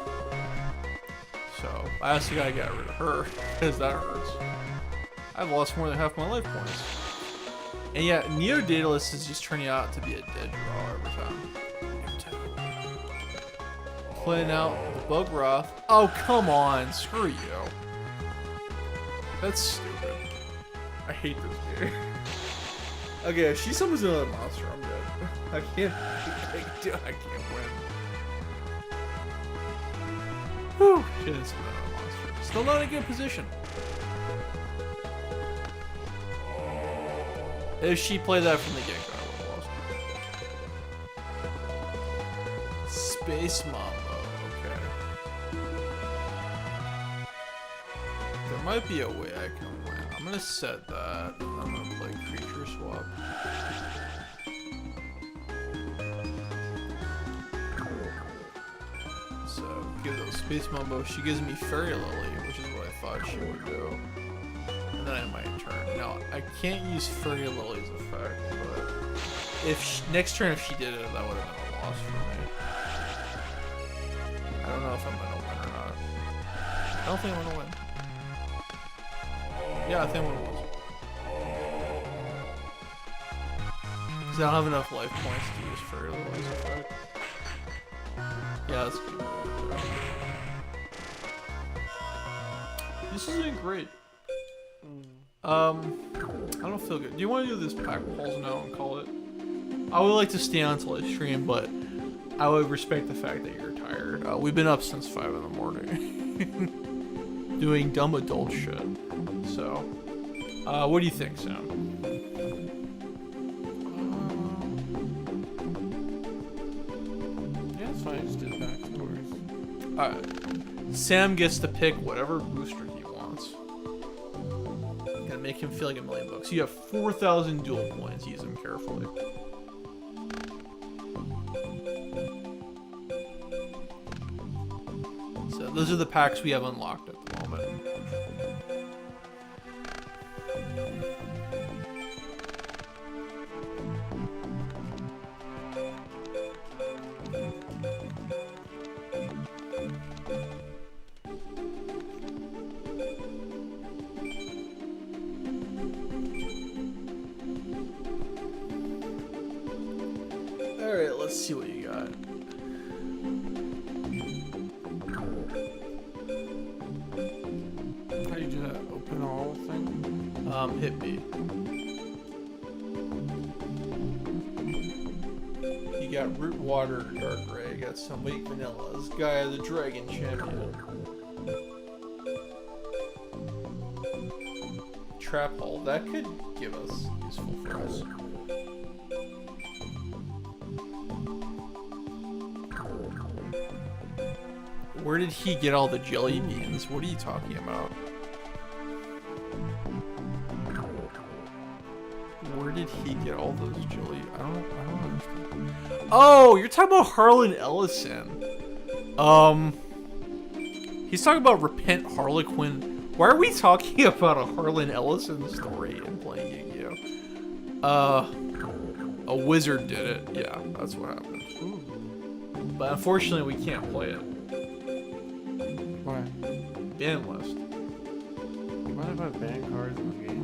So I also gotta get rid of her because that hurts. I've lost more than half my life points. And yeah, Neo Daedalus is just turning out to be a dead draw every time. Playing out the Bugroth. Oh, come on. Screw you. That's stupid. I hate this game. Okay, if she summons another monster, I'm dead. I can't win. Whew. She didn't summon another monster. Still not in a good position. If she played that from the get-go, I would have lost. Space Mambo, okay. There might be a way I can win. I'm gonna set that. I'm gonna play Creature Swap. So, give those Space Mambo. She gives me Fairy Lily, which is what I thought she would do. And then I might turn. Now, I can't use Fairy Lily's effect, but if next turn if she did it, that would have been a loss for me. I don't know if I'm gonna win or not. I don't think I'm gonna win. Yeah, I think I'm gonna lose. Because I don't have enough life points to use Fairy Lily's effect. Yeah, that's good. This isn't great. I don't feel good. Do you want to do this pack polls now and call it? I would like to stay on until I stream, but I would respect the fact that you're tired. We've been up since 5 in the morning. Doing dumb adult shit. So, what do you think, Sam? Yeah, it's fine. Just do the back doors. Alright. Sam gets to pick whatever booster he wants. Gonna make him feel like $1,000,000. You have 4,000 dual points. Use them carefully. So those are the packs we have unlocked at the moment. Alright, let's see what you got. How do you do that? Open all thing? Hit B. You got Root Water, Dark Ray, you got some Weak Vanillas, Gaia the Dragon Champion. Trap Hole, that could give us useful for us. Where did he get all the jelly beans? What are you talking about? Where did he get all those jelly? I don't understand. Oh, you're talking about Harlan Ellison. He's talking about Repent Harlequin. Why are we talking about a Harlan Ellison story in playing Yu-Gi-Oh? A wizard did it. Yeah, that's what happened. Ooh. But unfortunately, we can't play it. Why? Ban list. What about ban cards in the game?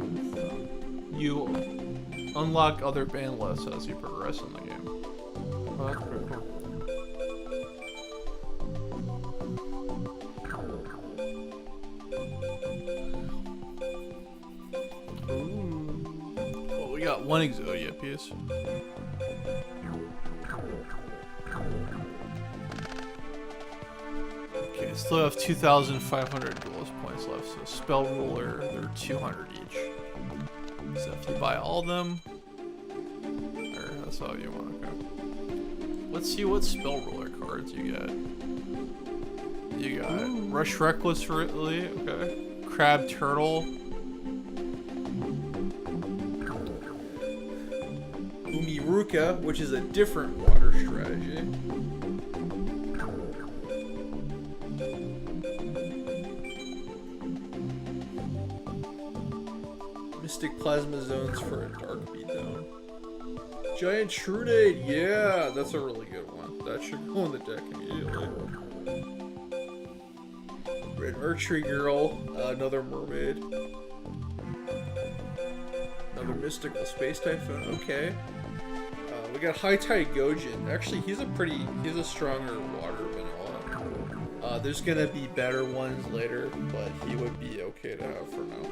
You unlock other ban lists as you progress in the game. Oh, that's pretty cool. Well, we got one Exodia piece. Okay, still have 2,500 duelist points left, so Spell Ruler, they're 200 each. So if you buy all of them, or that's all you want, okay. Let's see what Spell Ruler cards you got. You got Rush Reckless Ridley, okay. Crab Turtle. Umiruka, which is a different water strategy. Mystic Plasma Zones for a Dark Beatdown. Giant Shrunade, yeah, that's a really good one. That should go on the deck immediately. Red Archery Girl, another Mermaid. Another Mystical Space Typhoon, okay. We got High Tide Gojin. Actually, he's a stronger water vanilla. There's gonna be better ones later, but he would be okay to have for now.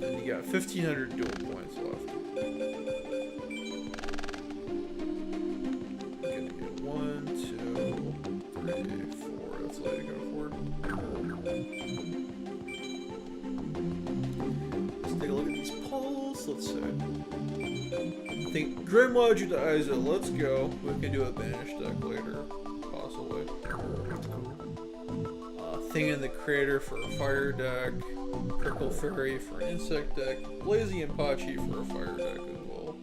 And you got 1,500 dual points left. Gonna get 1, 2, 3, 4. That's all you can afford. Let's take a look at these polls. Let's see. I think Grimoire Judaiza, let's go. We can do a banish deck later, possibly. Thing in the Crater for a fire deck. Prickle Fairy for an insect deck. Blazing Apache for a fire deck as well.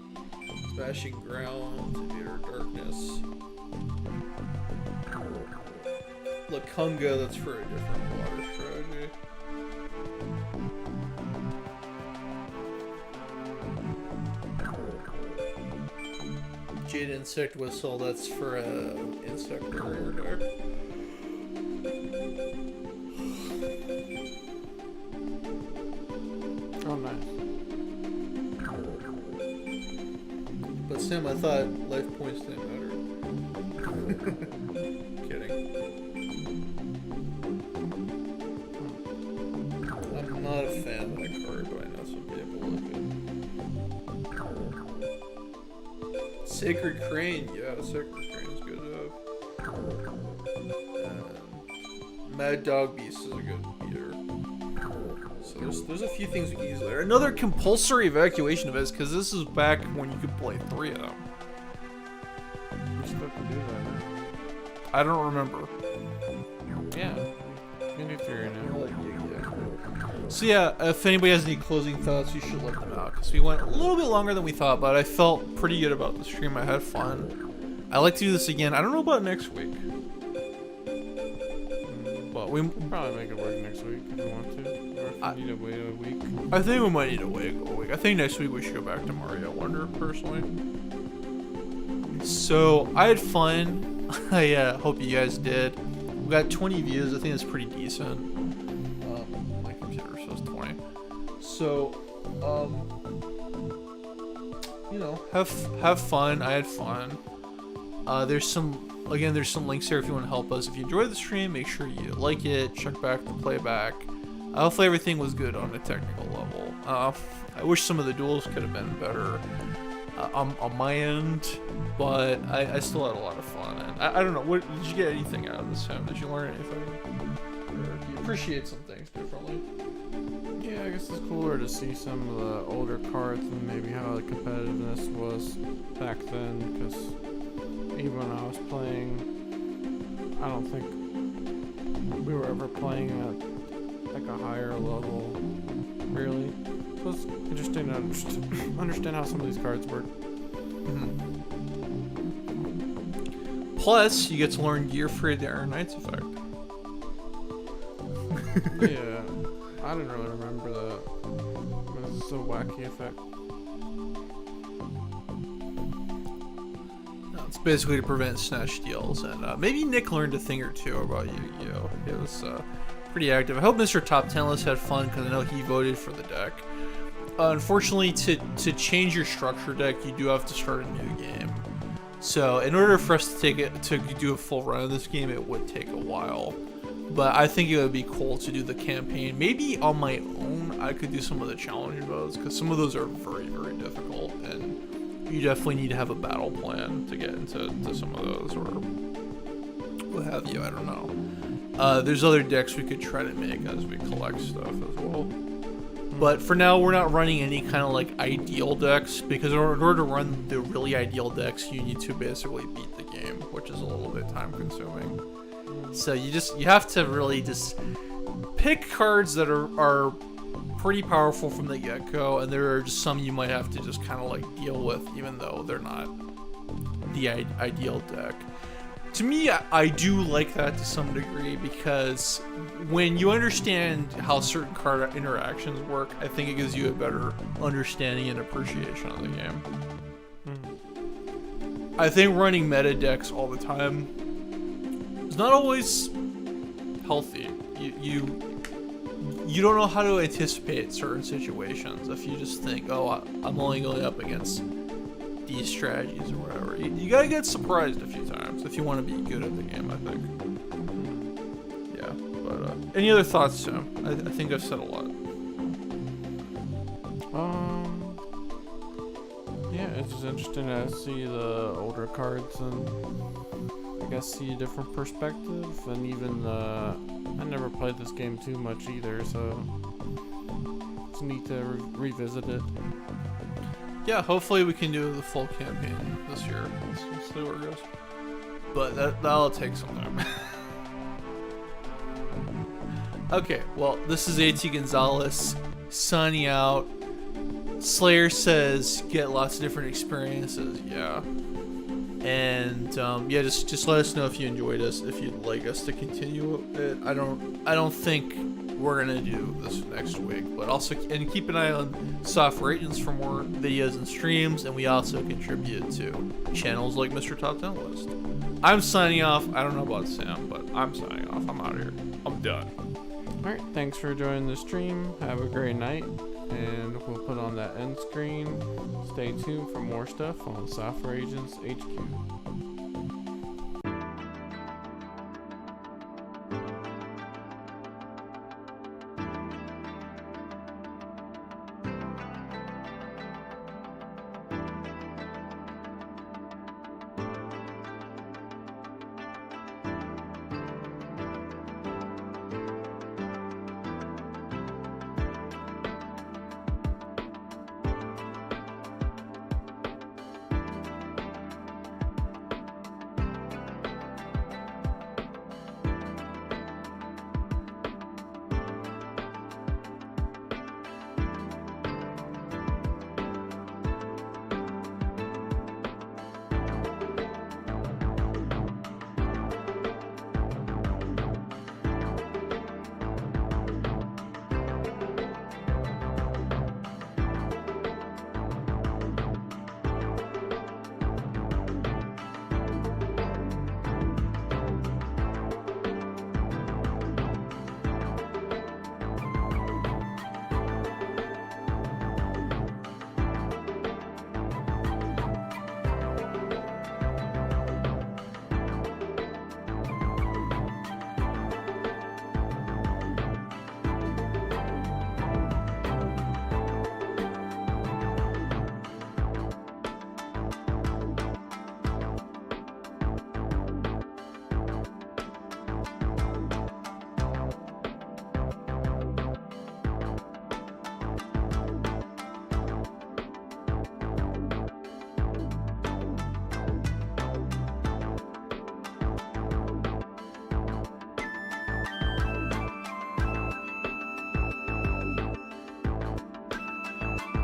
Smashing Ground, Invader Darkness. Lakunga, that's for a different water strategy. Jade Insect Whistle, that's for a insect barrier deck. Oh, nice. But Sam, I thought life points didn't matter. Kidding. I'm not a fan of that card, but I know some people like it. Sacred Crane, yeah, Sacred Crane is good to have. Mad Dog Beast is a good beater. So there's a few things we can use later. Another compulsory evacuation event, because this is back when you could play 3 of them. We still can do that now. I don't remember. Yeah. You can do 3 right now. So yeah, if anybody has any closing thoughts, you should let them out, because we went a little bit longer than we thought, but I felt pretty good about the stream. I had fun. I like to do this again. I don't know about next week. But We'll probably make it work next week if we want to. Or if we need to wait a week. I think we might need to wait a week. I think next week we should go back to Mario Wonder, personally. So, I had fun. I hope you guys did. We got 20 views. I think that's pretty decent. My computer says 20. So, you know, have fun. I had fun. There's some links here if you want to help us. If you enjoyed the stream, make sure you like it, check back the playback. Hopefully everything was good on a technical level. I wish some of the duels could have been better on my end, but I still had a lot of fun. And I don't know, what did you get anything out of this time? Did you learn anything? Or do you appreciate some things differently? Yeah, I guess it's cooler to see some of the older cards and maybe how the competitiveness was back then, because even when I was playing, I don't think we were ever playing at like a higher level, really. So it's interesting to understand how some of these cards work. Plus, you get to learn gear for the Iron Knights effect. Yeah, I didn't really remember that. It was a wacky effect. It's basically to prevent snatch steals, and maybe Nick learned a thing or two about Yu-Gi-Oh! It was pretty active. I hope Mr. Top 10 List had fun, because I know he voted for the deck. Unfortunately, to change your structure deck, you do have to start a new game. So in order for us to do a full run of this game, it would take a while. But I think it would be cool to do the campaign. Maybe on my own, I could do some of the challenge modes, because some of those are very, very difficult, and you definitely need to have a battle plan to get into some of those, or what have you. I don't know. There's other decks we could try to make as we collect stuff as well. But for now, we're not running any kind of like ideal decks, because in order to run the really ideal decks, you need to basically beat the game, which is a little bit time consuming. So you have to really just pick cards that are pretty powerful from the get-go, and there are just some you might have to just kind of like deal with, even though they're not the ideal deck. To me, I do like that to some degree, because when you understand how certain card interactions work, I think it gives you a better understanding and appreciation of the game. I think running meta decks all the time is not always healthy. You don't know how to anticipate certain situations if you just think, oh, I'm only going up against these strategies or whatever. You gotta get surprised a few times if you want to be good at the game, I think. Yeah, but any other thoughts, Sam? I think I've said a lot. Yeah, it's just interesting to see the older cards and I guess see a different perspective, and even I never played this game too much either, so it's neat to revisit it. Yeah, hopefully we can do the full campaign this year. Let's see where it goes. But that'll take some time. Okay, well, this is AT Gonzalez signing out. Slayer says get lots of different experiences. Yeah. And yeah, just let us know if you enjoyed us, if you'd like us to continue it. I don't think we're gonna do this next week, but also and keep an eye on Software Agents for more videos and streams, and we also contribute to channels like Mr. Top 10 List. I'm signing off. I don't know about Sam, but I'm signing off. I'm out of here. I'm done. Alright, thanks for joining the stream. Have a great night, and we'll put on that end screen. Stay tuned for more stuff on Software Agents HQ.